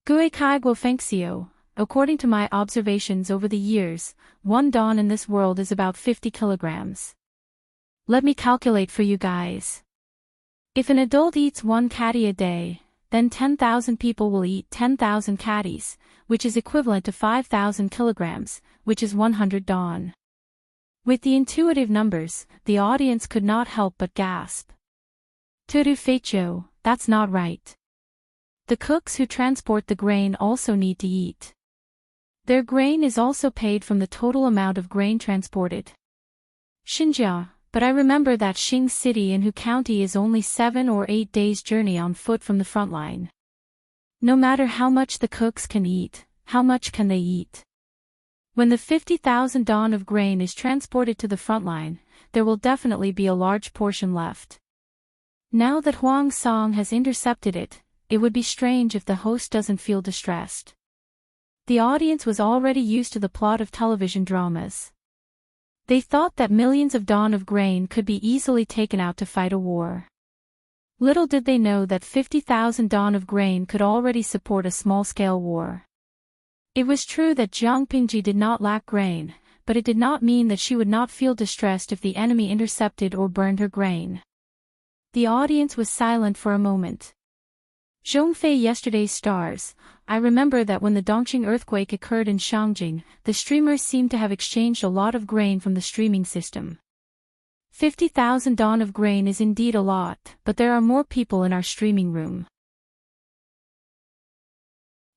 Gui Kai Guo Fengxiu, according to my observations over the years, 1 dawn in this world is about 50 kilograms. Let me calculate for you guys. If an adult eats 1 catty a day, then 10,000 people will eat 10,000 catties, which is equivalent to 5,000 kilograms, which is 100 dawn. With the intuitive numbers, the audience could not help but gasp. Turu Feicho, that's not right. The cooks who transport the grain also need to eat. Their grain is also paid from the total amount of grain transported. Xinjia, but I remember that Xing City in Hu County is only 7 or 8 days' journey on foot from the front line. No matter how much the cooks can eat, how much can they eat? When the 50,000 dawn of grain is transported to the front line, there will definitely be a large portion left. Now that Huang Song has intercepted it, it would be strange if the host doesn't feel distressed. The audience was already used to the plot of television dramas. They thought that millions of dawn of grain could be easily taken out to fight a war. Little did they know that 50,000 dawn of grain could already support a small-scale war. It was true that Jiang Pingji did not lack grain, but it did not mean that she would not feel distressed if the enemy intercepted or burned her grain. The audience was silent for a moment. Zhongfei yesterday's stars. I remember that when the Dongqing earthquake occurred in Shangjing, the streamers seemed to have exchanged a lot of grain from the streaming system. 50,000 dawn of grain is indeed a lot, but there are more people in our streaming room.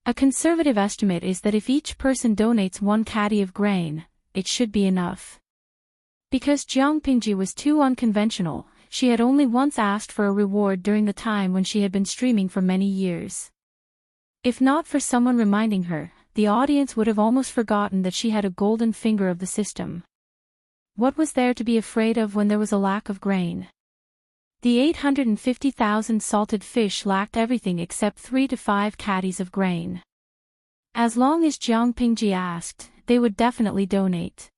A conservative estimate is that if each person donates 1 catty of grain, it should be enough. Because Jiang Pingji was too unconventional, she had only once asked for a reward during the time when she had been streaming for many years. If not for someone reminding her, the audience would have almost forgotten that she had a golden finger of the system. What was there to be afraid of when there was a lack of grain? The 850,000 salted fish lacked everything except 3 to 5 catties of grain. As long as Jiang Pingji asked, they would definitely donate.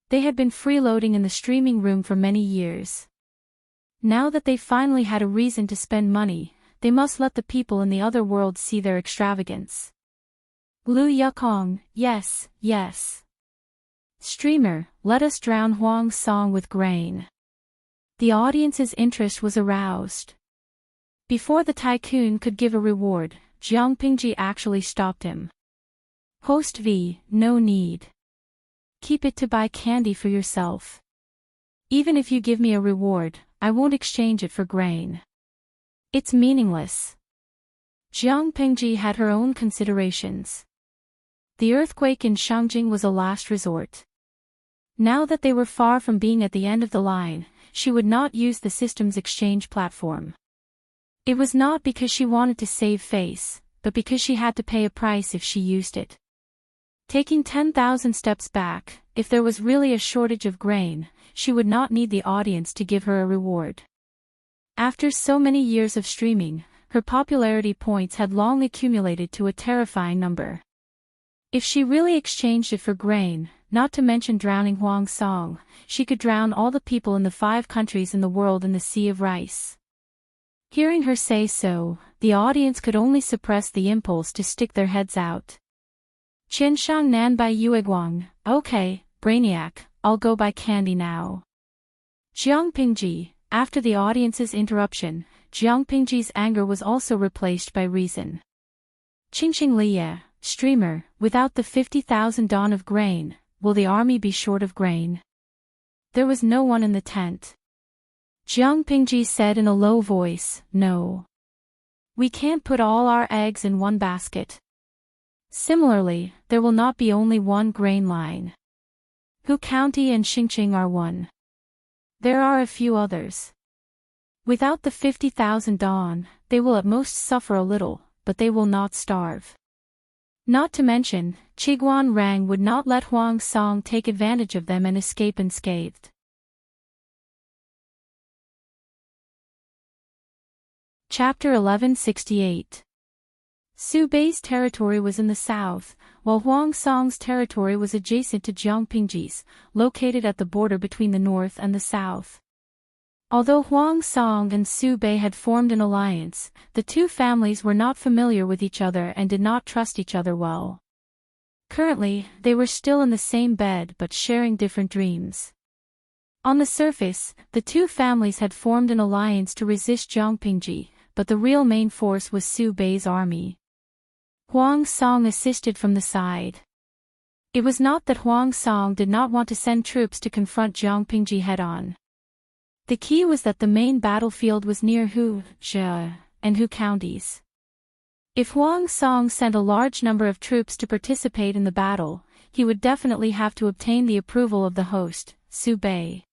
They had been freeloading in the streaming room for many years. Now that they finally had a reason to spend money, they must let the people in the other world see their extravagance. Lu Yukong, yes, yes. Streamer, let us drown Huang Song with grain. The audience's interest was aroused. Before the tycoon could give a reward, Jiang Pingji actually stopped him. Host V, no need. Keep it to buy candy for yourself. Even if you give me a reward, I won't exchange it for grain. It's meaningless. Jiang Pingji had her own considerations. The earthquake in Shangjing was a last resort. Now that they were far from being at the end of the line, she would not use the system's exchange platform. It was not because she wanted to save face, but because she had to pay a price if she used it. Taking 10,000 steps back, if there was really a shortage of grain, she would not need the audience to give her a reward. After so many years of streaming, her popularity points had long accumulated to a terrifying number. If she really exchanged it for grain, not to mention drowning Huang Song, she could drown all the people in the 5 countries in the world in the sea of rice. Hearing her say so, the audience could only suppress the impulse to stick their heads out. Qianshang Nan Bai Yueguang, okay, Brainiac, I'll go buy candy now. Jiang Pingji, after the audience's interruption, Jiang Pingji's anger was also replaced by reason. Qingxing Liye, streamer, without the 50,000 dawn of grain, will the army be short of grain? There was no one in the tent. Jiang Pingji said in a low voice, no. We can't put all our eggs in one basket. Similarly, there will not be only one grain line. Hu County and Xingqing are one. There are a few others. Without the 50,000 dawn, they will at most suffer a little, but they will not starve. Not to mention, Qiguan Rang would not let Huang Song take advantage of them and escape unscathed. Chapter 1168. Su Bei's territory was in the south, while Huang Song's territory was adjacent to Jiang Pingji's, located at the border between the north and the south. Although Huang Song and Su Bei had formed an alliance, the two families were not familiar with each other and did not trust each other well. Currently, they were still in the same bed but sharing different dreams. On the surface, the two families had formed an alliance to resist Jiang Pingji, but the real main force was Su Bei's army. Huang Song assisted from the side. It was not that Huang Song did not want to send troops to confront Jiang Pingji head-on. The key was that the main battlefield was near Hu, Zhe, and Hu counties. If Huang Song sent a large number of troops to participate in the battle, he would definitely have to obtain the approval of the host, Su Bei.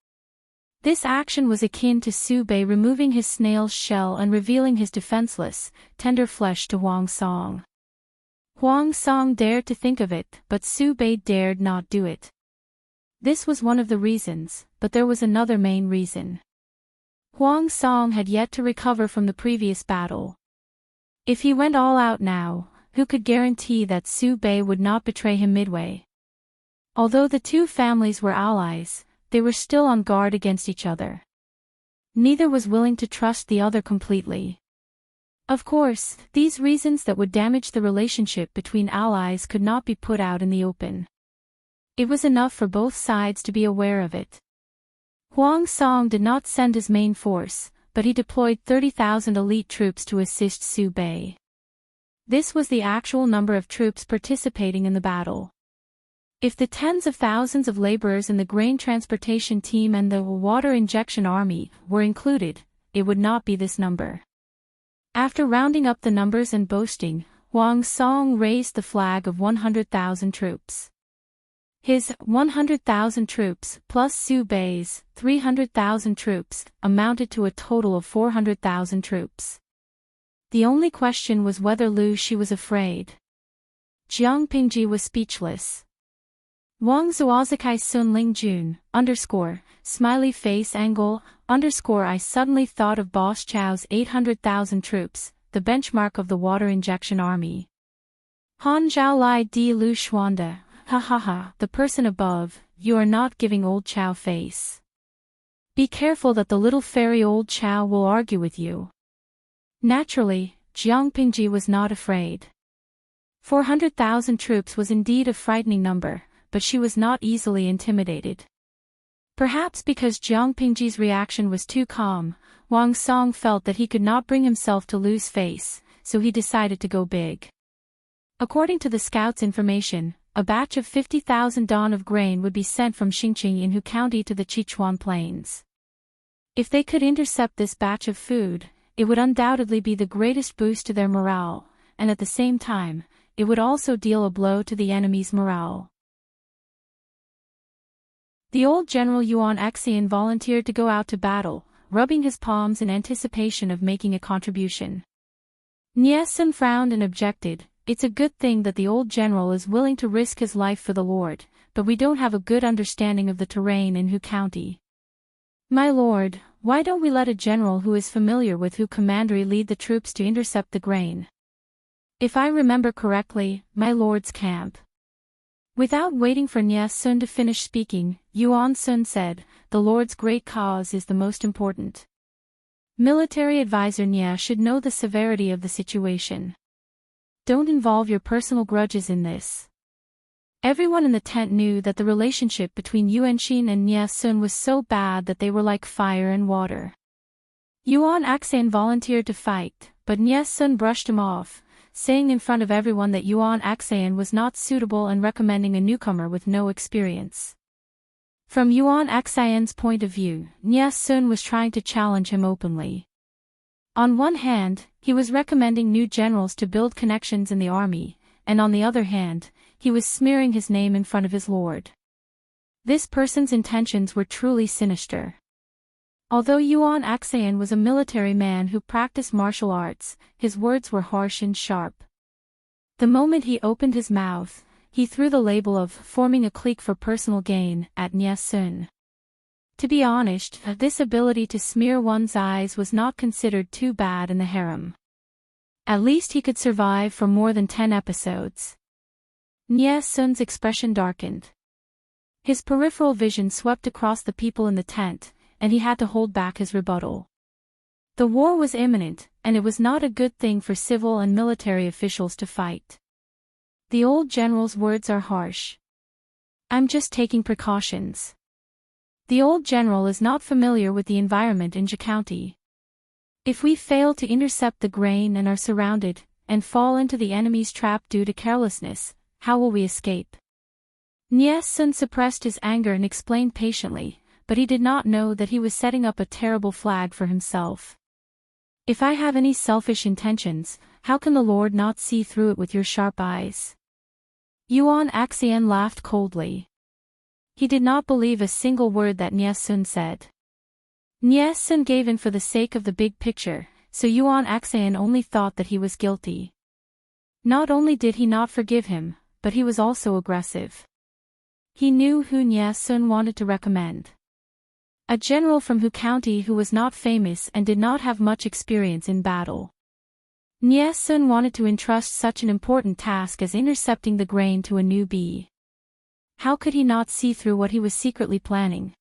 This action was akin to Su Bei removing his snail's shell and revealing his defenseless, tender flesh to Huang Song. Huang Song dared to think of it, but Su Bei dared not do it. This was one of the reasons, but there was another main reason. Huang Song had yet to recover from the previous battle. If he went all out now, who could guarantee that Su Bei would not betray him midway? Although the two families were allies, they were still on guard against each other. Neither was willing to trust the other completely. Of course, these reasons that would damage the relationship between allies could not be put out in the open. It was enough for both sides to be aware of it. Huang Song did not send his main force, but he deployed 30,000 elite troops to assist Su Bei. This was the actual number of troops participating in the battle. If the tens of thousands of laborers in the grain transportation team and the water injection army were included, it would not be this number. After rounding up the numbers and boasting, Huang Song raised the flag of 100,000 troops. His 100,000 troops plus Su Bei's 300,000 troops amounted to a total of 400,000 troops. The only question was whether Lu Shi was afraid. Jiang Pingji was speechless. Wang Zuozikai Sun Ling Jun, smiley face angle, I suddenly thought of Boss Chow's 800,000 troops, the benchmark of the water injection army. Han Zhao Lai Di Lu Xuanda, the person above, you are not giving old Chow face. Be careful that the little fairy old Chow will argue with you. Naturally, Jiang Pingji was not afraid. 400,000 troops was indeed a frightening number, but she was not easily intimidated. Perhaps because Jiang Pingji's reaction was too calm, Huang Song felt that he could not bring himself to lose face, so he decided to go big. According to the scouts' information, a batch of 50,000 don of grain would be sent from Xingqing in Hu County to the Sichuan Plains. If they could intercept this batch of food, it would undoubtedly be the greatest boost to their morale, and at the same time, it would also deal a blow to the enemy's morale. The old General Yuan Axian volunteered to go out to battle, rubbing his palms in anticipation of making a contribution. Nie Sun frowned and objected, "It's a good thing that the old general is willing to risk his life for the Lord, but we don't have a good understanding of the terrain in Hu County. My lord, why don't we let a general who is familiar with Hu Commandery lead the troops to intercept the grain? If I remember correctly, my lord's camp." Without waiting for Nie Sun to finish speaking, Yuan Sun said, "The Lord's great cause is the most important. Military advisor Nie should know the severity of the situation. Don't involve your personal grudges in this." Everyone in the tent knew that the relationship between Yuan Xin and Nie Sun was so bad that they were like fire and water. Yuan Axian volunteered to fight, but Nie Sun brushed him off, saying in front of everyone that Yuan Axian was not suitable and recommending a newcomer with no experience. From Yuan Axian's point of view, Nie Sun was trying to challenge him openly. On one hand, he was recommending new generals to build connections in the army, and on the other hand, he was smearing his name in front of his lord. This person's intentions were truly sinister. Although Yuan Axian was a military man who practiced martial arts, his words were harsh and sharp. The moment he opened his mouth, he threw the label of forming a clique for personal gain at Nie Sun. To be honest, this ability to smear one's eyes was not considered too bad in the harem. At least he could survive for more than 10 episodes. Nie Sun's expression darkened. His peripheral vision swept across the people in the tent, and he had to hold back his rebuttal. The war was imminent, and it was not a good thing for civil and military officials to fight. The old general's words are harsh. "I'm just taking precautions." The old general is not familiar with the environment in Hu County. If we fail to intercept the grain and are surrounded, and fall into the enemy's trap due to carelessness, how will we escape? Nie Sun suppressed his anger and explained patiently, but he did not know that he was setting up a terrible flag for himself. "If I have any selfish intentions, how can the Lord not see through it with your sharp eyes?" Yuan Axian laughed coldly. He did not believe a single word that Nie Sun said. Nie Sun gave in for the sake of the big picture, so Yuan Axian only thought that he was guilty. Not only did he not forgive him, but he was also aggressive. He knew who Nie Sun wanted to recommend. A general from Hu County who was not famous and did not have much experience in battle. Nie Sun wanted to entrust such an important task as intercepting the grain to a newbie. How could he not see through what he was secretly planning?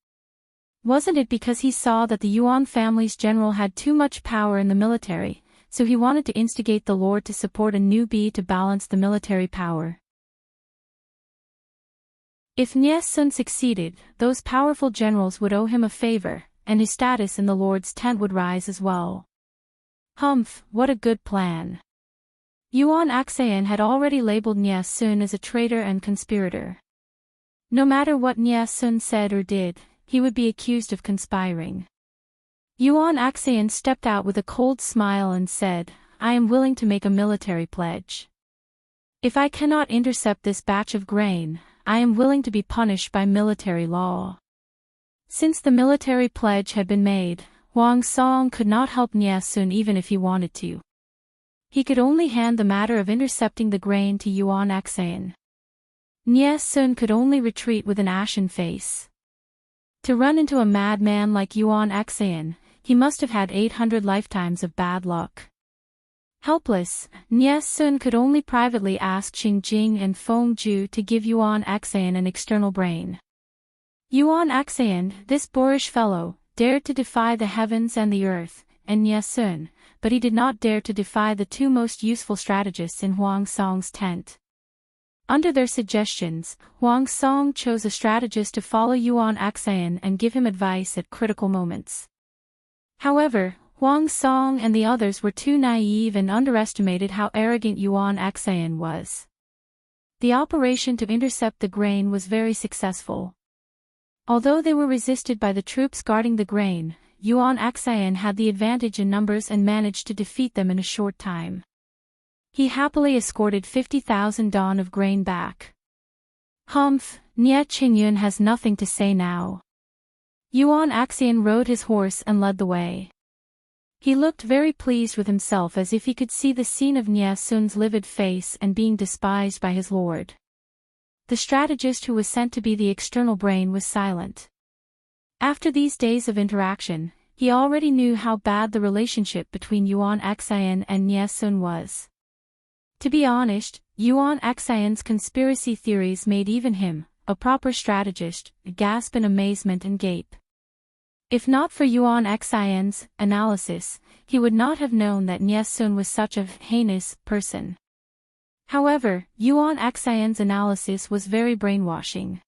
Wasn't it because he saw that the Yuan family's general had too much power in the military, so he wanted to instigate the lord to support a newbie to balance the military power? If Nie Sun succeeded, those powerful generals would owe him a favor, and his status in the lord's tent would rise as well. Humph, what a good plan. Yuan Axian had already labeled Nie Sun as a traitor and conspirator. No matter what Nie Sun said or did, he would be accused of conspiring. Yuan Axian stepped out with a cold smile and said, "I am willing to make a military pledge. If I cannot intercept this batch of grain, I am willing to be punished by military law." Since the military pledge had been made, Huang Song could not help Nie Sun even if he wanted to. He could only hand the matter of intercepting the grain to Yuan Axian. Nie Sun could only retreat with an ashen face. To run into a madman like Yuan Axian, he must have had 800 lifetimes of bad luck. Helpless, Nie Sun could only privately ask Qing Jing and Feng Ju to give Yuan Axian an external brain. Yuan Axian, this boorish fellow, dared to defy the heavens and the earth, and Nie Sun, but he did not dare to defy the two most useful strategists in Huang Song's tent. Under their suggestions, Huang Song chose a strategist to follow Yuan Axian and give him advice at critical moments. However, Huang Song and the others were too naive and underestimated how arrogant Yuan Xian was. The operation to intercept the grain was very successful. Although they were resisted by the troops guarding the grain, Yuan Xian had the advantage in numbers and managed to defeat them in a short time. He happily escorted 50,000 dawn of grain back. Humph, Nie Qingyun has nothing to say now. Yuan Xian rode his horse and led the way. He looked very pleased with himself, as if he could see the scene of Nie Sun's livid face and being despised by his lord. The strategist who was sent to be the external brain was silent. After these days of interaction, he already knew how bad the relationship between Yuan Xian and Nie Sun was. To be honest, Yuan Xian's conspiracy theories made even him, a proper strategist, gasp in amazement and gape. If not for Yuan Xian's analysis, he would not have known that Nie Sun was such a heinous person. However, Yuan Xian's analysis was very brainwashing.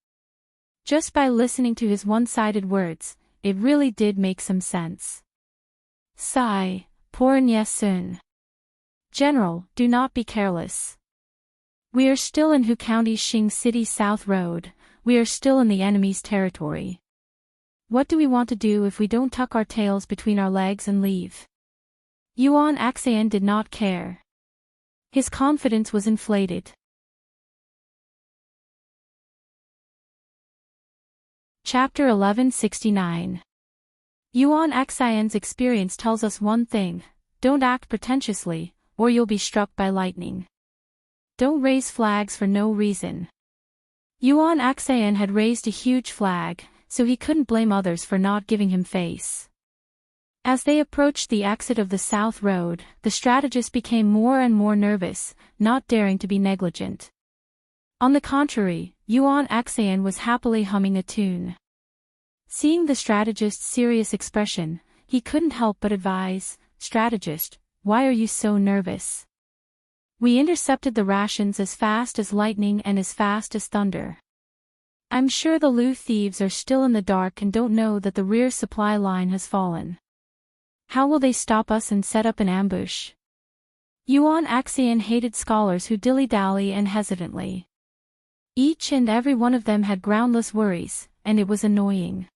Just by listening to his one-sided words, it really did make some sense. Sigh, poor Nie Sun. General, do not be careless. We are still in Hu County's Xing City South Road, we are still in the enemy's territory. What do we want to do if we don't tuck our tails between our legs and leave? Yuan Xian did not care. His confidence was inflated. Chapter 1169. Yuan Xian's experience tells us one thing: don't act pretentiously, or you'll be struck by lightning. Don't raise flags for no reason. Yuan Xian had raised a huge flag, so he couldn't blame others for not giving him face. As they approached the exit of the South Road, the strategist became more and more nervous, not daring to be negligent. On the contrary, Yuan Xian was happily humming a tune. Seeing the strategist's serious expression, he couldn't help but advise, "Strategist, why are you so nervous? We intercepted the rations as fast as lightning and as fast as thunder. I'm sure the Lu thieves are still in the dark and don't know that the rear supply line has fallen. How will they stop us and set up an ambush?" Yuan Xian hated scholars who dilly-dally and hesitantly. Each and every one of them had groundless worries, and it was annoying.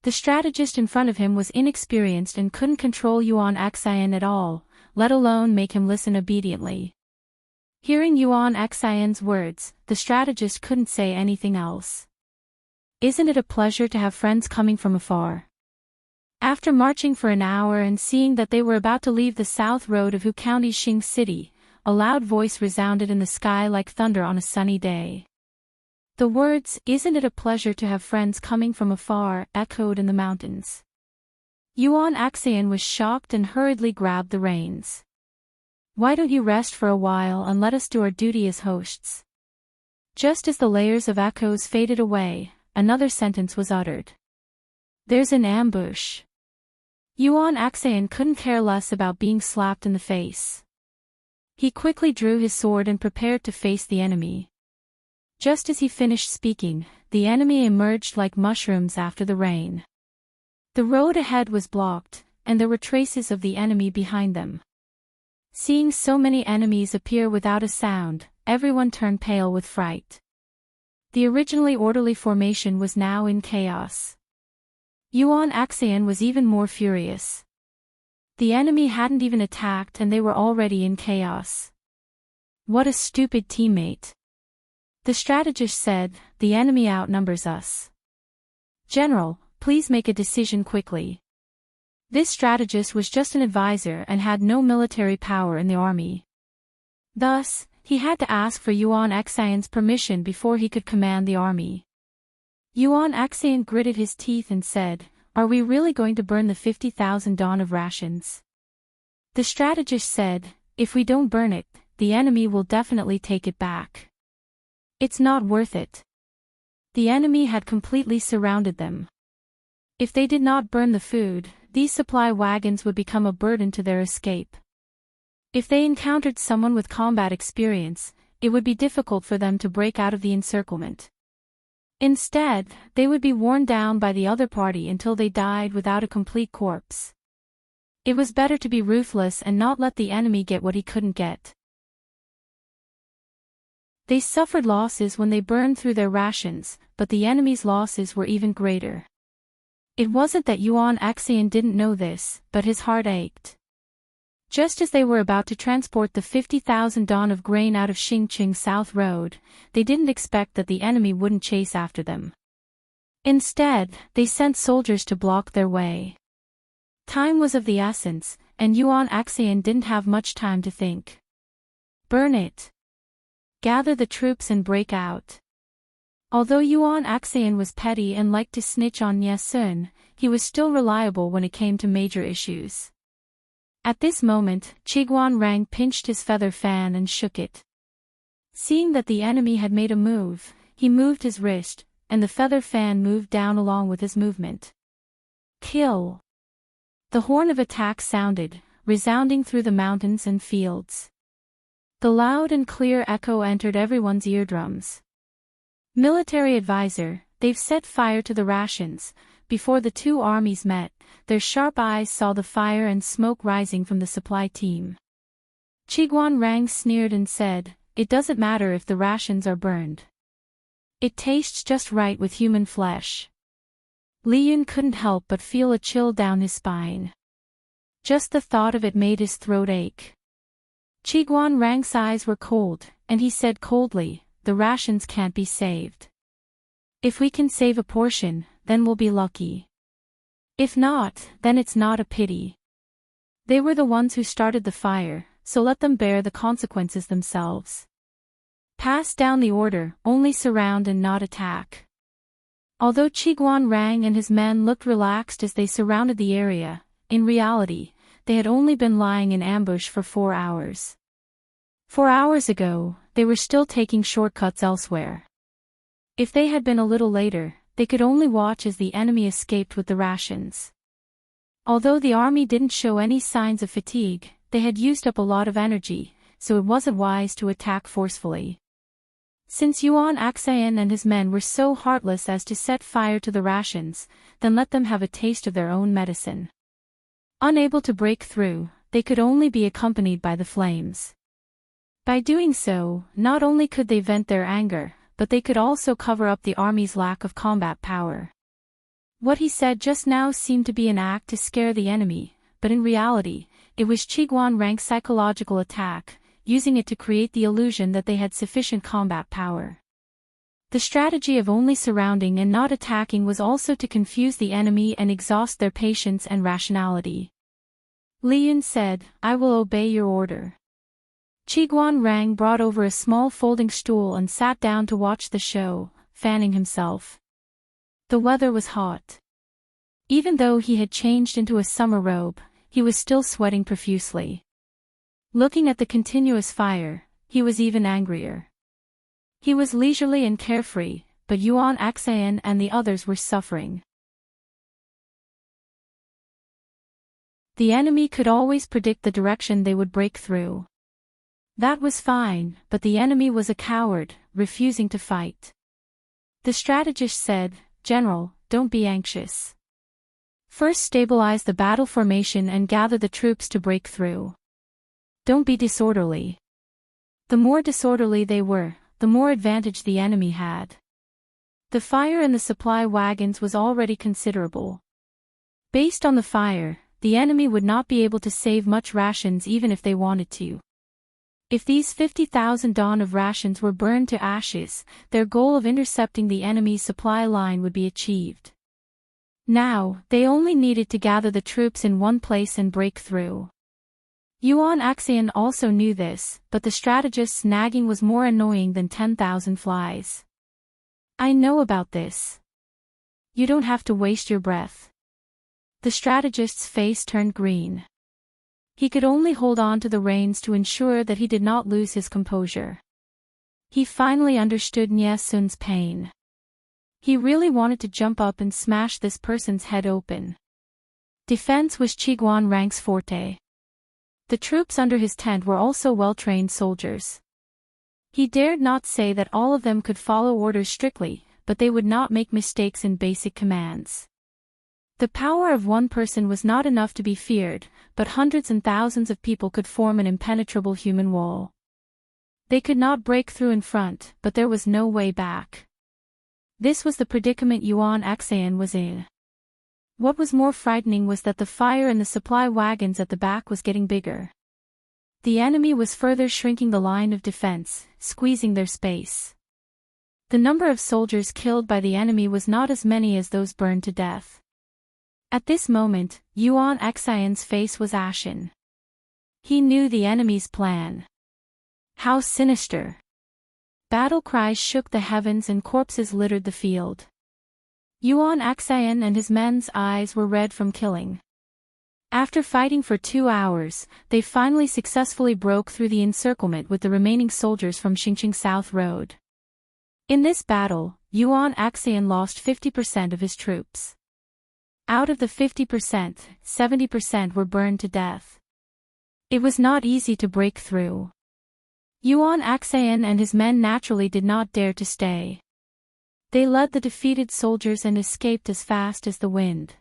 The strategist in front of him was inexperienced and couldn't control Yuan Xian at all, let alone make him listen obediently. Hearing Yuan Xian's words, the strategist couldn't say anything else. Isn't it a pleasure to have friends coming from afar? After marching for an hour and seeing that they were about to leave the south road of Hu County's Xing City, a loud voice resounded in the sky like thunder on a sunny day. The words, "Isn't it a pleasure to have friends coming from afar," echoed in the mountains. Yuan Xian was shocked and hurriedly grabbed the reins. "Why don't you rest for a while and let us do our duty as hosts?" Just as the layers of echoes faded away, another sentence was uttered. "There's an ambush." Yuan Xian couldn't care less about being slapped in the face. He quickly drew his sword and prepared to face the enemy. Just as he finished speaking, the enemy emerged like mushrooms after the rain. The road ahead was blocked, and there were traces of the enemy behind them. Seeing so many enemies appear without a sound, everyone turned pale with fright. The originally orderly formation was now in chaos. Yuan Xian was even more furious. The enemy hadn't even attacked and they were already in chaos. What a stupid teammate. The strategist said, "The enemy outnumbers us. General, please make a decision quickly." This strategist was just an advisor and had no military power in the army. Thus, he had to ask for Yuan Xian's permission before he could command the army. Yuan Xian gritted his teeth and said, "Are we really going to burn the 50,000 dawn of rations?" The strategist said, "If we don't burn it, the enemy will definitely take it back. It's not worth it." The enemy had completely surrounded them. If they did not burn the food, these supply wagons would become a burden to their escape. If they encountered someone with combat experience, it would be difficult for them to break out of the encirclement. Instead, they would be worn down by the other party until they died without a complete corpse. It was better to be ruthless and not let the enemy get what he couldn't get. They suffered losses when they burned through their rations, but the enemy's losses were even greater. It wasn't that Yuan Axian didn't know this, but his heart ached. Just as they were about to transport the 50,000 don of grain out of Xingqing South Road, they didn't expect that the enemy wouldn't chase after them. Instead, they sent soldiers to block their way. Time was of the essence, and Yuan Axian didn't have much time to think. Burn it. Gather the troops and break out. Although Yuan Axian was petty and liked to snitch on Nie Sun, he was still reliable when it came to major issues. At this moment, Qiguan Rang pinched his feather fan and shook it. Seeing that the enemy had made a move, he moved his wrist, and the feather fan moved down along with his movement. Kill! The horn of attack sounded, resounding through the mountains and fields. The loud and clear echo entered everyone's eardrums. Military advisor, they've set fire to the rations. Before the two armies met, their sharp eyes saw the fire and smoke rising from the supply team. Qiguan Rang sneered and said, "It doesn't matter if the rations are burned. It tastes just right with human flesh." Li Yun couldn't help but feel a chill down his spine. Just the thought of it made his throat ache. Qiguan Rang's eyes were cold, and he said coldly, "The rations can't be saved. If we can save a portion, then we'll be lucky. If not, then it's not a pity. They were the ones who started the fire, so let them bear the consequences themselves. Pass down the order, only surround and not attack." Although Qiguan Rang and his men looked relaxed as they surrounded the area, in reality, they had only been lying in ambush for 4 hours. 4 hours ago, they were still taking shortcuts elsewhere. If they had been a little later, they could only watch as the enemy escaped with the rations. Although the army didn't show any signs of fatigue, they had used up a lot of energy, so it wasn't wise to attack forcefully. Since Yuan Axian and his men were so heartless as to set fire to the rations, then let them have a taste of their own medicine. Unable to break through, they could only be accompanied by the flames. By doing so, not only could they vent their anger, but they could also cover up the army's lack of combat power. What he said just now seemed to be an act to scare the enemy, but in reality, it was Qiguan Rang's psychological attack, using it to create the illusion that they had sufficient combat power. The strategy of only surrounding and not attacking was also to confuse the enemy and exhaust their patience and rationality. Li Yun said, "I will obey your order." Qiguan Rang brought over a small folding stool and sat down to watch the show, fanning himself. The weather was hot. Even though he had changed into a summer robe, he was still sweating profusely. Looking at the continuous fire, he was even angrier. He was leisurely and carefree, but Yuan Axian and the others were suffering. The enemy could always predict the direction they would break through. That was fine, but the enemy was a coward, refusing to fight. The strategist said, "General, don't be anxious. First stabilize the battle formation and gather the troops to break through. Don't be disorderly." The more disorderly they were, the more advantage the enemy had. The fire in the supply wagons was already considerable. Based on the fire, the enemy would not be able to save much rations even if they wanted to. If these 50,000 don of rations were burned to ashes, their goal of intercepting the enemy's supply line would be achieved. Now, they only needed to gather the troops in one place and break through. Yuan Axian also knew this, but the strategist's nagging was more annoying than 10,000 flies. "I know about this. You don't have to waste your breath." The strategist's face turned green. He could only hold on to the reins to ensure that he did not lose his composure. He finally understood Nie Sun's pain. He really wanted to jump up and smash this person's head open. Defense was Qiguan Rang's forte. The troops under his tent were also well-trained soldiers. He dared not say that all of them could follow orders strictly, but they would not make mistakes in basic commands. The power of one person was not enough to be feared, but hundreds and thousands of people could form an impenetrable human wall. They could not break through in front, but there was no way back. This was the predicament Yuan Xan was in. What was more frightening was that the fire in the supply wagons at the back was getting bigger. The enemy was further shrinking the line of defense, squeezing their space. The number of soldiers killed by the enemy was not as many as those burned to death. At this moment, Yuan Xian's face was ashen. He knew the enemy's plan. How sinister! Battle cries shook the heavens and corpses littered the field. Yuan Xian and his men's eyes were red from killing. After fighting for 2 hours, they finally successfully broke through the encirclement with the remaining soldiers from Xingqing South Road. In this battle, Yuan Xian lost 50% of his troops. Out of the 50%, 70% were burned to death. It was not easy to break through. Yuan Xian and his men naturally did not dare to stay. They led the defeated soldiers and escaped as fast as the wind.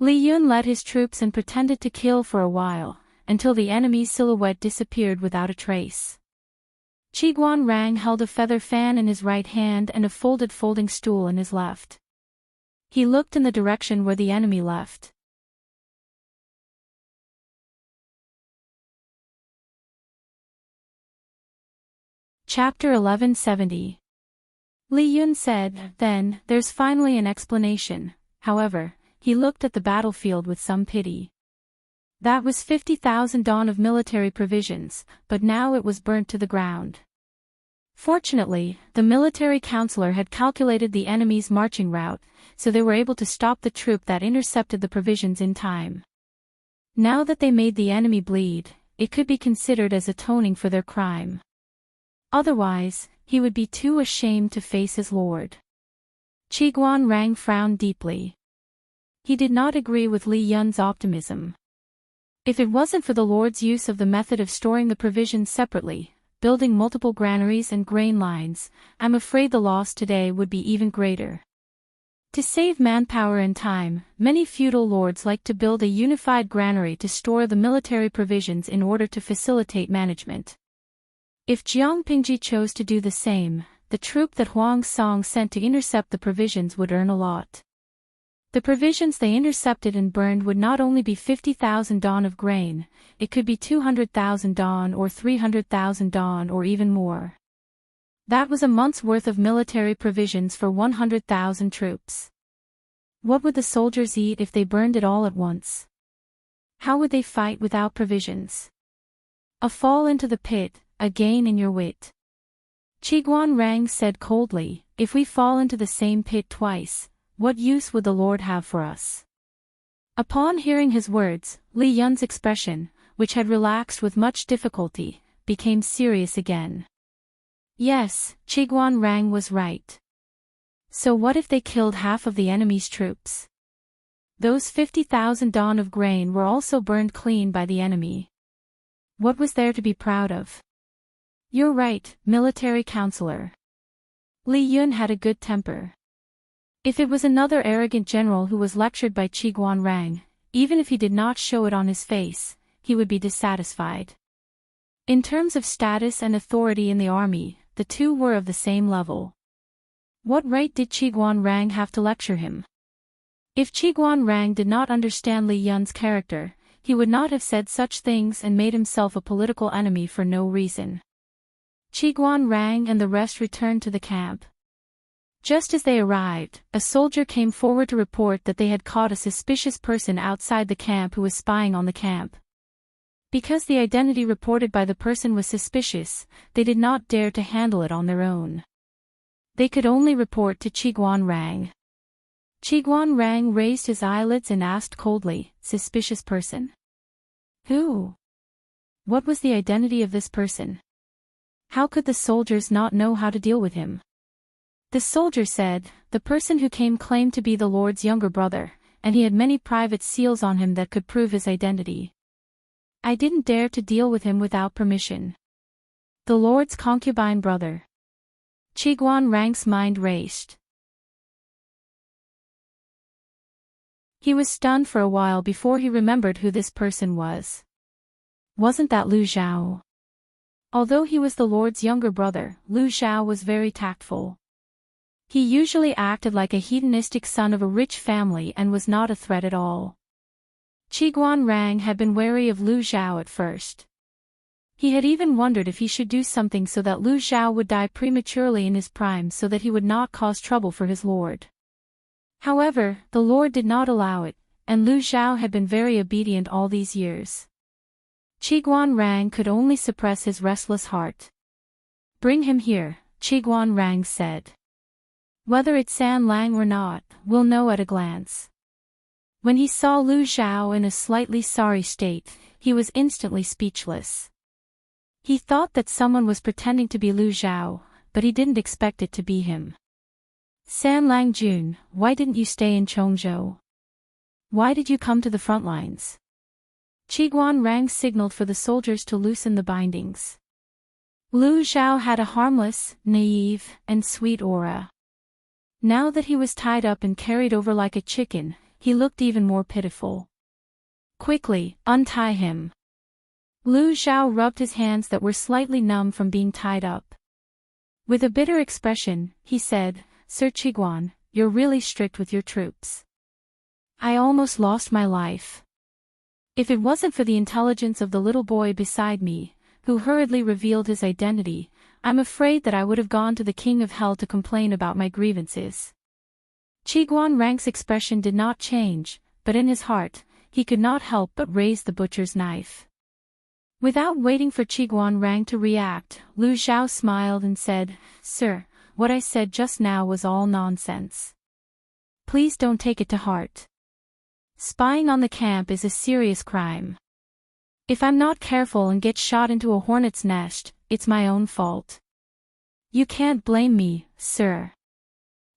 Li Yun led his troops and pretended to kill for a while, until the enemy's silhouette disappeared without a trace. Qiguan Rang held a feather fan in his right hand and a folded folding stool in his left. He looked in the direction where the enemy left. Chapter 1170. Li Yun said, "Then, there's finally an explanation." However, he looked at the battlefield with some pity. That was 50,000 dawn of military provisions, but now it was burnt to the ground. Fortunately, the military counselor had calculated the enemy's marching route, so they were able to stop the troop that intercepted the provisions in time. Now that they made the enemy bleed, it could be considered as atoning for their crime. Otherwise, he would be too ashamed to face his lord. Qiguan Rang frowned deeply. He did not agree with Li Yun's optimism. If it wasn't for the lord's use of the method of storing the provisions separately, building multiple granaries and grain lines, I'm afraid the loss today would be even greater. To save manpower and time, many feudal lords like to build a unified granary to store the military provisions in order to facilitate management. If Jiang Pingji chose to do the same, the troop that Huang Song sent to intercept the provisions would earn a lot. The provisions they intercepted and burned would not only be 50,000 dawn of grain, it could be 200,000 dawn or 300,000 dawn or even more. That was a month's worth of military provisions for 100,000 troops. What would the soldiers eat if they burned it all at once? How would they fight without provisions? A fall into the pit, a gain in your wit. Qiguan Rang said coldly, if we fall into the same pit twice, what use would the Lord have for us? Upon hearing his words, Li Yun's expression, which had relaxed with much difficulty, became serious again. Yes, Qiguan Rang was right. So what if they killed half of the enemy's troops? Those 50,000 dawn of grain were also burned clean by the enemy. What was there to be proud of? You're right, military counselor. Li Yun had a good temper. If it was another arrogant general who was lectured by Qiguan Rang, even if he did not show it on his face, he would be dissatisfied. In terms of status and authority in the army, the two were of the same level. What right did Qiguan Rang have to lecture him? If Qiguan Rang did not understand Li Yun's character, he would not have said such things and made himself a political enemy for no reason. Qiguan Rang and the rest returned to the camp. Just as they arrived, a soldier came forward to report that they had caught a suspicious person outside the camp who was spying on the camp. Because the identity reported by the person was suspicious, they did not dare to handle it on their own. They could only report to Qiguan Rang. Qiguan Rang raised his eyelids and asked coldly, "Suspicious person? Who? What was the identity of this person? How could the soldiers not know how to deal with him?" The soldier said, "The person who came claimed to be the Lord's younger brother, and he had many private seals on him that could prove his identity. I didn't dare to deal with him without permission. The Lord's concubine brother." Qiguan Rang's mind raced. He was stunned for a while before he remembered who this person was. Wasn't that Lu Xiao? Although he was the Lord's younger brother, Lu Xiao was very tactful. He usually acted like a hedonistic son of a rich family and was not a threat at all. Qiguan Rang had been wary of Lu Xiao at first. He had even wondered if he should do something so that Lu Xiao would die prematurely in his prime so that he would not cause trouble for his lord. However, the lord did not allow it, and Lu Xiao had been very obedient all these years. Qiguan Rang could only suppress his restless heart. "Bring him here," Qiguan Rang said. "Whether it's San Lang or not, we'll know at a glance." When he saw Lu Xiao in a slightly sorry state, he was instantly speechless. He thought that someone was pretending to be Lu Xiao, but he didn't expect it to be him. "San Lang Jun, why didn't you stay in Chongzhou? Why did you come to the front lines?" Qiguan Rang signaled for the soldiers to loosen the bindings. Lu Xiao had a harmless, naive, and sweet aura. Now that he was tied up and carried over like a chicken, he looked even more pitiful. "Quickly, untie him." Lu Xiao rubbed his hands that were slightly numb from being tied up. With a bitter expression, he said, "Sir Qiguan, you're really strict with your troops. I almost lost my life. If it wasn't for the intelligence of the little boy beside me, who hurriedly revealed his identity, I'm afraid that I would have gone to the King of Hell to complain about my grievances." Qiguan Rang's expression did not change, but in his heart, he could not help but raise the butcher's knife. Without waiting for Qiguan Rang to react, Lu Xiao smiled and said, "Sir, what I said just now was all nonsense. Please don't take it to heart. Spying on the camp is a serious crime. If I'm not careful and get shot into a hornet's nest, it's my own fault. You can't blame me, sir."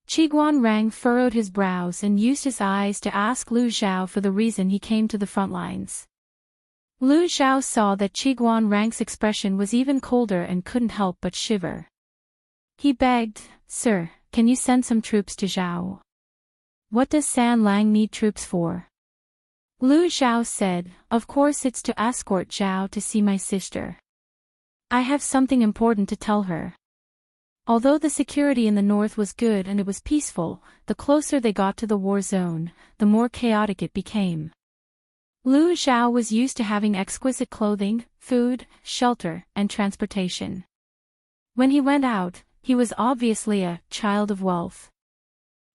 Qiguan Rang furrowed his brows and used his eyes to ask Lu Xiao for the reason he came to the front lines. Lu Xiao saw that Qiguan Rang's expression was even colder and couldn't help but shiver. He begged, "Sir, can you send some troops to Zhao? What does San Lang need troops for?" Lu Xiao said, "Of course it's to escort Zhao to see my sister. I have something important to tell her." Although the security in the north was good and it was peaceful, the closer they got to the war zone, the more chaotic it became. Lu Xiao was used to having exquisite clothing, food, shelter, and transportation. When he went out, he was obviously a child of wealth.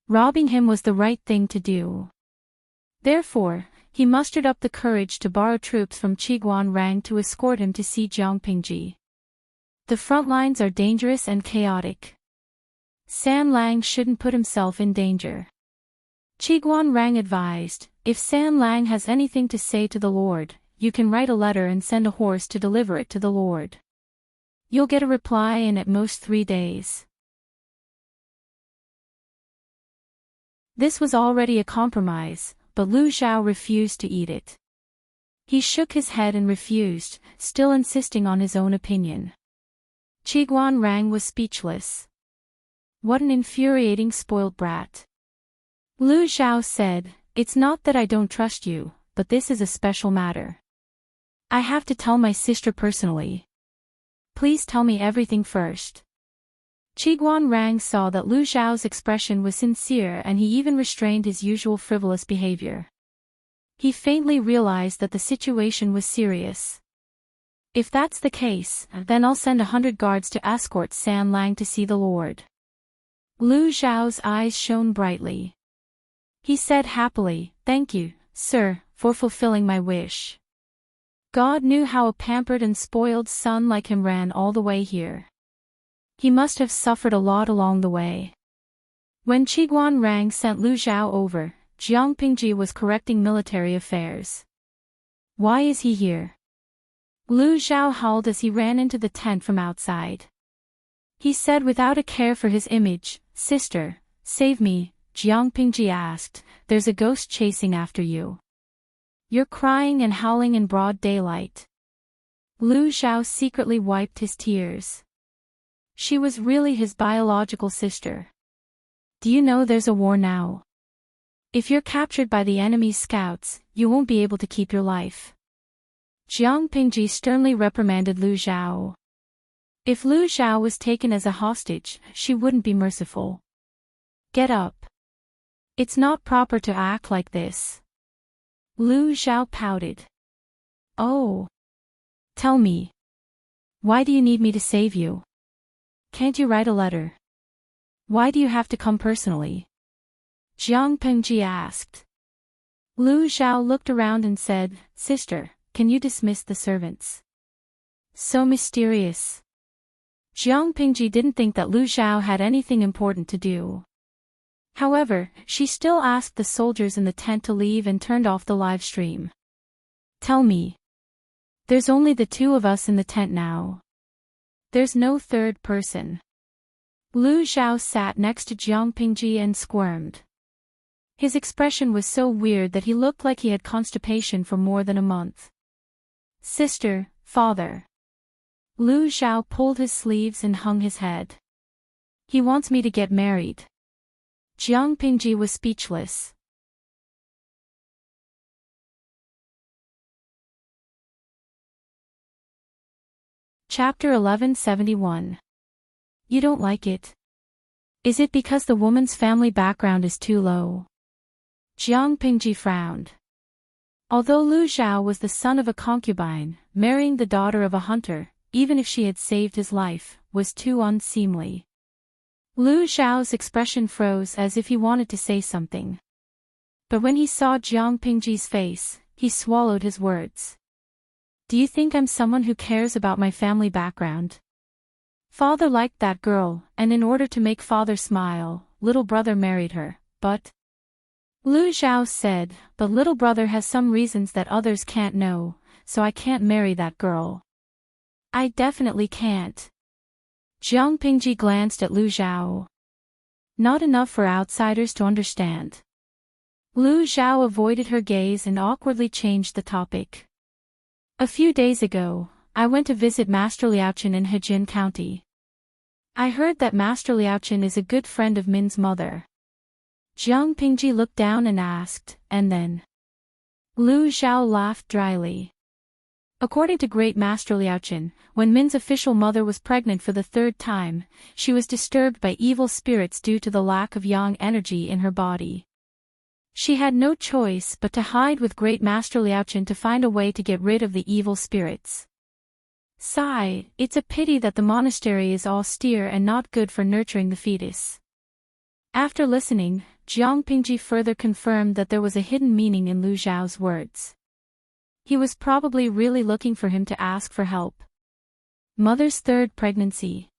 Robbing him was the right thing to do. Therefore, he mustered up the courage to borrow troops from Qiguan Rang to escort him to see Jiangpingji. The front lines are dangerous and chaotic. San Lang shouldn't put himself in danger. Qiguan Rang advised, "If San Lang has anything to say to the Lord, you can write a letter and send a horse to deliver it to the Lord. You'll get a reply in at most 3 days." This was already a compromise, but Lu Xiao refused to eat it. He shook his head and refused, still insisting on his own opinion. Qiguan Rang was speechless. What an infuriating spoiled brat. Lu Xiao said, "It's not that I don't trust you, but this is a special matter. I have to tell my sister personally. Please tell me everything first." Qiguan Rang saw that Lu Xiao's expression was sincere and he even restrained his usual frivolous behavior. He faintly realized that the situation was serious. "If that's the case, then I'll send 100 guards to escort San Lang to see the Lord." Lu Xiao's eyes shone brightly. He said happily, "Thank you, sir, for fulfilling my wish." God knew how a pampered and spoiled son like him ran all the way here. He must have suffered a lot along the way. When Qiguan Rang sent Lu Xiao over, Jiangpingji was correcting military affairs. "Why is he here?" Lu Xiao howled as he ran into the tent from outside. He said without a care for his image, "Sister, save me." Jiangpingji asked, "There's a ghost chasing after you. You're crying and howling in broad daylight." Lu Xiao secretly wiped his tears. She was really his biological sister. "Do you know there's a war now?" If you're captured by the enemy's scouts, you won't be able to keep your life. Jiang Pingji sternly reprimanded Lu Zhao. If Lu Zhao was taken as a hostage, she wouldn't be merciful. Get up. It's not proper to act like this. Lu Zhao pouted. Oh. Tell me. Why do you need me to save you? Can't you write a letter? Why do you have to come personally? Jiang Pengji asked. Lu Zhao looked around and said, Sister, can you dismiss the servants? So mysterious. Jiang Pingji didn't think that Lu Zhao had anything important to do. However, she still asked the soldiers in the tent to leave and turned off the live stream. Tell me. There's only the two of us in the tent now. There's no third person. Lu Zhao sat next to Jiang Pingji and squirmed. His expression was so weird that he looked like he had constipation for more than a month. Sister, father. Lu Zhao pulled his sleeves and hung his head. He wants me to get married. Jiang Pingji was speechless. Chapter 1171. You don't like it? Is it because the woman's family background is too low? Jiang Pingji frowned. Although Lu Zhao was the son of a concubine, marrying the daughter of a hunter, even if she had saved his life, was too unseemly. Lu Zhao's expression froze as if he wanted to say something. But when he saw Jiang Pingji's face, he swallowed his words. Do you think I'm someone who cares about my family background? Father liked that girl, and in order to make father smile, little brother married her, but... Lu Zhao said, but little brother has some reasons that others can't know, so I can't marry that girl. I definitely can't. Jiang Pingji glanced at Lu Zhao. Not enough for outsiders to understand. Lu Zhao avoided her gaze and awkwardly changed the topic. A few days ago, I went to visit Master Liaochen in Hejin County. I heard that Master Liaochen is a good friend of Min's mother. Jiang Pingji looked down and asked, and then? Lu Zhao laughed dryly. According to Great Master Liaochen, when Min's official mother was pregnant for the third time, she was disturbed by evil spirits due to the lack of yang energy in her body. She had no choice but to hide with Great Master Liaochen to find a way to get rid of the evil spirits. Sigh, it's a pity that the monastery is austere and not good for nurturing the fetus. After listening, Jiang Pingji further confirmed that there was a hidden meaning in Lu Zhao's words. He was probably really looking for him to ask for help. Mother's third pregnancy.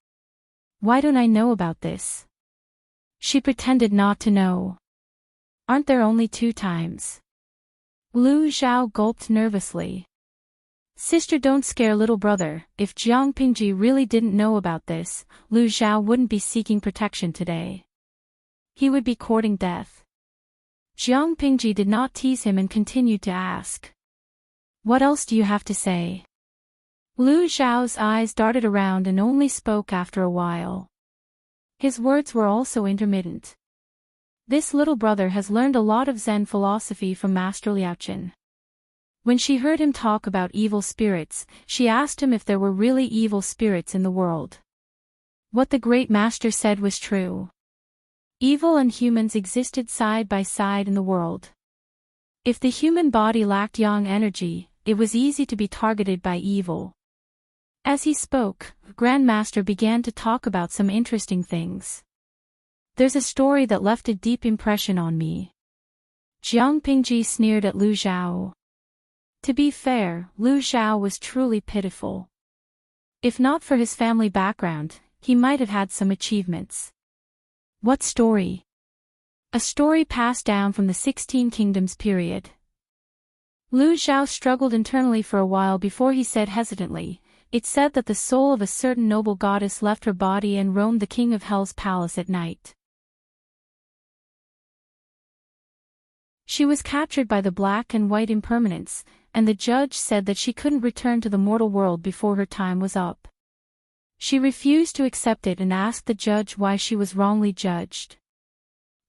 Why don't I know about this? She pretended not to know. Aren't there only 2 times? Lu Zhao gulped nervously. Sister, don't scare little brother. If Jiang Pingji really didn't know about this, Lu Zhao wouldn't be seeking protection today. He would be courting death. Jiang Pingji did not tease him and continued to ask. What else do you have to say? Lu Zhao's eyes darted around and only spoke after a while. His words were also intermittent. This little brother has learned a lot of Zen philosophy from Master Liaochen. When she heard him talk about evil spirits, she asked him if there were really evil spirits in the world. What the great master said was true. Evil and humans existed side by side in the world. If the human body lacked yang energy, it was easy to be targeted by evil. As he spoke, Grand Master began to talk about some interesting things. There's a story that left a deep impression on me. Jiang Pingji sneered at Lu Zhao. To be fair, Lu Zhao was truly pitiful. If not for his family background, he might have had some achievements. What story? A story passed down from the 16 Kingdoms period. Lu Zhao struggled internally for a while before he said hesitantly, it said that the soul of a certain noble goddess left her body and roamed the king of hell's palace at night. She was captured by the black and white impermanence, and the judge said that she couldn't return to the mortal world before her time was up. She refused to accept it and asked the judge why she was wrongly judged.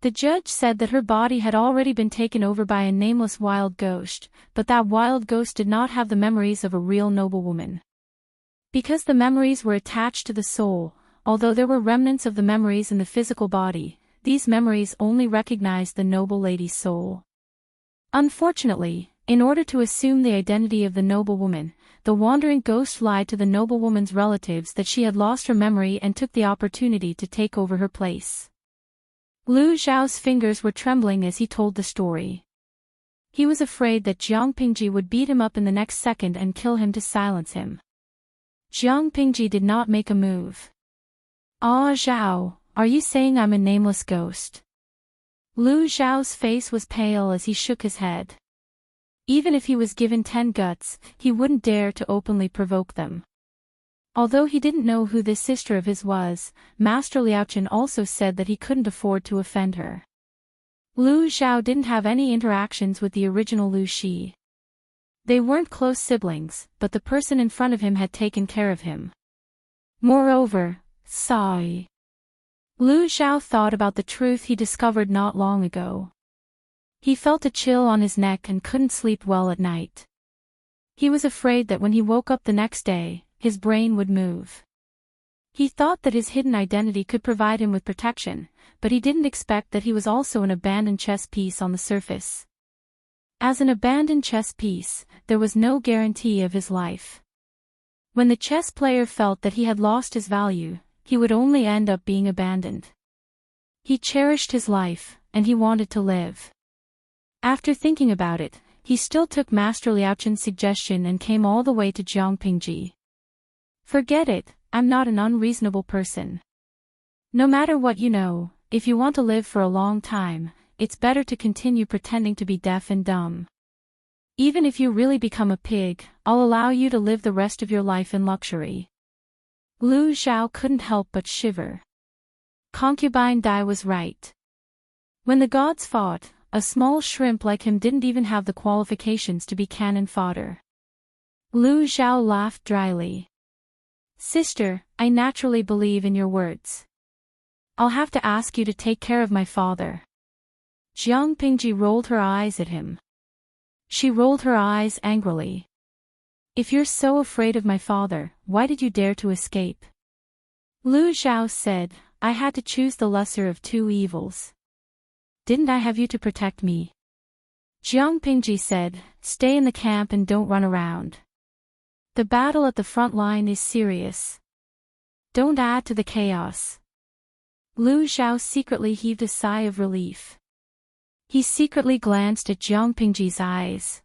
The judge said that her body had already been taken over by a nameless wild ghost, but that wild ghost did not have the memories of a real noblewoman. Because the memories were attached to the soul, although there were remnants of the memories in the physical body, these memories only recognized the noble lady's soul. Unfortunately, in order to assume the identity of the noblewoman, the wandering ghost lied to the noblewoman's relatives that she had lost her memory and took the opportunity to take over her place. Lu Xiao's fingers were trembling as he told the story. He was afraid that Jiang Pingji would beat him up in the next second and kill him to silence him. Jiang Pingji did not make a move. "Ah, Zhao, are you saying I'm a nameless ghost?" Lu Xiao's face was pale as he shook his head. Even if he was given 10 guts, he wouldn't dare to openly provoke them. Although he didn't know who this sister of his was, Master Liaochen also said that he couldn't afford to offend her. Lu Xiao didn't have any interactions with the original Lu Shi. They weren't close siblings, but the person in front of him had taken care of him. Moreover, Lu Xiao thought about the truth he discovered not long ago. He felt a chill on his neck and couldn't sleep well at night. He was afraid that when he woke up the next day, his brain would move. He thought that his hidden identity could provide him with protection, but he didn't expect that he was also an abandoned chess piece on the surface. As an abandoned chess piece, there was no guarantee of his life. When the chess player felt that he had lost his value, he would only end up being abandoned. He cherished his life, and he wanted to live. After thinking about it, he still took Master Liaochen's suggestion and came all the way to Jiang Pingji. "Forget it, I'm not an unreasonable person. No matter what you know, if you want to live for a long time, it's better to continue pretending to be deaf and dumb. Even if you really become a pig, I'll allow you to live the rest of your life in luxury." Lu Xiao couldn't help but shiver. Concubine Dai was right. When the gods fought, a small shrimp like him didn't even have the qualifications to be cannon fodder. Lu Xiao laughed dryly. "Sister, I naturally believe in your words. I'll have to ask you to take care of my father." Jiang Pingji rolled her eyes at him. She rolled her eyes angrily. "If you're so afraid of my father, why did you dare to escape?" Lu Xiao said, "I had to choose the lesser of two evils. Didn't I have you to protect me?" Jiang Pingji said, "Stay in the camp and don't run around. The battle at the front line is serious. Don't add to the chaos." Lu Xiao secretly heaved a sigh of relief. He secretly glanced at Jiang Pingji's eyes.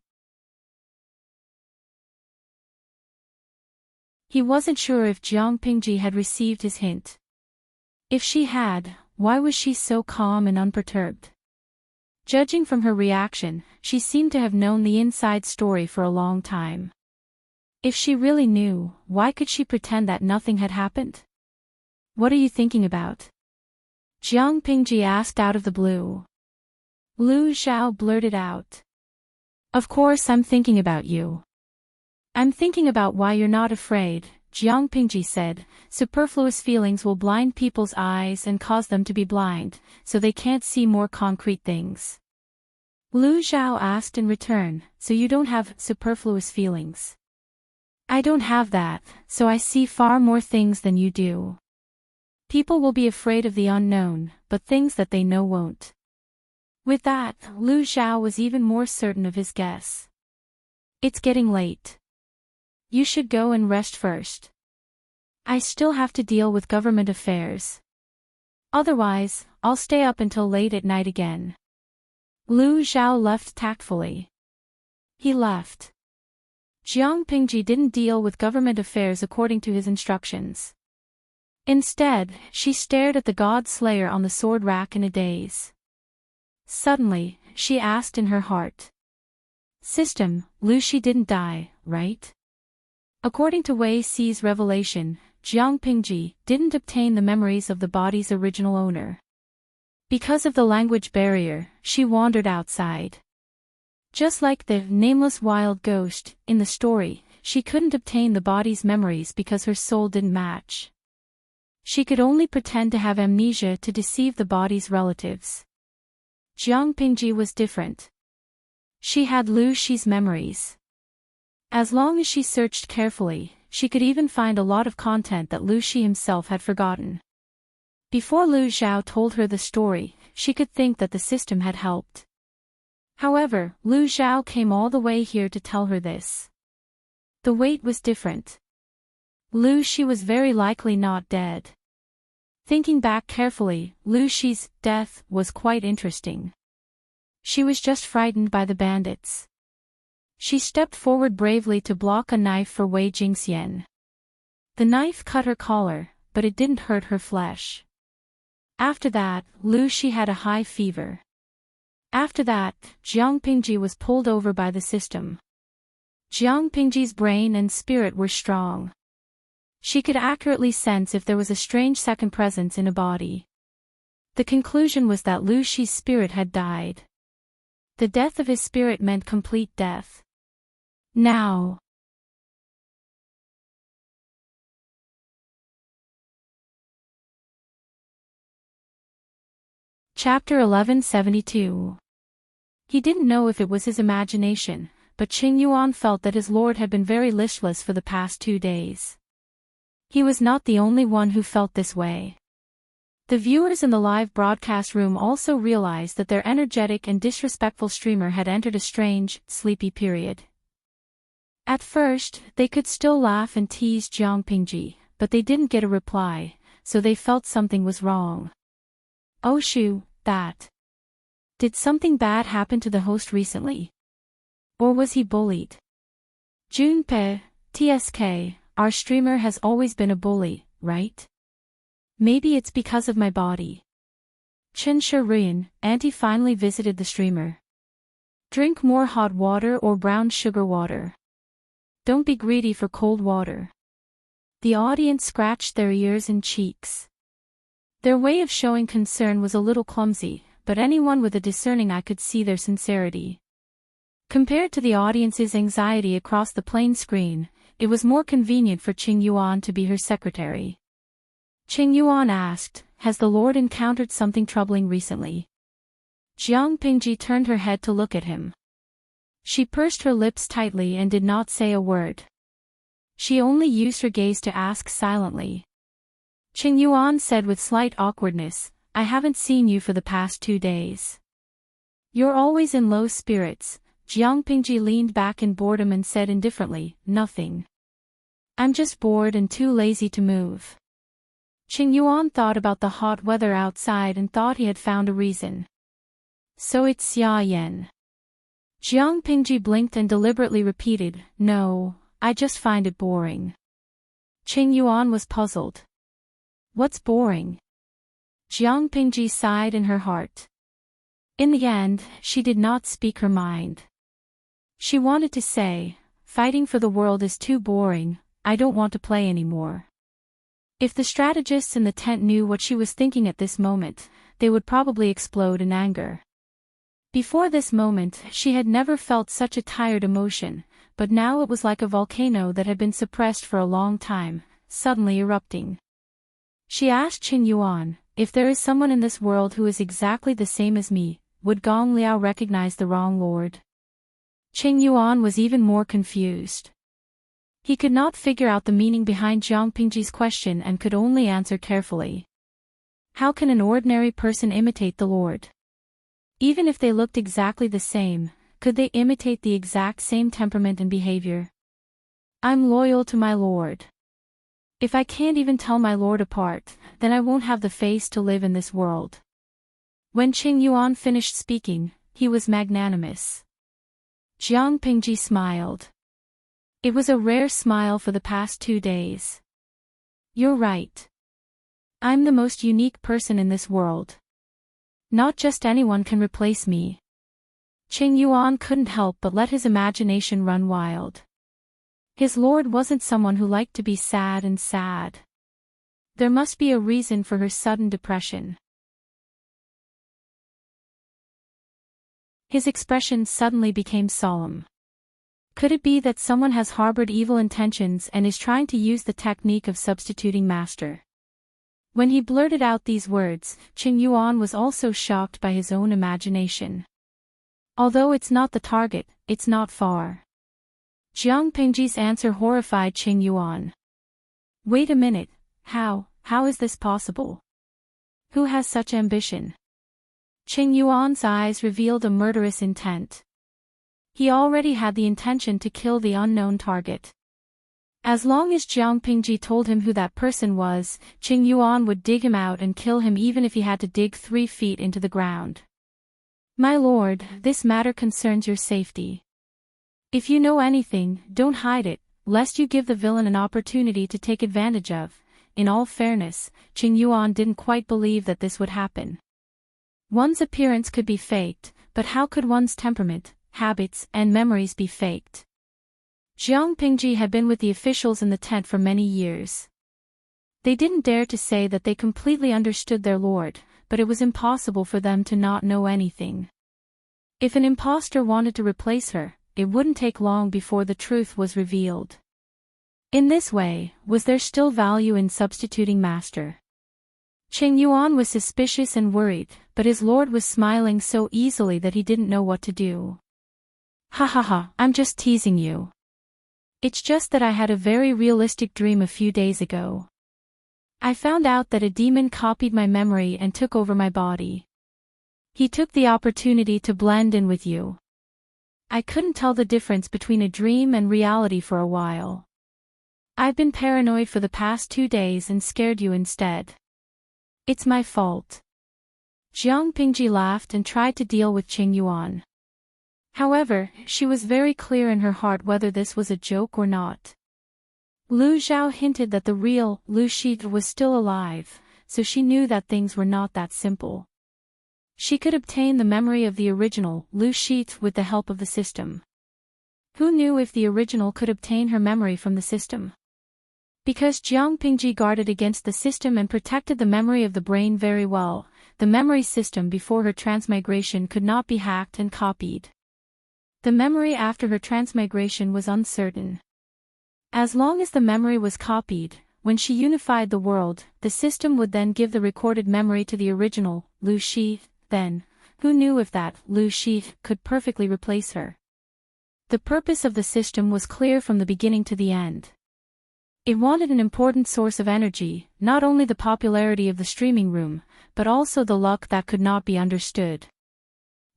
He wasn't sure if Jiang Pingji had received his hint. If she had, why was she so calm and unperturbed? Judging from her reaction, she seemed to have known the inside story for a long time. If she really knew, why could she pretend that nothing had happened? "What are you thinking about?" Jiang Pingji asked out of the blue. Lu Xiao blurted out. "Of course I'm thinking about you." "I'm thinking about why you're not afraid," Jiang Pingji said. "Superfluous feelings will blind people's eyes and cause them to be blind, so they can't see more concrete things." Lu Xiao asked in return, "So you don't have superfluous feelings?" "I don't have that, so I see far more things than you do. People will be afraid of the unknown, but things that they know won't." With that, Lu Xiao was even more certain of his guess. "It's getting late. You should go and rest first. I still have to deal with government affairs. Otherwise, I'll stay up until late at night again." Lu Xiao left tactfully. He left. Jiang Pingji didn't deal with government affairs according to his instructions. Instead, she stared at the god slayer on the sword rack in a daze. Suddenly, she asked in her heart. "System, Lu Shi didn't die, right?" According to Wei Si's revelation, Jiang Pingji didn't obtain the memories of the body's original owner. Because of the language barrier, she wandered outside. Just like the nameless wild ghost in the story, she couldn't obtain the body's memories because her soul didn't match. She could only pretend to have amnesia to deceive the body's relatives. Jiang Pingji was different. She had Lu Shi's memories. As long as she searched carefully, she could even find a lot of content that Lu Shi himself had forgotten. Before Lu Xiao told her the story, she could think that the system had helped. However, Lu Xiao came all the way here to tell her this. The weight was different. Lu Shi was very likely not dead. Thinking back carefully, Lu Shi's death was quite interesting. She was just frightened by the bandits. She stepped forward bravely to block a knife for Wei Jingxian. The knife cut her collar, but it didn't hurt her flesh. After that, Lu Shi had a high fever. After that, Jiang Pingji was pulled over by the system. Jiang Pingji's brain and spirit were strong. She could accurately sense if there was a strange second presence in a body. The conclusion was that Lu Shi's spirit had died. The death of his spirit meant complete death. Now. Chapter 1172. He didn't know if it was his imagination, but Qing Yuan felt that his lord had been very listless for the past 2 days. He was not the only one who felt this way. The viewers in the live broadcast room also realized that their energetic and disrespectful streamer had entered a strange, sleepy period. At first, they could still laugh and tease Jiang Pingji, but they didn't get a reply, so they felt something was wrong. Oh shoo, that. Did something bad happen to the host recently? Or was he bullied? Junpei, TSK, our streamer has always been a bully, right? Maybe it's because of my body. Chen Shiruyan, Auntie finally visited the streamer. Drink more hot water or brown sugar water. Don't be greedy for cold water. The audience scratched their ears and cheeks. Their way of showing concern was a little clumsy, but anyone with a discerning eye could see their sincerity. Compared to the audience's anxiety across the plain screen, it was more convenient for Qing Yuan to be her secretary. Qing Yuan asked, "Has the Lord encountered something troubling recently?" Jiang Pingji turned her head to look at him. She pursed her lips tightly and did not say a word. She only used her gaze to ask silently. Qing Yuan said with slight awkwardness, "I haven't seen you for the past 2 days. You're always in low spirits." Jiang Pingji leaned back in boredom and said indifferently, "Nothing. I'm just bored and too lazy to move." Qing Yuan thought about the hot weather outside and thought he had found a reason. "So it's Xia Yan." Jiang Pingji blinked and deliberately repeated, "No, I just find it boring." Qing Yuan was puzzled. "What's boring?" Jiang Pingji sighed in her heart. In the end, she did not speak her mind. She wanted to say, "Fighting for the world is too boring, I don't want to play anymore." If the strategists in the tent knew what she was thinking at this moment, they would probably explode in anger. Before this moment, she had never felt such a tired emotion, but now it was like a volcano that had been suppressed for a long time, suddenly erupting. She asked Qing Yuan, "If there is someone in this world who is exactly the same as me, would Gong Liao recognize the wrong lord?" Qing Yuan was even more confused. He could not figure out the meaning behind Jiang Pingji's question and could only answer carefully. How can an ordinary person imitate the Lord? Even if they looked exactly the same, could they imitate the exact same temperament and behavior? "I'm loyal to my Lord. If I can't even tell my Lord apart, then I won't have the face to live in this world." When Qing Yuan finished speaking, he was magnanimous. Jiang Pingji smiled. It was a rare smile for the past 2 days. "You're right. I'm the most unique person in this world. Not just anyone can replace me." Qing Yuan couldn't help but let his imagination run wild. His lord wasn't someone who liked to be sad and sad. There must be a reason for her sudden depression. His expression suddenly became solemn. Could it be that someone has harbored evil intentions and is trying to use the technique of substituting master? When he blurted out these words, Qing Yuan was also shocked by his own imagination. Although it's not the target, it's not far. Jiang Pingji's answer horrified Qing Yuan. Wait a minute, how is this possible? Who has such ambition? Qing Yuan's eyes revealed a murderous intent. He already had the intention to kill the unknown target. As long as Jiang Pingji told him who that person was, Qing Yuan would dig him out and kill him even if he had to dig 3 feet into the ground. My lord, this matter concerns your safety. If you know anything, don't hide it, lest you give the villain an opportunity to take advantage of. In all fairness, Qing Yuan didn't quite believe that this would happen. One's appearance could be faked, but how could one's temperament, habits, and memories be faked? Jiang Pingji had been with the officials in the tent for many years. They didn't dare to say that they completely understood their lord, but it was impossible for them to not know anything. If an impostor wanted to replace her, it wouldn't take long before the truth was revealed. In this way, was there still value in substituting master? Qing Yuan was suspicious and worried, but his lord was smiling so easily that he didn't know what to do. Ha ha ha, I'm just teasing you. It's just that I had a very realistic dream a few days ago. I found out that a demon copied my memory and took over my body. He took the opportunity to blend in with you. I couldn't tell the difference between a dream and reality for a while. I've been paranoid for the past 2 days and scared you instead. It's my fault. Jiang Pingji laughed and tried to deal with Qing Yuan. However, she was very clear in her heart whether this was a joke or not. Lu Zhao hinted that the real Lu Shi was still alive, so she knew that things were not that simple. She could obtain the memory of the original Lu Shi with the help of the system. Who knew if the original could obtain her memory from the system? Because Jiang Pingji guarded against the system and protected the memory of the brain very well, the memory system before her transmigration could not be hacked and copied. The memory after her transmigration was uncertain. As long as the memory was copied, when she unified the world, the system would then give the recorded memory to the original, Lu Shi, then, who knew if that Lu Shi could perfectly replace her? The purpose of the system was clear from the beginning to the end. It wanted an important source of energy, not only the popularity of the streaming room, but also the luck that could not be understood.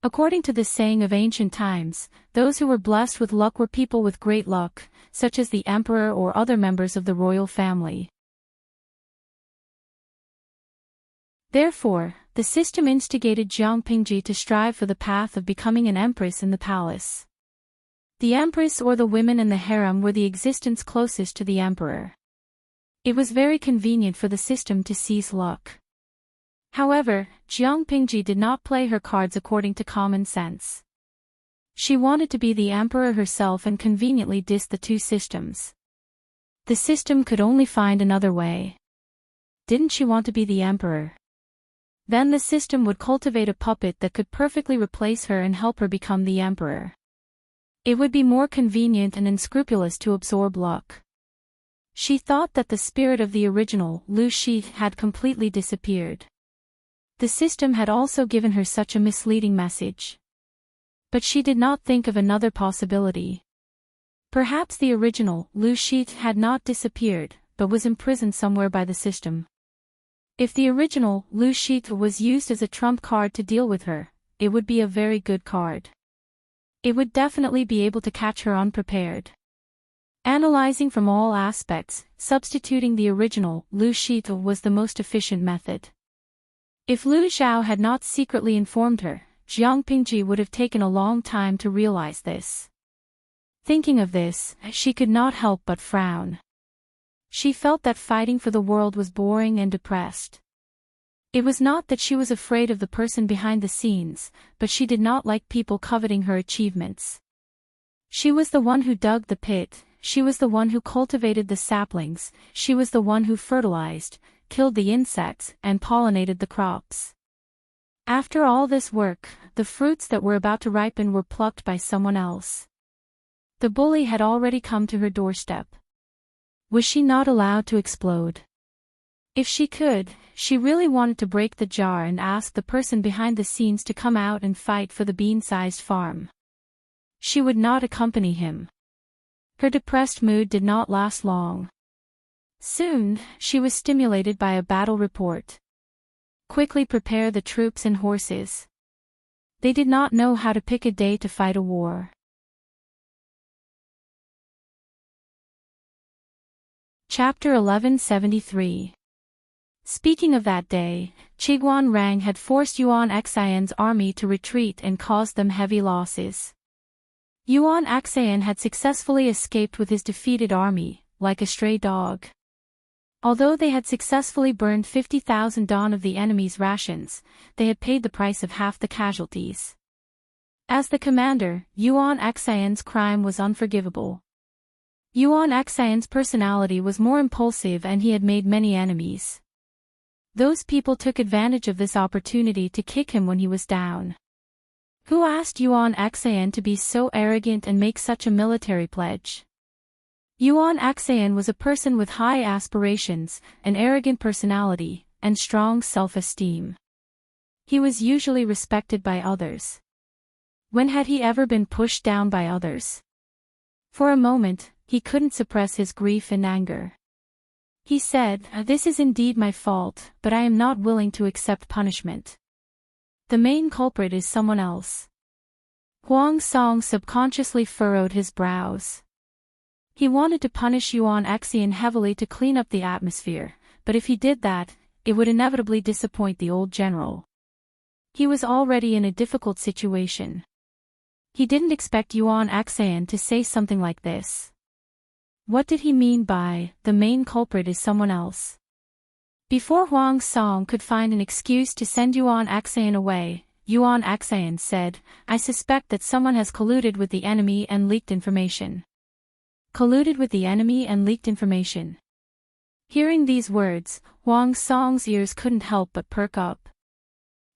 According to this saying of ancient times, those who were blessed with luck were people with great luck, such as the emperor or other members of the royal family. Therefore, the system instigated Jiang Pingji to strive for the path of becoming an empress in the palace. The empress or the women in the harem were the existence closest to the emperor. It was very convenient for the system to seize luck. However, Jiang Pingji did not play her cards according to common sense. She wanted to be the emperor herself and conveniently diss the two systems. The system could only find another way. Didn't she want to be the emperor? Then the system would cultivate a puppet that could perfectly replace her and help her become the emperor. It would be more convenient and unscrupulous to absorb luck. She thought that the spirit of the original Lu Shi had completely disappeared. The system had also given her such a misleading message. But she did not think of another possibility. Perhaps the original Lu Shi had not disappeared, but was imprisoned somewhere by the system. If the original Lu Shi was used as a trump card to deal with her, it would be a very good card. It would definitely be able to catch her unprepared. Analyzing from all aspects, substituting the original Lu Shi was the most efficient method. If Lu Zhao had not secretly informed her, Jiang Pingji would have taken a long time to realize this. Thinking of this, she could not help but frown. She felt that fighting for the world was boring and depressed. It was not that she was afraid of the person behind the scenes, but she did not like people coveting her achievements. She was the one who dug the pit, she was the one who cultivated the saplings, she was the one who fertilized, killed the insects, and pollinated the crops. After all this work, the fruits that were about to ripen were plucked by someone else. The bully had already come to her doorstep. Was she not allowed to explode? If she could, she really wanted to break the jar and ask the person behind the scenes to come out and fight for the bean-sized farm. She would not accompany him. Her depressed mood did not last long. Soon, she was stimulated by a battle report. Quickly prepare the troops and horses. They did not know how to pick a day to fight a war. Chapter 1173. Speaking of that day, Chiguan Rang had forced Yuan Xian's army to retreat and caused them heavy losses. Yuan Xian had successfully escaped with his defeated army, like a stray dog. Although they had successfully burned 50,000 don of the enemy's rations, they had paid the price of half the casualties. As the commander, Yuan Xian's crime was unforgivable. Yuan Xian's personality was more impulsive and he had made many enemies. Those people took advantage of this opportunity to kick him when he was down. Who asked Yuan Xian to be so arrogant and make such a military pledge? Yuan Xian was a person with high aspirations, an arrogant personality, and strong self-esteem. He was usually respected by others. When had he ever been pushed down by others? For a moment, he couldn't suppress his grief and anger. He said, "This is indeed my fault, but I am not willing to accept punishment. The main culprit is someone else." Huang Song subconsciously furrowed his brows. He wanted to punish Yuan Xian heavily to clean up the atmosphere, but if he did that, it would inevitably disappoint the old general. He was already in a difficult situation. He didn't expect Yuan Xian to say something like this. What did he mean by, "the main culprit is someone else"? Before Huang Song could find an excuse to send Yuan Xian away, Yuan Xian said, "I suspect that someone has colluded with the enemy and leaked information." Colluded with the enemy and leaked information. Hearing these words, Huang Song's ears couldn't help but perk up.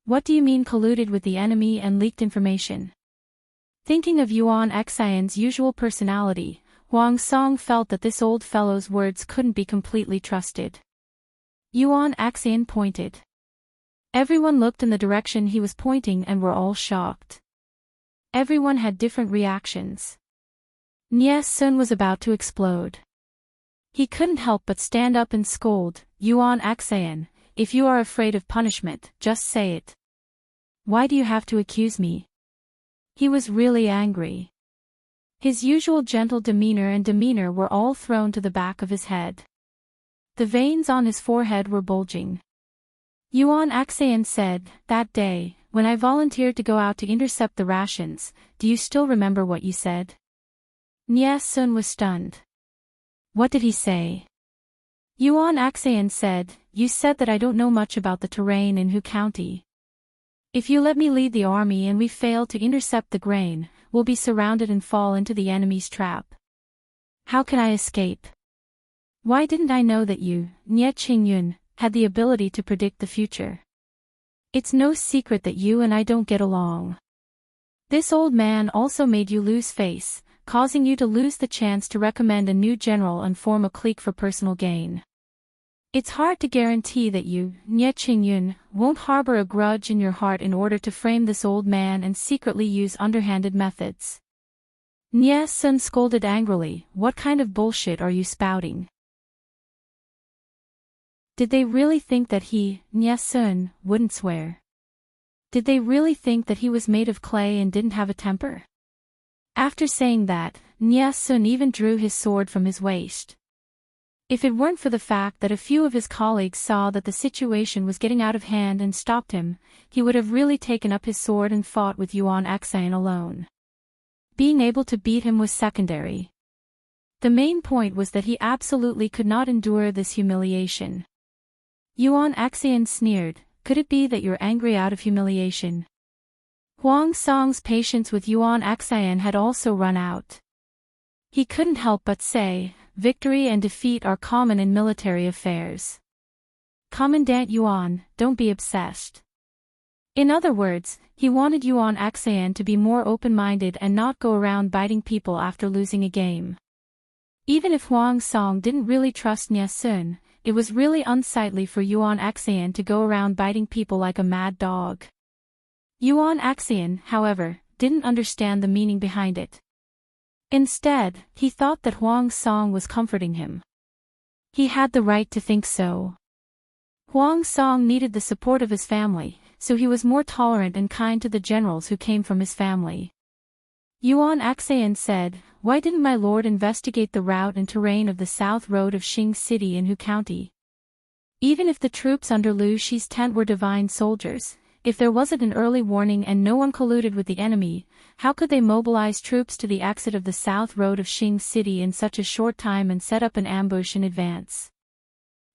What do you mean colluded with the enemy and leaked information? Thinking of Yuan Xian's usual personality, Huang Song felt that this old fellow's words couldn't be completely trusted. Yuan Xian pointed. Everyone looked in the direction he was pointing and were all shocked. Everyone had different reactions. Nie Sun was about to explode. He couldn't help but stand up and scold, "Yuan Xian, if you are afraid of punishment, just say it. Why do you have to accuse me?" He was really angry. His usual gentle demeanor were all thrown to the back of his head. The veins on his forehead were bulging. Yuan Xian said, "That day, when I volunteered to go out to intercept the rations, do you still remember what you said?" Nie Sun was stunned. What did he say? Yuan Xian said, "You said that I don't know much about the terrain in Hu County. If you let me lead the army and we fail to intercept the grain, we'll be surrounded and fall into the enemy's trap. How can I escape? Why didn't I know that you, Nie Qingyun, had the ability to predict the future? It's no secret that you and I don't get along. This old man also made you lose face, causing you to lose the chance to recommend a new general and form a clique for personal gain. It's hard to guarantee that you, Nie Qingyun, won't harbor a grudge in your heart in order to frame this old man and secretly use underhanded methods." Nie Sun scolded angrily, "What kind of bullshit are you spouting? Did they really think that he, Nie Sun, wouldn't swear? Did they really think that he was made of clay and didn't have a temper?" After saying that, Nie Sun even drew his sword from his waist. If it weren't for the fact that a few of his colleagues saw that the situation was getting out of hand and stopped him, he would have really taken up his sword and fought with Yuan Xian alone. Being able to beat him was secondary. The main point was that he absolutely could not endure this humiliation. Yuan Xian sneered, "Could it be that you're angry out of humiliation?" Huang Song's patience with Yuan Xian had also run out. He couldn't help but say, "Victory and defeat are common in military affairs. Commandant Yuan, don't be obsessed." In other words, he wanted Yuan Xian to be more open-minded and not go around biting people after losing a game. Even if Huang Song didn't really trust Nie Sun, it was really unsightly for Yuan Axian to go around biting people like a mad dog. Yuan Axian, however, didn't understand the meaning behind it. Instead, he thought that Huang Song was comforting him. He had the right to think so. Huang Song needed the support of his family, so he was more tolerant and kind to the generals who came from his family. Yuan Axian said, "Why didn't my lord investigate the route and terrain of the south road of Xing City in Hu County? Even if the troops under Liu Shi's tent were divine soldiers, if there wasn't an early warning and no one colluded with the enemy, how could they mobilize troops to the exit of the south road of Xing City in such a short time and set up an ambush in advance?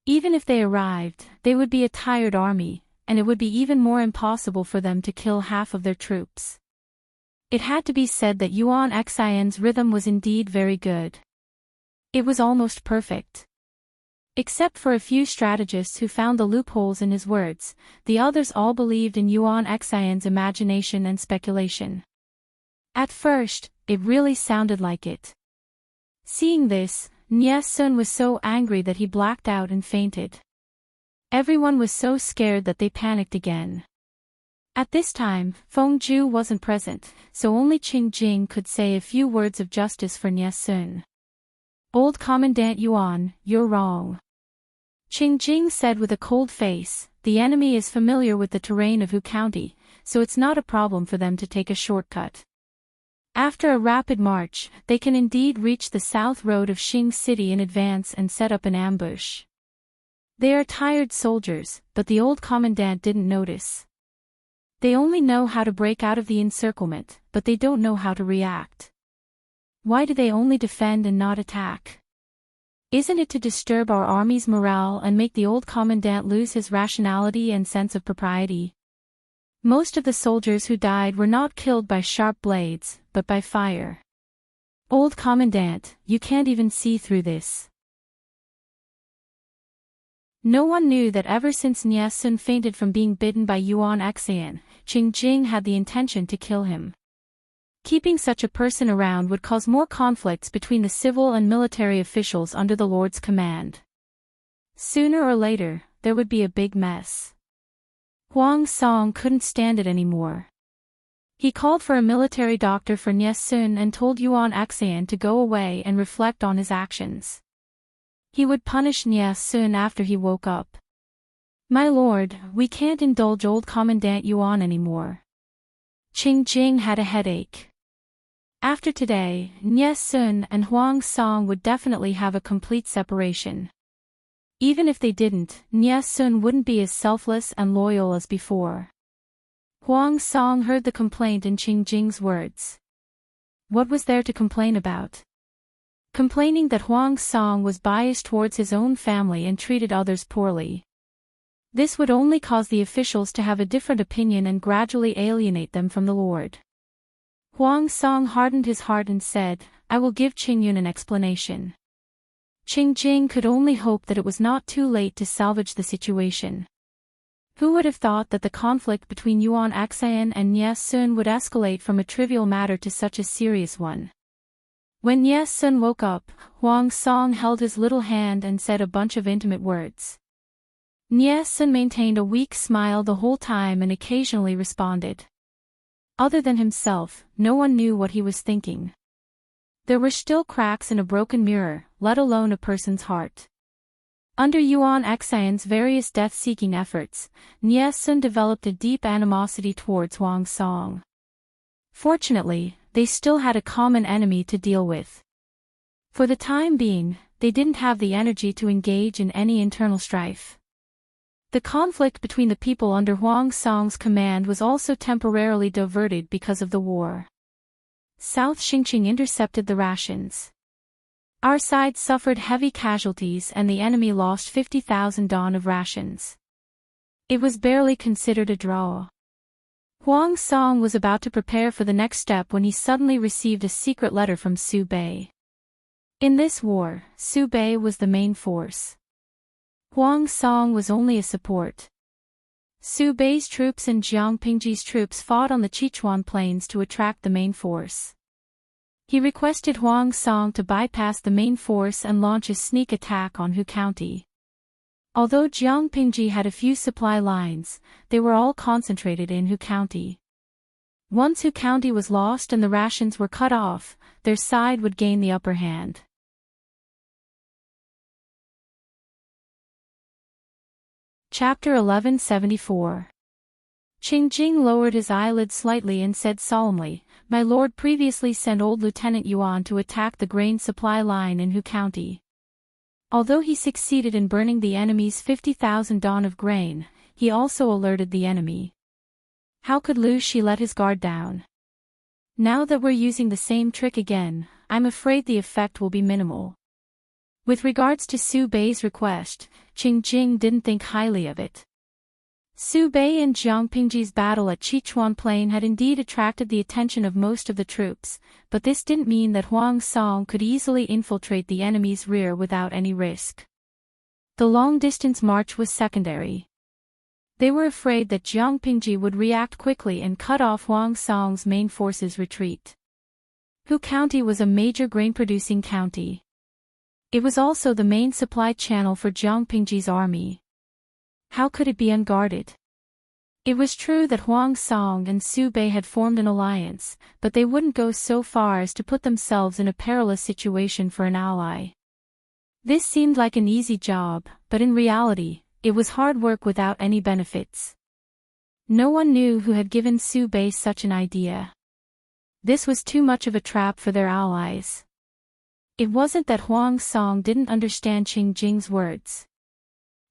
Even if they arrived, they would be a tired army, and it would be even more impossible for them to kill half of their troops." It had to be said that Yuan Axian's rhythm was indeed very good. It was almost perfect. Except for a few strategists who found the loopholes in his words, the others all believed in Yuan Axian's imagination and speculation. At first, it really sounded like it. Seeing this, Nie Sun was so angry that he blacked out and fainted. Everyone was so scared that they panicked again. At this time, Feng Zhu wasn't present, so only Qing Jing could say a few words of justice for Nie Sun. "Old Commandant Yuan, you're wrong," Qing Jing said with a cold face. "The enemy is familiar with the terrain of Hu County, so it's not a problem for them to take a shortcut. After a rapid march, they can indeed reach the south road of Xing City in advance and set up an ambush. They are tired soldiers, but the old commandant didn't notice. They only know how to break out of the encirclement, but they don't know how to react. Why do they only defend and not attack? Isn't it to disturb our army's morale and make the old commandant lose his rationality and sense of propriety? Most of the soldiers who died were not killed by sharp blades, but by fire. Old commandant, you can't even see through this." No one knew that ever since Nie Sun fainted from being bitten by Yuan Axian, Qing Jing had the intention to kill him. Keeping such a person around would cause more conflicts between the civil and military officials under the Lord's command. Sooner or later, there would be a big mess. Huang Song couldn't stand it anymore. He called for a military doctor for Nie Sun and told Yuan Axian to go away and reflect on his actions. He would punish Nie Sun after he woke up. "My lord, we can't indulge old Commandant Yuan anymore." Qing Jing had a headache. After today, Nie Sun and Huang Song would definitely have a complete separation. Even if they didn't, Nie Sun wouldn't be as selfless and loyal as before. Huang Song heard the complaint in Qing Jing's words. What was there to complain about? Complaining that Huang Song was biased towards his own family and treated others poorly. This would only cause the officials to have a different opinion and gradually alienate them from the Lord. Huang Song hardened his heart and said, "I will give Qing Yun an explanation." Qing Jing could only hope that it was not too late to salvage the situation. Who would have thought that the conflict between Yuan Axian and Nie Sun would escalate from a trivial matter to such a serious one? When Nie Sun woke up, Huang Song held his little hand and said a bunch of intimate words. Nie Sun maintained a weak smile the whole time and occasionally responded. Other than himself, no one knew what he was thinking. There were still cracks in a broken mirror, let alone a person's heart. Under Yuan Axian's various death-seeking efforts, Nie Sun developed a deep animosity towards Huang Song. Fortunately, they still had a common enemy to deal with. For the time being, they didn't have the energy to engage in any internal strife. The conflict between the people under Huang Song's command was also temporarily diverted because of the war. South Xingqing intercepted the rations. Our side suffered heavy casualties and the enemy lost 50,000 don of rations. It was barely considered a draw. Huang Song was about to prepare for the next step when he suddenly received a secret letter from Su Bei. In this war, Su Bei was the main force. Huang Song was only a support. Su Bei's troops and Jiang Pingji's troops fought on the Sichuan plains to attract the main force. He requested Huang Song to bypass the main force and launch a sneak attack on Hu County. Although Jiangpingji had a few supply lines, they were all concentrated in Hu County. Once Hu County was lost and the rations were cut off, their side would gain the upper hand. Chapter 1174. Qingjing lowered his eyelids slightly and said solemnly, "My lord previously sent old Lieutenant Yuan to attack the grain supply line in Hu County. Although he succeeded in burning the enemy's 50,000 don of grain, he also alerted the enemy. How could Lu Shi let his guard down? Now that we're using the same trick again, I'm afraid the effect will be minimal." With regards to Su Bei's request, Qingjing didn't think highly of it. Su Bei and Jiangpingji's battle at Sichuan Plain had indeed attracted the attention of most of the troops, but this didn't mean that Huang Song could easily infiltrate the enemy's rear without any risk. The long-distance march was secondary. They were afraid that Jiangpingji would react quickly and cut off Huang Song's main forces' retreat. Hu County was a major grain-producing county. It was also the main supply channel for Jiangpingji's army. How could it be unguarded? It was true that Huang Song and Su Bei had formed an alliance, but they wouldn't go so far as to put themselves in a perilous situation for an ally. This seemed like an easy job, but in reality, it was hard work without any benefits. No one knew who had given Su Bei such an idea. This was too much of a trap for their allies. It wasn't that Huang Song didn't understand Qingjing's words.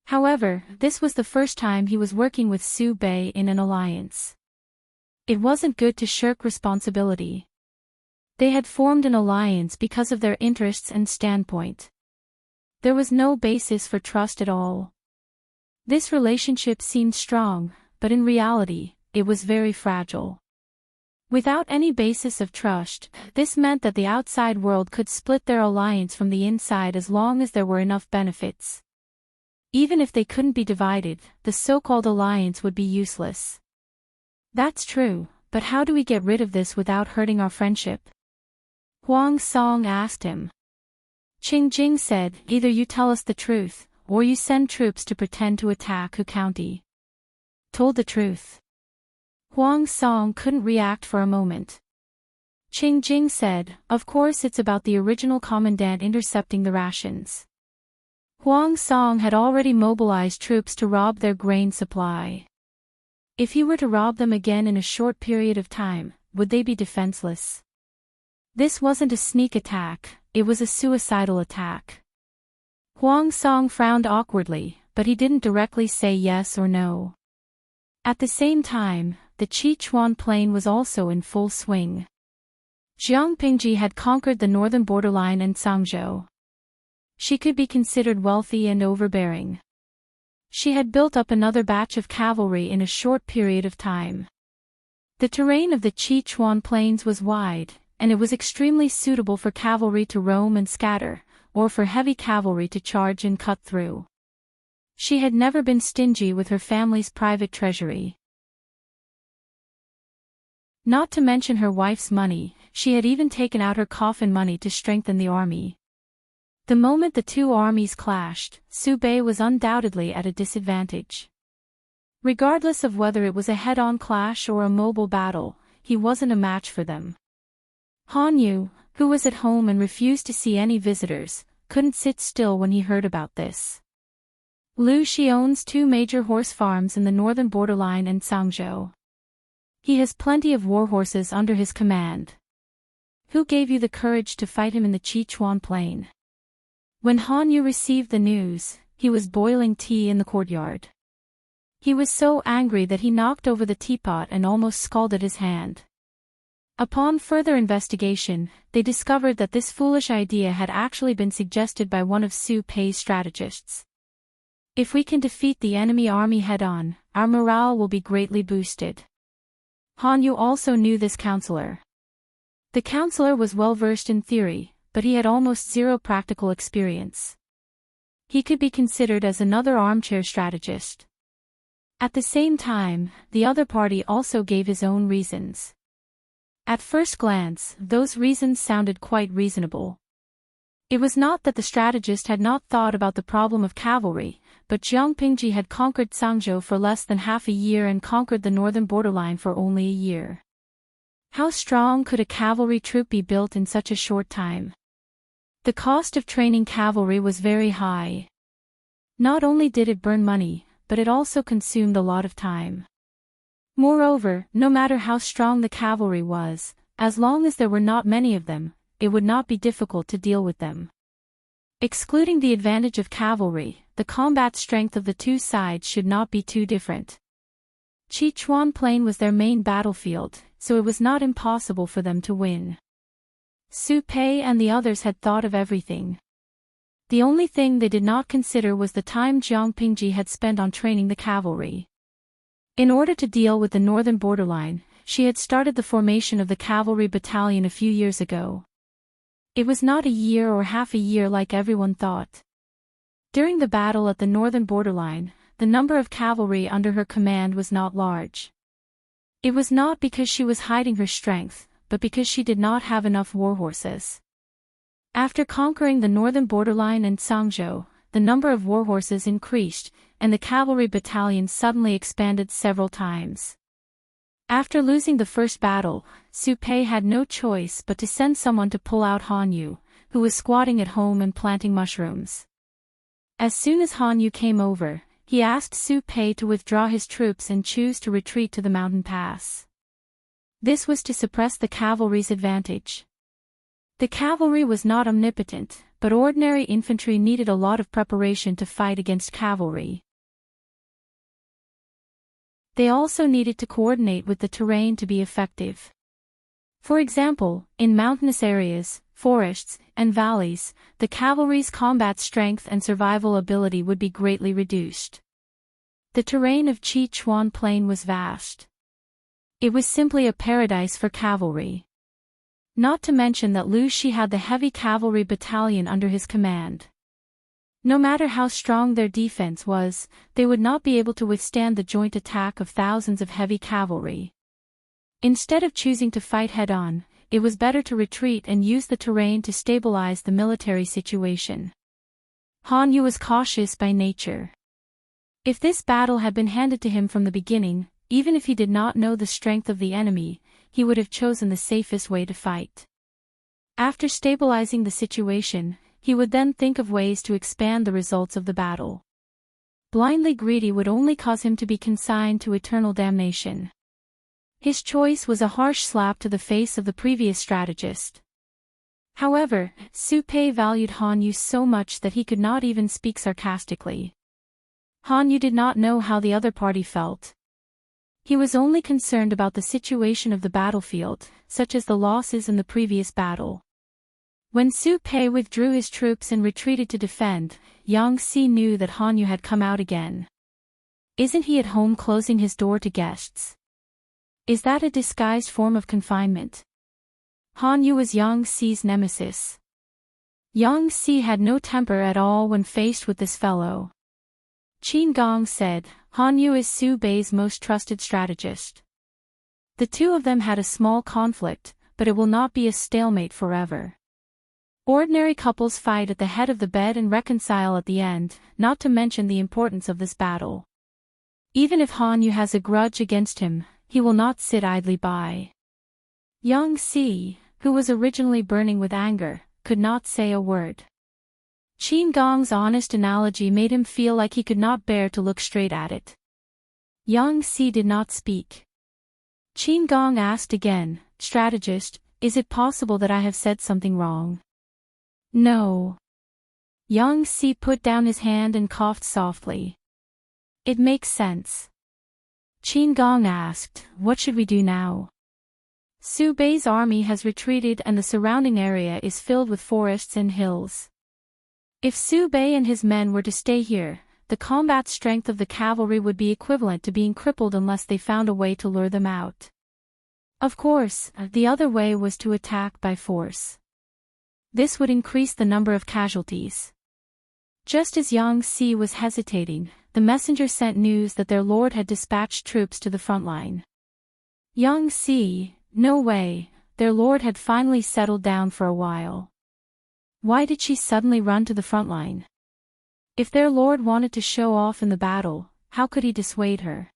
However, this was the first time he was working with Su Bei in an alliance. It wasn't good to shirk responsibility. They had formed an alliance because of their interests and standpoint. There was no basis for trust at all. This relationship seemed strong, but in reality, it was very fragile. Without any basis of trust, this meant that the outside world could split their alliance from the inside as long as there were enough benefits. Even if they couldn't be divided, the so-called alliance would be useless. That's true, but how do we get rid of this without hurting our friendship? Huang Song asked him. Qingjing said, "Either you tell us the truth, or you send troops to pretend to attack Hu County." Told the truth. Huang Song couldn't react for a moment. Qingjing said, "Of course it's about the original commandant intercepting the rations." Huang Song had already mobilized troops to rob their grain supply. If he were to rob them again in a short period of time, would they be defenseless? This wasn't a sneak attack, it was a suicidal attack. Huang Song frowned awkwardly, but he didn't directly say yes or no. At the same time, the Sichuan Plain was also in full swing. Jiangpingji had conquered the northern borderline and Sangzhou. She could be considered wealthy and overbearing. She had built up another batch of cavalry in a short period of time. The terrain of the Sichuan Plains was wide, and it was extremely suitable for cavalry to roam and scatter, or for heavy cavalry to charge and cut through. She had never been stingy with her family's private treasury. Not to mention her wife's money, she had even taken out her coffin money to strengthen the army. The moment the two armies clashed, Su Bei was undoubtedly at a disadvantage. Regardless of whether it was a head-on clash or a mobile battle, he wasn't a match for them. Han Yu, who was at home and refused to see any visitors, couldn't sit still when he heard about this. Lu Shi owns 2 major horse farms in the northern borderline and Sangzhou. He has plenty of war horses under his command. Who gave you the courage to fight him in the Sichuan Plain? When Han Yu received the news, he was boiling tea in the courtyard. He was so angry that he knocked over the teapot and almost scalded his hand. Upon further investigation, they discovered that this foolish idea had actually been suggested by one of Su Pei's strategists. If we can defeat the enemy army head-on, our morale will be greatly boosted. Han Yu also knew this counselor. The counselor was well versed in theory, but he had almost zero practical experience. He could be considered as another armchair strategist. At the same time, the other party also gave his own reasons. At first glance, those reasons sounded quite reasonable. It was not that the strategist had not thought about the problem of cavalry, but Jiang Pingji had conquered Sangzhou for less than half a year and conquered the northern borderline for only a year. How strong could a cavalry troop be built in such a short time? The cost of training cavalry was very high. Not only did it burn money, but it also consumed a lot of time. Moreover, no matter how strong the cavalry was, as long as there were not many of them, it would not be difficult to deal with them. Excluding the advantage of cavalry, the combat strength of the two sides should not be too different. Sichuan Plain was their main battlefield, so it was not impossible for them to win. Su Pei and the others had thought of everything. The only thing they did not consider was the time Jiang Pingji had spent on training the cavalry. In order to deal with the northern borderline, she had started the formation of the cavalry battalion a few years ago. It was not a year or half a year like everyone thought. During the battle at the northern borderline, the number of cavalry under her command was not large. It was not because she was hiding her strength, but because she did not have enough warhorses. After conquering the northern borderline and Sangzhou, the number of warhorses increased, and the cavalry battalion suddenly expanded several times. After losing the first battle, Su Pei had no choice but to send someone to pull out Han Yu, who was squatting at home and planting mushrooms. As soon as Han Yu came over, he asked Su Pei to withdraw his troops and choose to retreat to the mountain pass. This was to suppress the cavalry's advantage. The cavalry was not omnipotent, but ordinary infantry needed a lot of preparation to fight against cavalry. They also needed to coordinate with the terrain to be effective. For example, in mountainous areas, forests, and valleys, the cavalry's combat strength and survival ability would be greatly reduced. The terrain of Sichuan Plain was vast. It was simply a paradise for cavalry. Not to mention that Lu Shi had the heavy cavalry battalion under his command. No matter how strong their defense was, they would not be able to withstand the joint attack of thousands of heavy cavalry. Instead of choosing to fight head-on, it was better to retreat and use the terrain to stabilize the military situation. Han Yu was cautious by nature. If this battle had been handed to him from the beginning, even if he did not know the strength of the enemy, he would have chosen the safest way to fight. After stabilizing the situation, he would then think of ways to expand the results of the battle. Blindly greedy would only cause him to be consigned to eternal damnation. His choice was a harsh slap to the face of the previous strategist. However, Su Pei valued Han Yu so much that he could not even speak sarcastically. Han Yu did not know how the other party felt. He was only concerned about the situation of the battlefield, such as the losses in the previous battle. When Su Pei withdrew his troops and retreated to defend, Yang Si knew that Han Yu had come out again. Isn't he at home closing his door to guests? Is that a disguised form of confinement? Han Yu was Yang Si's nemesis. Yang Si had no temper at all when faced with this fellow. Qin Gong said, Han Yu is Su Bei's most trusted strategist. The two of them had a small conflict, but it will not be a stalemate forever. Ordinary couples fight at the head of the bed and reconcile at the end, not to mention the importance of this battle. Even if Han Yu has a grudge against him, he will not sit idly by. Yang Si, who was originally burning with anger, could not say a word. Qin Gong's honest analogy made him feel like he could not bear to look straight at it. Yang Si did not speak. Qin Gong asked again, "Strategist, is it possible that I have said something wrong?" "No." Yang Si put down his hand and coughed softly. "It makes sense." Qin Gong asked, "What should we do now?" Su Bei's army has retreated and the surrounding area is filled with forests and hills. If Su Bei and his men were to stay here, the combat strength of the cavalry would be equivalent to being crippled unless they found a way to lure them out. Of course, the other way was to attack by force. This would increase the number of casualties. Just as Yang Si was hesitating, the messenger sent news that their lord had dispatched troops to the front line. Yang Si, no way, their lord had finally settled down for a while. Why did she suddenly run to the front line? If their lord wanted to show off in the battle, how could he dissuade her?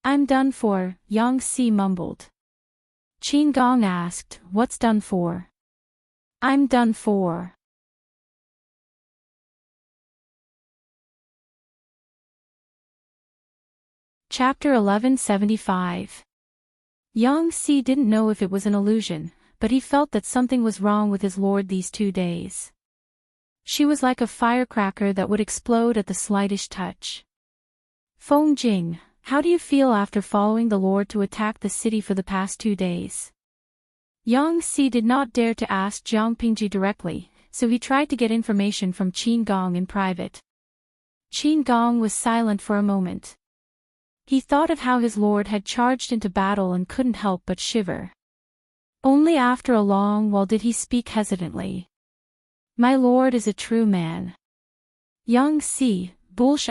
I'm done for, Yang Si mumbled. Qin Gong asked, what's done for? I'm done for. Chapter 1175. Yang Si didn't know if it was an illusion, but he felt that something was wrong with his lord these 2 days. She was like a firecracker that would explode at the slightest touch. Feng Jing, how do you feel after following the lord to attack the city for the past 2 days? Yang Si did not dare to ask Jiang Pingji directly, so he tried to get information from Qin Gong in private. Qin Gong was silent for a moment. He thought of how his lord had charged into battle and couldn't help but shiver. Only after a long while did he speak hesitantly. My lord is a true man. Yang Si, Bulsh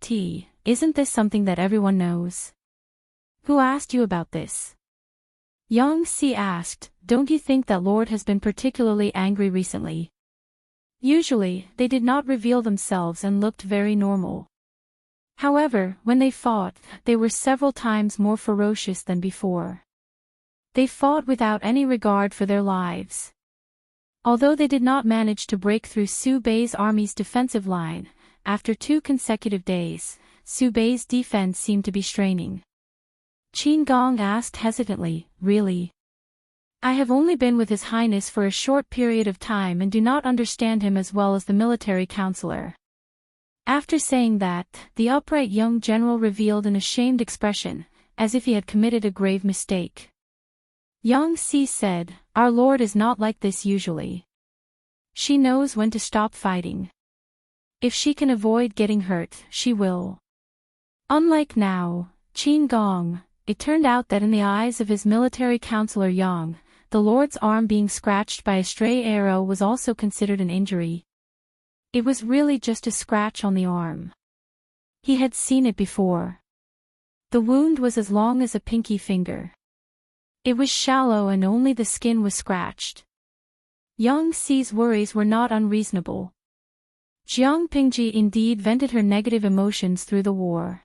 *T, isn't this something that everyone knows? Who asked you about this? Yang Si asked, don't you think that lord has been particularly angry recently? Usually, they did not reveal themselves and looked very normal. However, when they fought, they were several times more ferocious than before. They fought without any regard for their lives. Although they did not manage to break through Su Bei's army's defensive line, after 2 consecutive days, Su Bei's defense seemed to be straining. Qin Gong asked hesitantly, really? I have only been with His Highness for a short period of time and do not understand him as well as the military counselor. After saying that, the upright young general revealed an ashamed expression, as if he had committed a grave mistake. Yang Si said, our lord is not like this usually. She knows when to stop fighting. If she can avoid getting hurt, she will. Unlike now, Qin Gong, it turned out that in the eyes of his military counselor Yang, the lord's arm being scratched by a stray arrow was also considered an injury. It was really just a scratch on the arm. He had seen it before. The wound was as long as a pinky finger. It was shallow and only the skin was scratched. Yang Si's worries were not unreasonable. Jiang Pingji indeed vented her negative emotions through the war.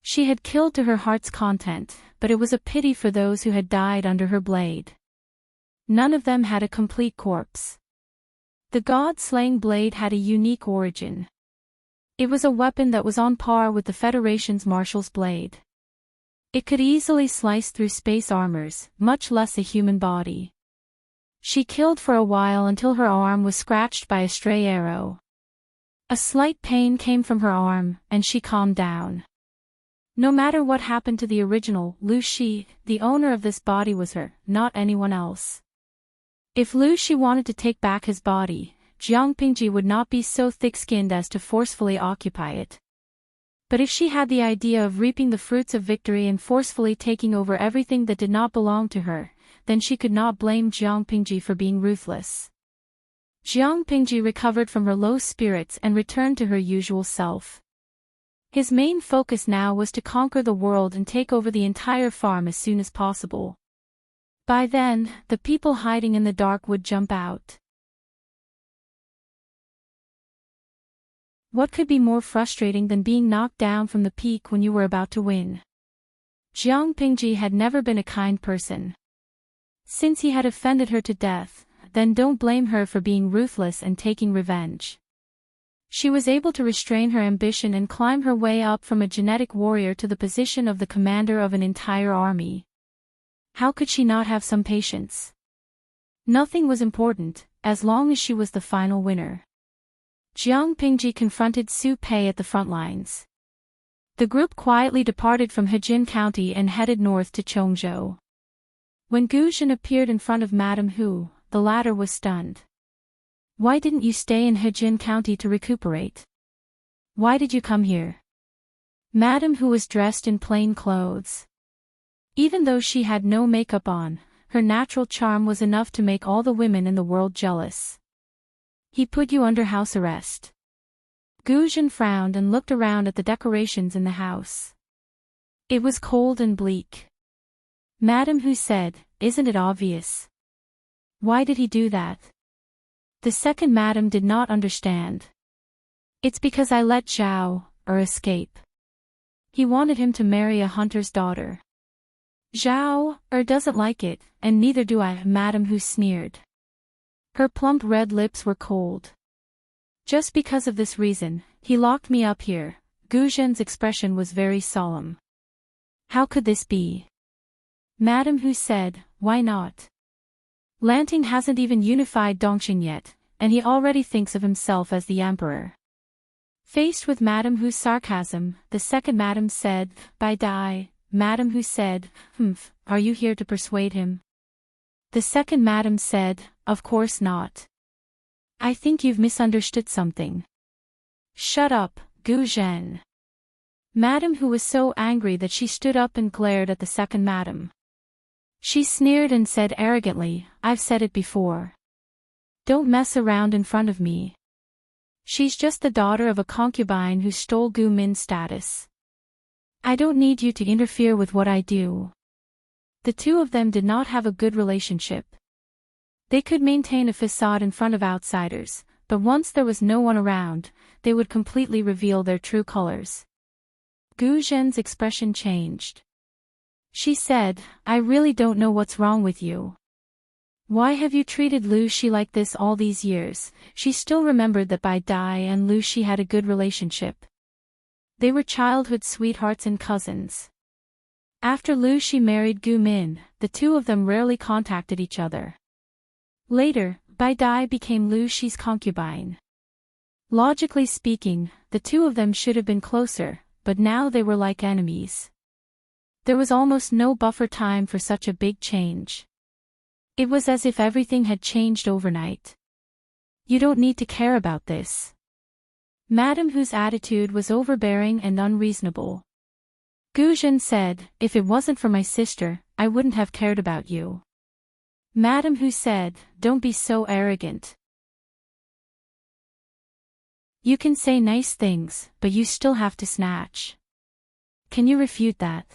She had killed to her heart's content, but it was a pity for those who had died under her blade. None of them had a complete corpse. The god-slaying blade had a unique origin. It was a weapon that was on par with the Federation's marshal's blade. It could easily slice through space armors, much less a human body. She killed for a while until her arm was scratched by a stray arrow. A slight pain came from her arm, and she calmed down. No matter what happened to the original, Lu Shi, the owner of this body was her, not anyone else. If Lu Shi wanted to take back his body, Jiang Pingji would not be so thick-skinned as to forcefully occupy it. But if she had the idea of reaping the fruits of victory and forcefully taking over everything that did not belong to her, then she could not blame Jiang Pingji for being ruthless. Jiang Pingji recovered from her low spirits and returned to her usual self. His main focus now was to conquer the world and take over the entire farm as soon as possible. By then, the people hiding in the dark would jump out. What could be more frustrating than being knocked down from the peak when you were about to win? Jiang Pingji had never been a kind person. Since he had offended her to death, then don't blame her for being ruthless and taking revenge. She was able to restrain her ambition and climb her way up from a genetic warrior to the position of the commander of an entire army. How could she not have some patience? Nothing was important, as long as she was the final winner. Jiang Pingji confronted Su Pei at the front lines. The group quietly departed from Hejin County and headed north to Chongzhou. When Gu Zhen appeared in front of Madame Hu, the latter was stunned. Why didn't you stay in Hejin County to recuperate? Why did you come here? Madame Hu was dressed in plain clothes. Even though she had no makeup on, her natural charm was enough to make all the women in the world jealous. He put you under house arrest. Gu Zhen frowned and looked around at the decorations in the house. It was cold and bleak. Madame Hu said, isn't it obvious? Why did he do that? The second madam did not understand. It's because I let Zhao escape. He wanted him to marry a hunter's daughter. Zhao doesn't like it, and neither do I, Madam Hu sneered. Her plump red lips were cold. Just because of this reason, he locked me up here. Gu Zhen's expression was very solemn. How could this be? Madam Hu said, why not? Lanting hasn't even unified Dongxing yet, and he already thinks of himself as the emperor. Faced with Madam Hu's sarcasm, the second madam said, Bai Dai. Madam Hu said, are you here to persuade him? The second madam said, of course not. I think you've misunderstood something. Shut up, Gu Zhen. Madam Hu was so angry that she stood up and glared at the second madam. She sneered and said arrogantly, I've said it before. Don't mess around in front of me. She's just the daughter of a concubine who stole Gu Min's status. I don't need you to interfere with what I do. The two of them did not have a good relationship. They could maintain a facade in front of outsiders, but once there was no one around, they would completely reveal their true colors. Gu Zhen's expression changed. She said, I really don't know what's wrong with you. Why have you treated Lu Shi like this all these years? She still remembered that Bai Dai and Lu Shi had a good relationship. They were childhood sweethearts and cousins. After Lu Shi married Gu Min, the two of them rarely contacted each other. Later, Bai Dai became Lu Shi's concubine. Logically speaking, the two of them should have been closer, but now they were like enemies. There was almost no buffer time for such a big change. It was as if everything had changed overnight. You don't need to care about this. Madam Hu's attitude was overbearing and unreasonable. Gu Zhen said, if it wasn't for my sister, I wouldn't have cared about you. Madam Hu said, don't be so arrogant. You can say nice things, but you still have to snatch. Can you refute that?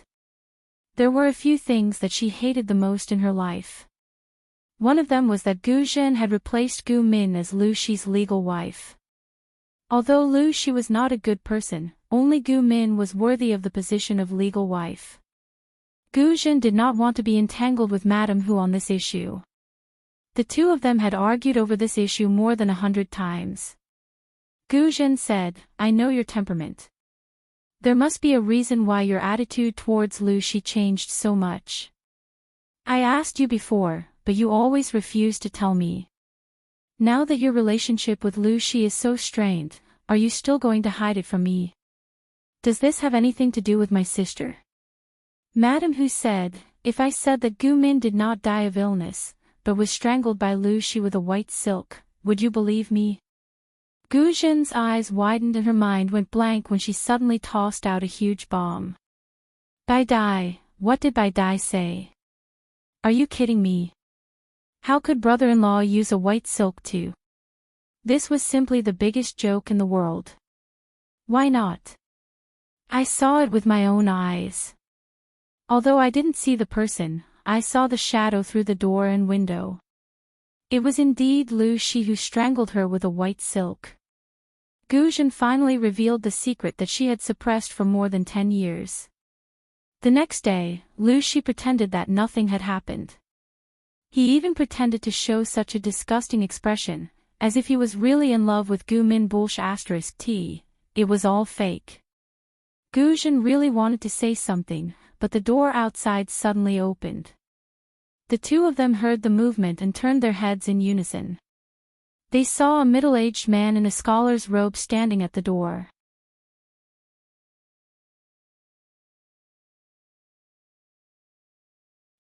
There were a few things that she hated the most in her life. One of them was that Gu Zhen had replaced Gu Min as Lu Shi's legal wife. Although Lu Shi was not a good person, only Gu Min was worthy of the position of legal wife. Gu Zhen did not want to be entangled with Madam Hu on this issue. The two of them had argued over this issue more than 100 times. Gu Zhen said, I know your temperament. There must be a reason why your attitude towards Lu Shi changed so much. I asked you before, but you always refused to tell me. Now that your relationship with Lu Shi is so strained, are you still going to hide it from me? Does this have anything to do with my sister? Madam Hu said, if I said that Gu Min did not die of illness, but was strangled by Lu Shi with a white silk, would you believe me? Gu Zhen's eyes widened and her mind went blank when she suddenly tossed out a huge bomb. Bai Dai, what did Bai Dai say? Are you kidding me? How could brother-in-law use a white silk too? This was simply the biggest joke in the world. Why not? I saw it with my own eyes. Although I didn't see the person, I saw the shadow through the door and window. It was indeed Lu Shi who strangled her with a white silk. Gu Zhen finally revealed the secret that she had suppressed for more than 10 years. The next day, Lu Shi pretended that nothing had happened. He even pretended to show such a disgusting expression, as if he was really in love with Gu Min *T. It was all fake. Gu Zhen really wanted to say something, but the door outside suddenly opened. The two of them heard the movement and turned their heads in unison. They saw a middle-aged man in a scholar's robe standing at the door.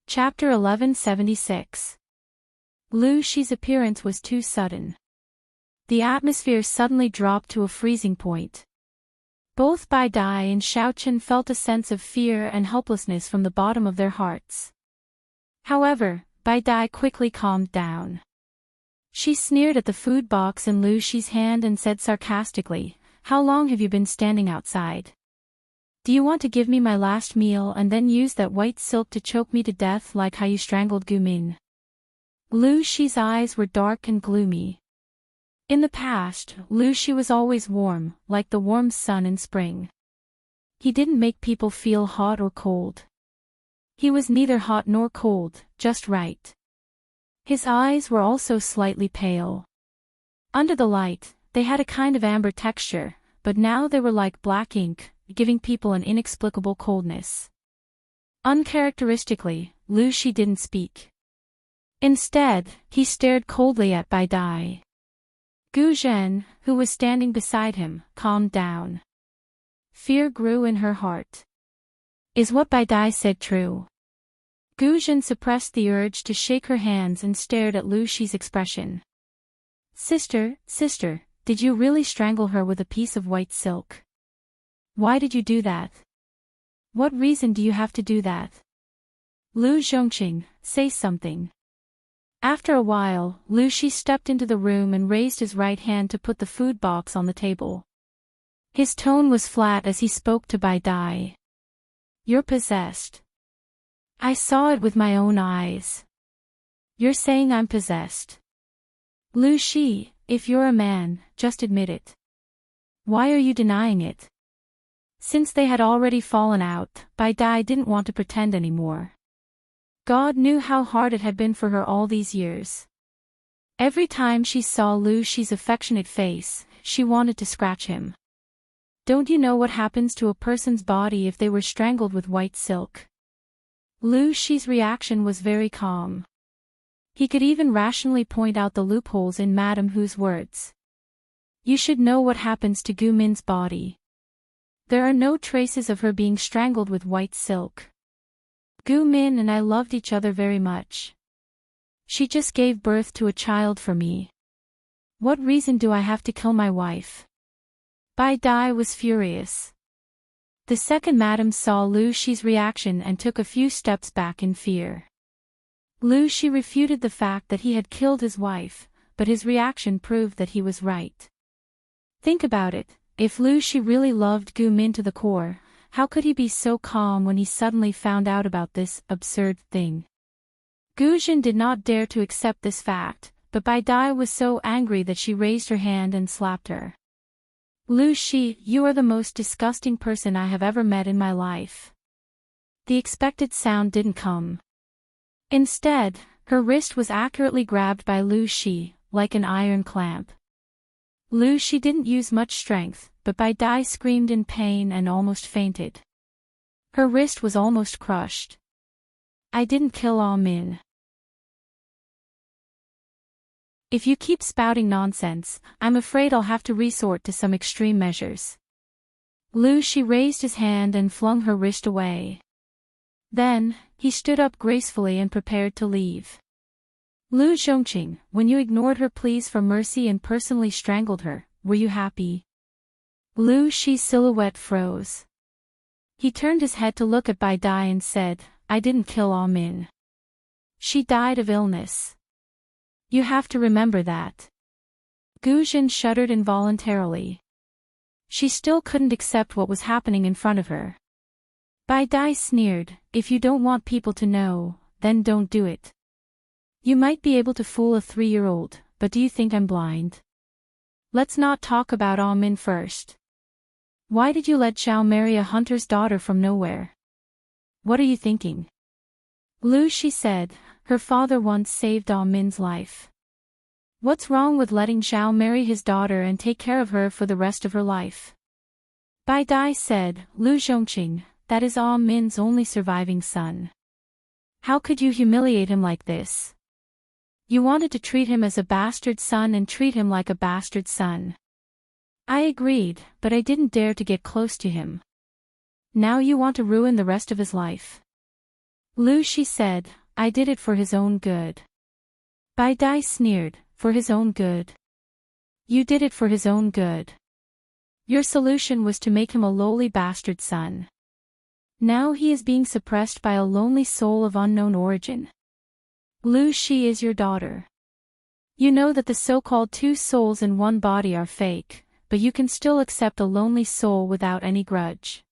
Chapter 1176. Lu Shi's appearance was too sudden. The atmosphere suddenly dropped to a freezing point. Both Bai Dai and Xiaochen felt a sense of fear and helplessness from the bottom of their hearts. However, Bai Dai quickly calmed down. She sneered at the food box in Lu Shi's hand and said sarcastically, "How long have you been standing outside? Do you want to give me my last meal and then use that white silk to choke me to death like how you strangled Gu Min?" Lu Shi's eyes were dark and gloomy. In the past, Lu Shi was always warm, like the warm sun in spring. He didn't make people feel hot or cold. He was neither hot nor cold, just right. His eyes were also slightly pale. Under the light, they had a kind of amber texture, but now they were like black ink, giving people an inexplicable coldness. Uncharacteristically, Lu Shi didn't speak. Instead, he stared coldly at Bai Dai. Gu Zhen, who was standing beside him, calmed down. Fear grew in her heart. Is what Bai Dai said true? Gu Zhen suppressed the urge to shake her hands and stared at Lu Shi's expression. Sister, did you really strangle her with a piece of white silk? Why did you do that? What reason do you have to do that? Lu Zhongqing, say something. After a while, Lu Shi stepped into the room and raised his right hand to put the food box on the table. His tone was flat as he spoke to Bai Dai. You're possessed. I saw it with my own eyes. You're saying I'm possessed. Lu Shi, if you're a man, just admit it. Why are you denying it? Since they had already fallen out, Bai Dai didn't want to pretend anymore. God knew how hard it had been for her all these years. Every time she saw Lu Shi's affectionate face, she wanted to scratch him. Don't you know what happens to a person's body if they were strangled with white silk? Lu Shi's reaction was very calm. He could even rationally point out the loopholes in Madame Hu's words. You should know what happens to Gu Min's body. There are no traces of her being strangled with white silk. Gu Min and I loved each other very much. She just gave birth to a child for me. What reason do I have to kill my wife? Bai Dai was furious. The second madam saw Lu Shi's reaction and took a few steps back in fear. Lu Shi refuted the fact that he had killed his wife, but his reaction proved that he was right. Think about it, if Lu Shi really loved Gu Min to the core, how could he be so calm when he suddenly found out about this absurd thing? Gu Zhen did not dare to accept this fact, but Bai Dai was so angry that she raised her hand and slapped her. Lu Shi, you are the most disgusting person I have ever met in my life. The expected sound didn't come. Instead, her wrist was accurately grabbed by Lu Shi, like an iron clamp. Lu Shi didn't use much strength, but Bai Dai screamed in pain and almost fainted. Her wrist was almost crushed. I didn't kill Ah Min. If you keep spouting nonsense, I'm afraid I'll have to resort to some extreme measures. Lu Shi raised his hand and flung her wrist away. Then, he stood up gracefully and prepared to leave. Lu Zhongqing, when you ignored her pleas for mercy and personally strangled her, were you happy? Lu Shi's silhouette froze. He turned his head to look at Bai Dai and said, I didn't kill Ah Min. She died of illness. You have to remember that. Gu Zhen shuddered involuntarily. She still couldn't accept what was happening in front of her. Bai Dai sneered, if you don't want people to know, then don't do it. You might be able to fool a 3-year-old, but do you think I'm blind? Let's not talk about Ah Min first. Why did you let Zhao marry a hunter's daughter from nowhere? What are you thinking? Lu Shi said, her father once saved Ah Min's life. What's wrong with letting Zhao marry his daughter and take care of her for the rest of her life? Bai Dai said, Lu Zhongqing, that is Ah Min's only surviving son. How could you humiliate him like this? You wanted to treat him as a bastard son and treat him like a bastard son. I agreed, but I didn't dare to get close to him. Now you want to ruin the rest of his life. Lu Shi said, I did it for his own good. Bai Dai sneered, for his own good. You did it for his own good. Your solution was to make him a lowly bastard son. Now he is being suppressed by a lonely soul of unknown origin. Lu Shi is your daughter. You know that the so-called 2 souls in one body are fake, but you can still accept a lonely soul without any grudge.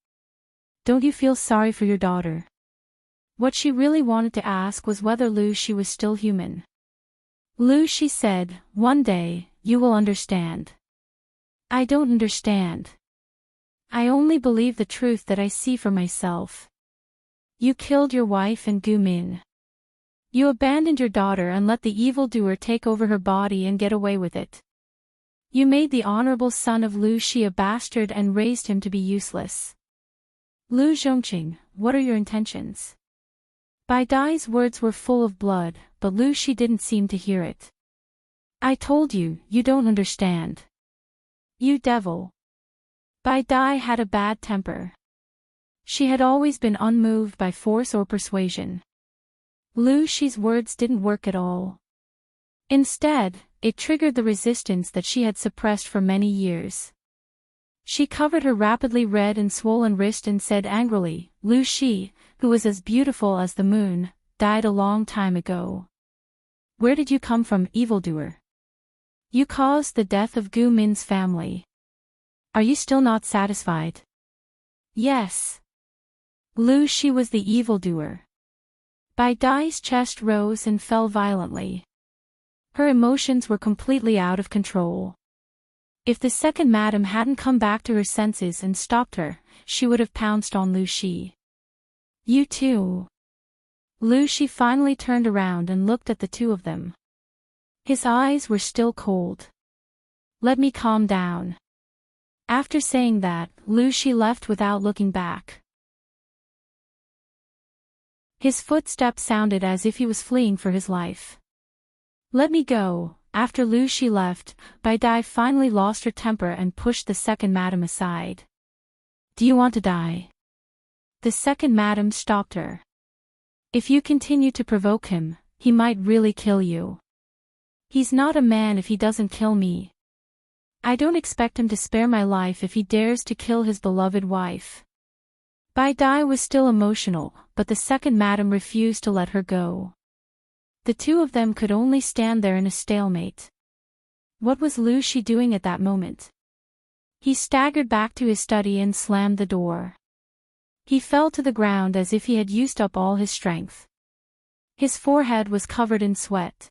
Don't you feel sorry for your daughter? What she really wanted to ask was whether Lu Shi was still human. Lu Shi said, one day, you will understand. I don't understand. I only believe the truth that I see for myself. You killed your wife and Gu Min. You abandoned your daughter and let the evildoer take over her body and get away with it. You made the honorable son of Lu Shi a bastard and raised him to be useless. Lu Zhongqing, what are your intentions? Bai Dai's words were full of blood, but Lu Shi didn't seem to hear it. I told you, you don't understand. You devil. Bai Dai had a bad temper. She had always been unmoved by force or persuasion. Lu Shi's words didn't work at all. Instead, it triggered the resistance that she had suppressed for many years. She covered her rapidly red and swollen wrist and said angrily, Lu Shi, who was as beautiful as the moon, died a long time ago. Where did you come from, evildoer? You caused the death of Gu Min's family. Are you still not satisfied? Yes. Lu Shi was the evildoer. Bai Dai's chest rose and fell violently. Her emotions were completely out of control. If the second madam hadn't come back to her senses and stopped her, she would have pounced on Lu Shi. You too. Lu Shi finally turned around and looked at the two of them. His eyes were still cold. Let me calm down. After saying that, Lu Shi left without looking back. His footsteps sounded as if he was fleeing for his life. Let me go. After Lu Shi left, Bai Dai finally lost her temper and pushed the second madam aside. Do you want to die? The second madam stopped her. If you continue to provoke him, he might really kill you. He's not a man if he doesn't kill me. I don't expect him to spare my life if he dares to kill his beloved wife. Bai Dai was still emotional, but the second madam refused to let her go. The two of them could only stand there in a stalemate. What was Lu Shi doing at that moment? He staggered back to his study and slammed the door. He fell to the ground as if he had used up all his strength. His forehead was covered in sweat.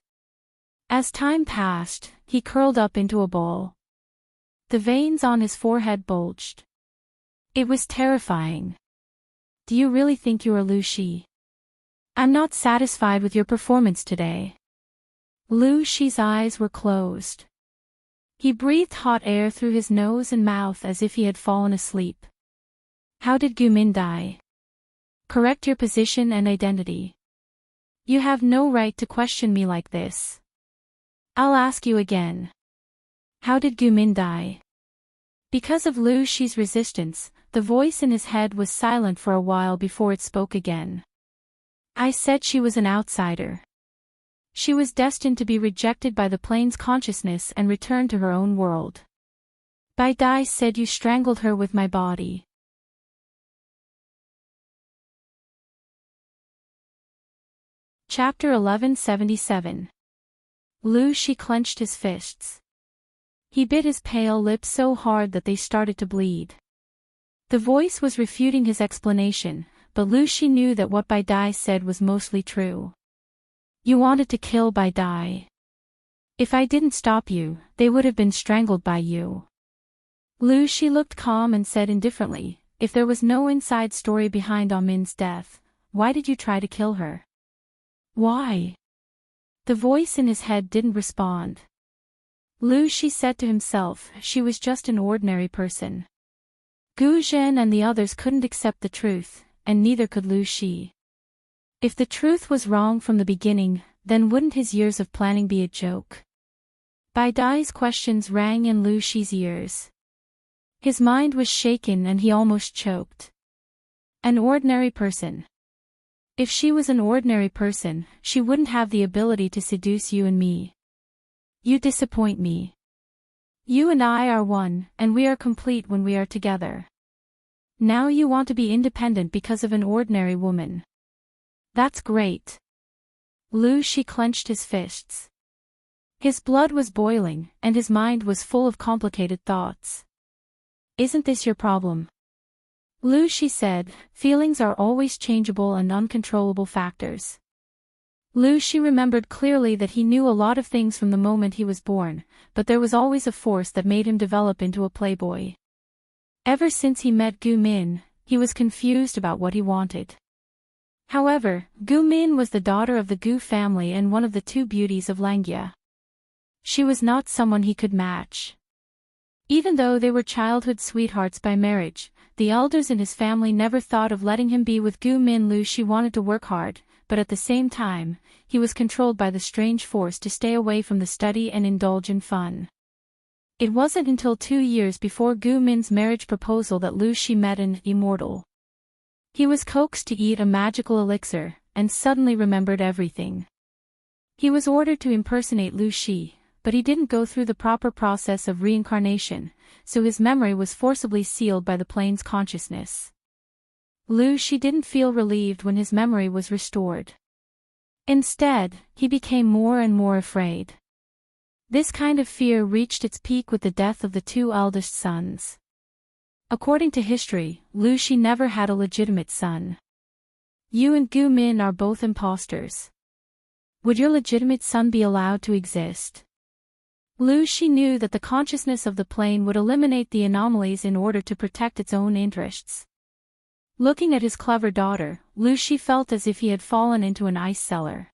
As time passed, he curled up into a ball. The veins on his forehead bulged. It was terrifying. Do you really think you are Lu Shi? I'm not satisfied with your performance today. Lu Shi's eyes were closed. He breathed hot air through his nose and mouth as if he had fallen asleep. How did Gu Min die? Correct your position and identity. You have no right to question me like this. I'll ask you again. How did Gu Min die? Because of Lu Shi's resistance, the voice in his head was silent for a while before it spoke again. I said she was an outsider. She was destined to be rejected by the plane's consciousness and return to her own world. Bai Dai said you strangled her with my body. Chapter 1177. Lu Shi clenched his fists. He bit his pale lips so hard that they started to bleed. The voice was refuting his explanation, but Lu Shi knew that what Bai Dai said was mostly true. You wanted to kill Bai Dai. If I didn't stop you, they would have been strangled by you. Lu Shi looked calm and said indifferently, if there was no inside story behind Min's death, why did you try to kill her? Why? The voice in his head didn't respond. Lu Shi said to himself, she was just an ordinary person. Gu Zhen and the others couldn't accept the truth, and neither could Lu Shi. If the truth was wrong from the beginning, then wouldn't his years of planning be a joke? Bai Dai's questions rang in Lu Shi's ears. His mind was shaken and he almost choked. An ordinary person. If she was an ordinary person, she wouldn't have the ability to seduce you and me. You disappoint me. You and I are one, and we are complete when we are together. Now you want to be independent because of an ordinary woman. That's great. Lu Shi clenched his fists. His blood was boiling, and his mind was full of complicated thoughts. Isn't this your problem? Lu Shi said, feelings are always changeable and uncontrollable factors. Lu Shi remembered clearly that he knew a lot of things from the moment he was born, but there was always a force that made him develop into a playboy. Ever since he met Gu Min, he was confused about what he wanted. However, Gu Min was the daughter of the Gu family and one of the two beauties of Langya. She was not someone he could match. Even though they were childhood sweethearts by marriage, the elders in his family never thought of letting him be with Gu Min. Lu Shi wanted to work hard, but at the same time, he was controlled by the strange force to stay away from the study and indulge in fun. It wasn't until 2 years before Gu Min's marriage proposal that Lu Shi met an immortal. He was coaxed to eat a magical elixir, and suddenly remembered everything. He was ordered to impersonate Lu Shi, but he didn't go through the proper process of reincarnation, so his memory was forcibly sealed by the plane's consciousness. Lu Shi didn't feel relieved when his memory was restored. Instead, he became more and more afraid. This kind of fear reached its peak with the death of the two eldest sons. According to history, Lu Shi never had a legitimate son. You and Gu Min are both imposters. Would your legitimate son be allowed to exist? Lu Shi knew that the consciousness of the plane would eliminate the anomalies in order to protect its own interests. Looking at his clever daughter, Lu Shi felt as if he had fallen into an ice cellar.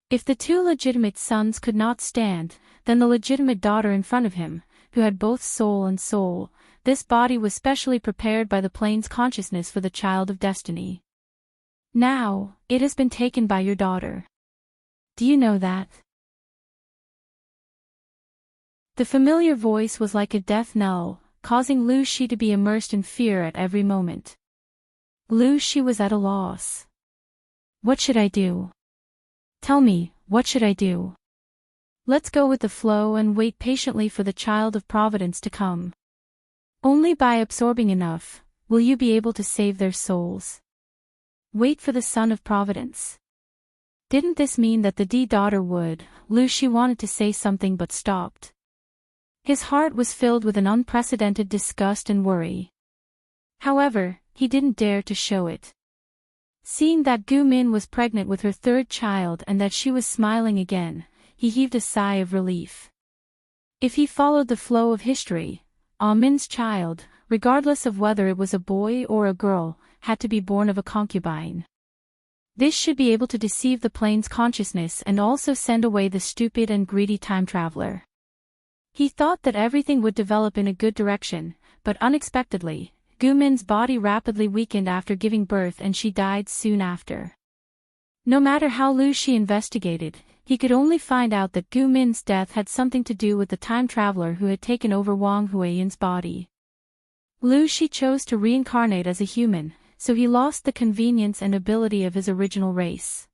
If the two legitimate sons could not stand, then the legitimate daughter in front of him, who had both soul and soul, this body was specially prepared by the plane's consciousness for the child of destiny. Now, it has been taken by your daughter. Do you know that? The familiar voice was like a death knell, causing Lu Shi to be immersed in fear at every moment. Lu Shi was at a loss. What should I do? Tell me, what should I do? Let's go with the flow and wait patiently for the child of providence to come. Only by absorbing enough, will you be able to save their souls. Wait for the son of providence. Didn't this mean that the daughter would? Lu Shi wanted to say something but stopped. His heart was filled with an unprecedented disgust and worry. However, he didn't dare to show it. Seeing that Gu Min was pregnant with her third child and that she was smiling again, he heaved a sigh of relief. If he followed the flow of history, Min's child, regardless of whether it was a boy or a girl, had to be born of a concubine. This should be able to deceive the plane's consciousness and also send away the stupid and greedy time traveler. He thought that everything would develop in a good direction, but unexpectedly, Gu Min's body rapidly weakened after giving birth and she died soon after. No matter how Lu Shi investigated, he could only find out that Gu Min's death had something to do with the time traveler who had taken over Wang Huiyun's body. Lu Shi chose to reincarnate as a human, so he lost the convenience and ability of his original race.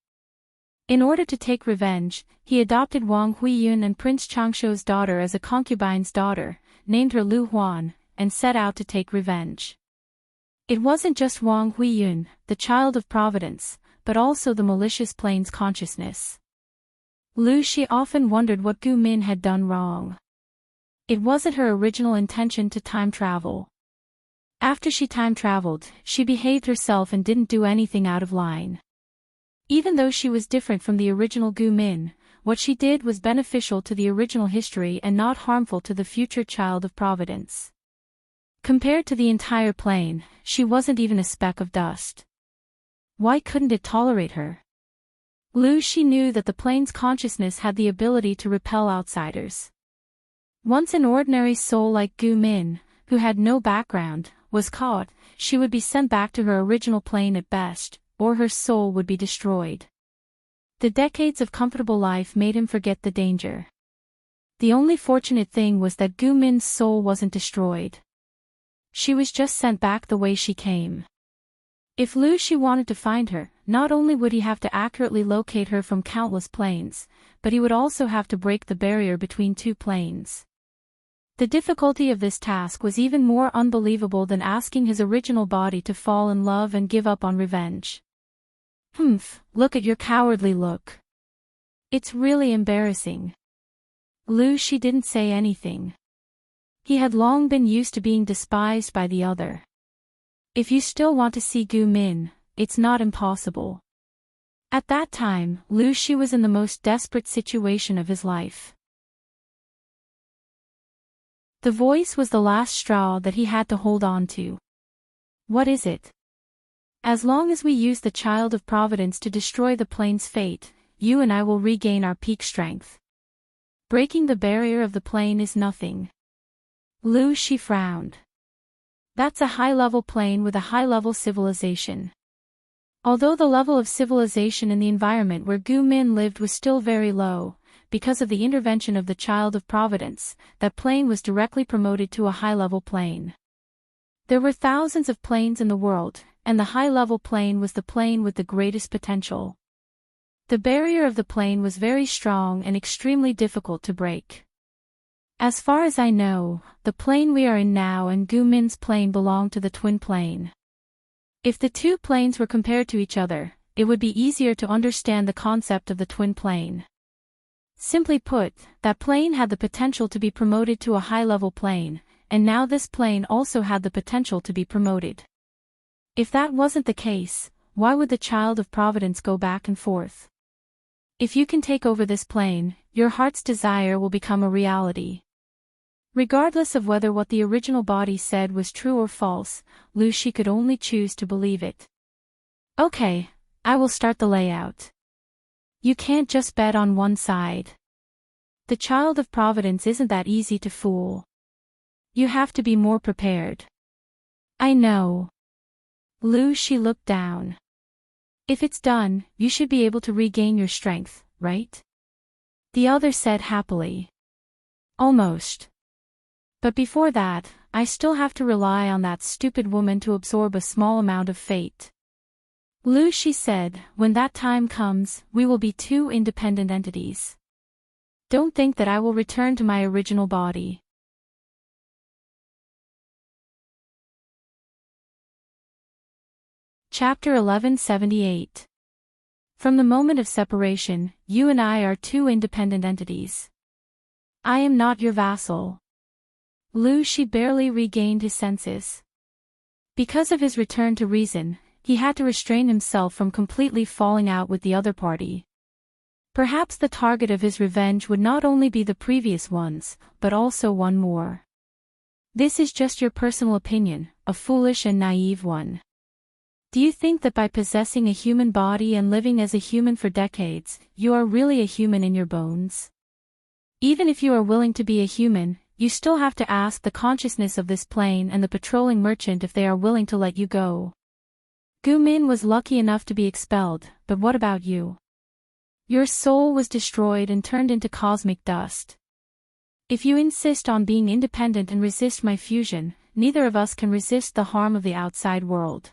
In order to take revenge, he adopted Wang Huiyun and Prince Changshuo's daughter as a concubine's daughter, named her Lu Huan, and set out to take revenge. It wasn't just Wang Huiyun, the child of providence, but also the malicious plane's consciousness. Lu Shi often wondered what Gu Min had done wrong. It wasn't her original intention to time travel. After she time traveled, she behaved herself and didn't do anything out of line. Even though she was different from the original Gu Min, what she did was beneficial to the original history and not harmful to the future child of providence. Compared to the entire plane, she wasn't even a speck of dust. Why couldn't it tolerate her? Lu Shi knew that the plane's consciousness had the ability to repel outsiders. Once an ordinary soul like Gu Min, who had no background, was caught, she would be sent back to her original plane at best, or her soul would be destroyed. The decades of comfortable life made him forget the danger. The only fortunate thing was that Gu Min's soul wasn't destroyed. She was just sent back the way she came. If Lu Shi wanted to find her, not only would he have to accurately locate her from countless planes, but he would also have to break the barrier between two planes. The difficulty of this task was even more unbelievable than asking his original body to fall in love and give up on revenge. Look at your cowardly look. It's really embarrassing. Lu Shi didn't say anything. He had long been used to being despised by the other. If you still want to see Gu Min, it's not impossible. At that time, Lu Shi was in the most desperate situation of his life. The voice was the last straw that he had to hold on to. What is it? As long as we use the Child of Providence to destroy the plane's fate, you and I will regain our peak strength. Breaking the barrier of the plane is nothing. Lu Shi frowned. That's a high-level plane with a high-level civilization. Although the level of civilization in the environment where Gu Min lived was still very low, because of the intervention of the Child of Providence, that plane was directly promoted to a high-level plane. There were thousands of planes in the world, and the high-level plane was the plane with the greatest potential. The barrier of the plane was very strong and extremely difficult to break. As far as I know, the plane we are in now and Gu Min's plane belong to the twin plane. If the two planes were compared to each other, it would be easier to understand the concept of the twin plane. Simply put, that plane had the potential to be promoted to a high-level plane, and now this plane also had the potential to be promoted. If that wasn't the case, why would the Child of Providence go back and forth? If you can take over this plane, your heart's desire will become a reality. Regardless of whether what the original body said was true or false, Lu Shi could only choose to believe it. Okay, I will start the layout. You can't just bet on one side. The Child of Providence isn't that easy to fool. You have to be more prepared. I know. Lu Shi looked down. If it's done, you should be able to regain your strength, right? The other said happily. Almost. But before that, I still have to rely on that stupid woman to absorb a small amount of fate. Lu Shi said, when that time comes, we will be two independent entities. Don't think that I will return to my original body. Chapter 1178. From the moment of separation, you and I are two independent entities. I am not your vassal. Lu Shi barely regained his senses. Because of his return to reason, he had to restrain himself from completely falling out with the other party. Perhaps the target of his revenge would not only be the previous ones, but also one more. This is just your personal opinion, a foolish and naive one. Do you think that by possessing a human body and living as a human for decades, you are really a human in your bones? Even if you are willing to be a human, you still have to ask the consciousness of this plane and the patrolling merchant if they are willing to let you go. Gu Min was lucky enough to be expelled, but what about you? Your soul was destroyed and turned into cosmic dust. If you insist on being independent and resist my fusion, neither of us can resist the harm of the outside world.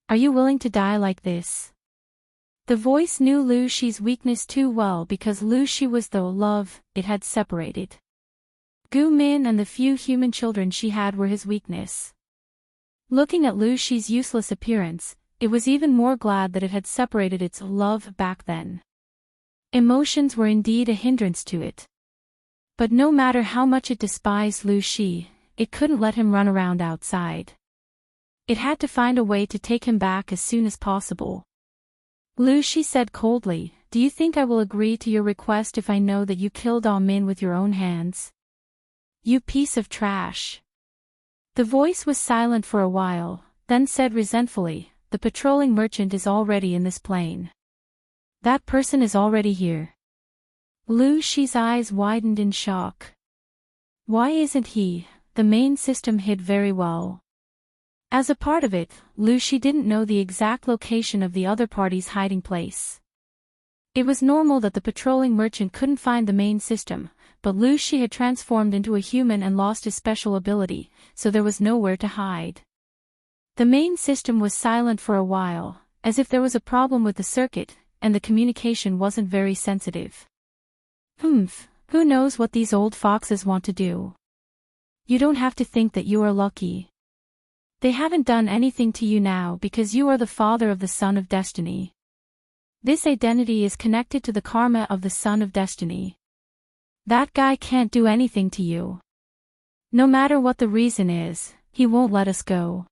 Are you willing to die like this? The voice knew Lu Shi's weakness too well because Lu Shi was the love it had separated. Gu Min and the few human children she had were his weakness. Looking at Lu Shi's useless appearance, it was even more glad that it had separated its love back then. Emotions were indeed a hindrance to it. But no matter how much it despised Lu Shi, it couldn't let him run around outside. It had to find a way to take him back as soon as possible. Lu Shi said coldly, "Do you think I will agree to your request if I know that you killed Ah Min with your own hands? You piece of trash." The voice was silent for a while, then said resentfully, "The patrolling merchant is already in this plane. That person is already here." Lu Shi's eyes widened in shock. Why isn't he? The main system hid very well. As a part of it, Lu Shi didn't know the exact location of the other party's hiding place. It was normal that the patrolling merchant couldn't find the main system, but Lu Shi had transformed into a human and lost his special ability, so there was nowhere to hide. The main system was silent for a while, as if there was a problem with the circuit, and the communication wasn't very sensitive. Who knows what these old foxes want to do? You don't have to think that you are lucky. They haven't done anything to you now because you are the father of the Son of Destiny. This identity is connected to the karma of the Son of Destiny. That guy can't do anything to you. No matter what the reason is, he won't let us go.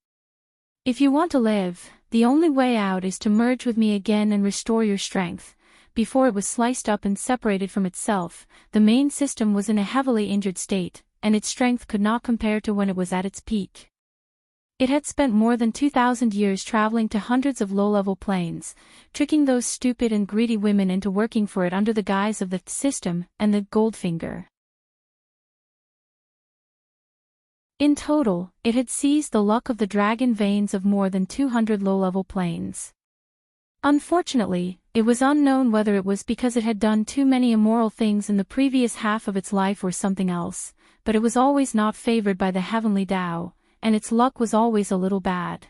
If you want to live, the only way out is to merge with me again and restore your strength. Before it was sliced up and separated from itself, the main system was in a heavily injured state, and its strength could not compare to when it was at its peak. It had spent more than 2,000 years traveling to hundreds of low-level planes, tricking those stupid and greedy women into working for it under the guise of the system and the Goldfinger. In total, it had seized the luck of the dragon veins of more than 200 low-level planes. Unfortunately, it was unknown whether it was because it had done too many immoral things in the previous half of its life or something else, but it was always not favored by the heavenly Tao, and its luck was always a little bad.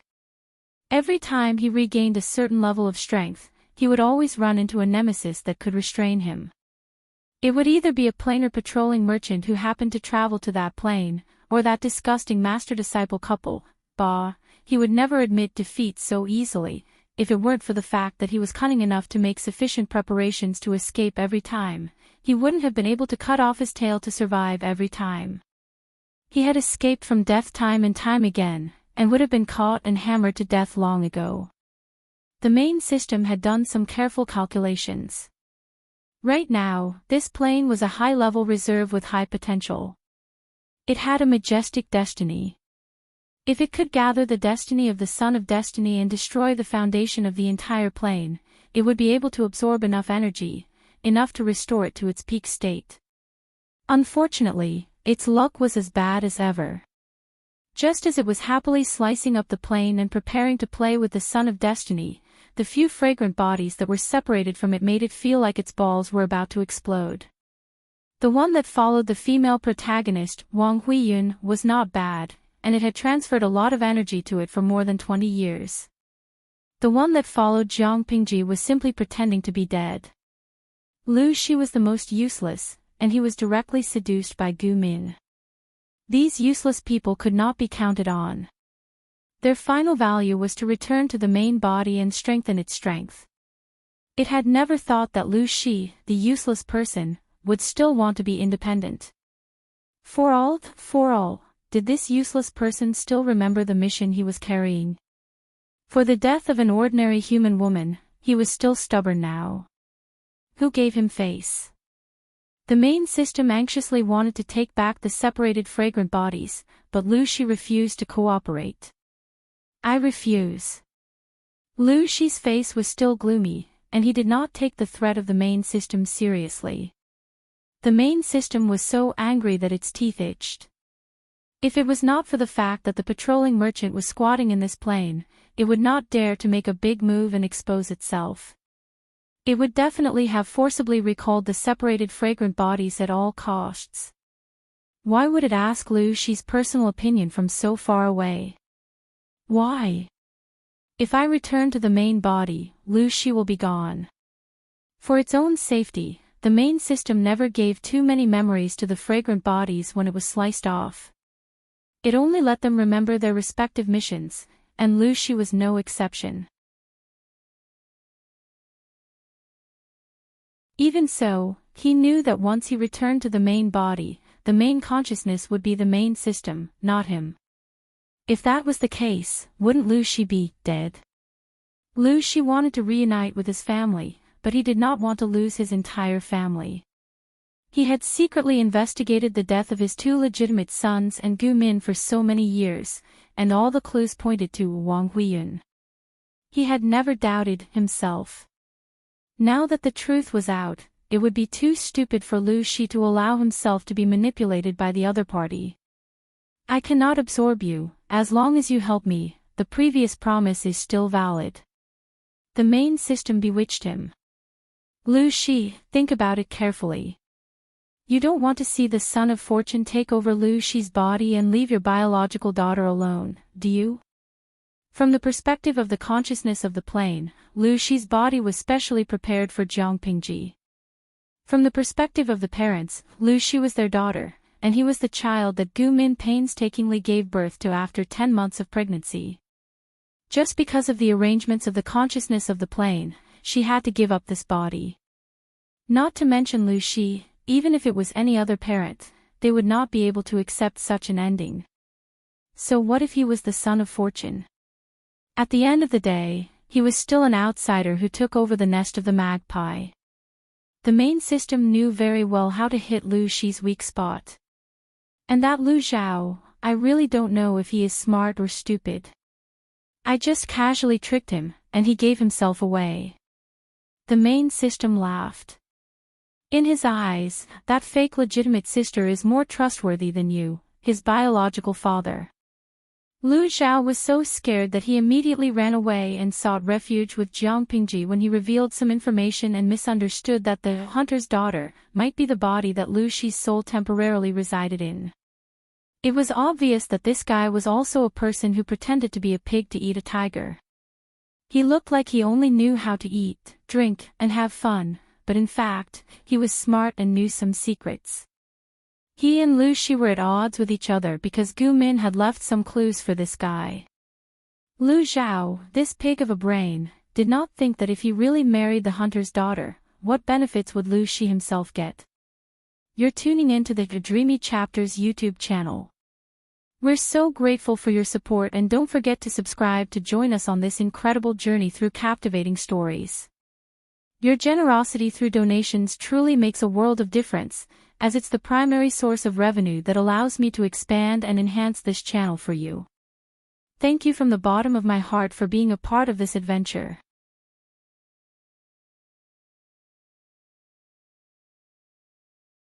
Every time he regained a certain level of strength, he would always run into a nemesis that could restrain him. It would either be a planar patrolling merchant who happened to travel to that plane, or that disgusting master-disciple couple. He would never admit defeat so easily, if it weren't for the fact that he was cunning enough to make sufficient preparations to escape every time. He wouldn't have been able to cut off his tail to survive every time. He had escaped from death time and time again, and would have been caught and hammered to death long ago. The main system had done some careful calculations. Right now, this plane was a high-level reserve with high potential. It had a majestic destiny. If it could gather the destiny of the Son of Destiny and destroy the foundation of the entire plane, it would be able to absorb enough energy, enough to restore it to its peak state. Unfortunately, its luck was as bad as ever. Just as it was happily slicing up the plane and preparing to play with the Son of Destiny, the few fragrant bodies that were separated from it made it feel like its balls were about to explode. The one that followed the female protagonist, Wang Huiyun, was not bad, and it had transferred a lot of energy to it for more than 20 years. The one that followed Jiang Pingji was simply pretending to be dead. Lu Shi was the most useless, and he was directly seduced by Gu Min. These useless people could not be counted on. Their final value was to return to the main body and strengthen its strength. It had never thought that Lu Shi, the useless person, would still want to be independent. For all, did this useless person still remember the mission he was carrying? For the death of an ordinary human woman, he was still stubborn now. Who gave him face? The main system anxiously wanted to take back the separated fragrant bodies, but Lu Shi refused to cooperate. I refuse. Lu Shi's face was still gloomy, and he did not take the threat of the main system seriously. The main system was so angry that its teeth itched. If it was not for the fact that the patrolling merchant was squatting in this plane, it would not dare to make a big move and expose itself. It would definitely have forcibly recalled the separated fragrant bodies at all costs. Why would it ask Lu Shi's personal opinion from so far away? Why? If I return to the main body, Lu Shi will be gone. For its own safety, the main system never gave too many memories to the fragrant bodies when it was sliced off. It only let them remember their respective missions, and Lu Shi was no exception. Even so, he knew that once he returned to the main body, the main consciousness would be the main system, not him. If that was the case, wouldn't Lu Shi be dead? Lu Shi wanted to reunite with his family, but he did not want to lose his entire family. He had secretly investigated the death of his two legitimate sons and Gu Min for so many years, and all the clues pointed to Wang Huiyun. He had never doubted himself. Now that the truth was out, it would be too stupid for Lu Shi to allow himself to be manipulated by the other party. I cannot absorb you, as long as you help me, the previous promise is still valid. The main system bewitched him. Lu Shi, think about it carefully. You don't want to see the Son of Fortune take over Lu Shi's body and leave your biological daughter alone, do you? From the perspective of the consciousness of the plane, Lu Shi's body was specially prepared for Jiang Pingji. From the perspective of the parents, Lu Shi was their daughter, and he was the child that Gu Min painstakingly gave birth to after 10 months of pregnancy. Just because of the arrangements of the consciousness of the plane, she had to give up this body. Not to mention Lu Shi, even if it was any other parent, they would not be able to accept such an ending. So what if he was the Son of Fortune? At the end of the day, he was still an outsider who took over the nest of the magpie. The main system knew very well how to hit Lu Shi's weak spot. And that Lu Zhao, I really don't know if he is smart or stupid. I just casually tricked him, and he gave himself away. The main system laughed. In his eyes, that fake legitimate sister is more trustworthy than you, his biological father. Lu Zhao was so scared that he immediately ran away and sought refuge with Jiang Pingji when he revealed some information and misunderstood that the hunter's daughter might be the body that Lu Shi's soul temporarily resided in. It was obvious that this guy was also a person who pretended to be a pig to eat a tiger. He looked like he only knew how to eat, drink, and have fun, but in fact, he was smart and knew some secrets. He and Lu Shi were at odds with each other because Gu Min had left some clues for this guy. Lu Zhao, this pig of a brain, did not think that if he really married the hunter's daughter, what benefits would Lu Shi himself get? You're tuning into the Dreamy Chapters YouTube channel. We're so grateful for your support, and don't forget to subscribe to join us on this incredible journey through captivating stories. Your generosity through donations truly makes a world of difference, as it's the primary source of revenue that allows me to expand and enhance this channel for you. Thank you from the bottom of my heart for being a part of this adventure.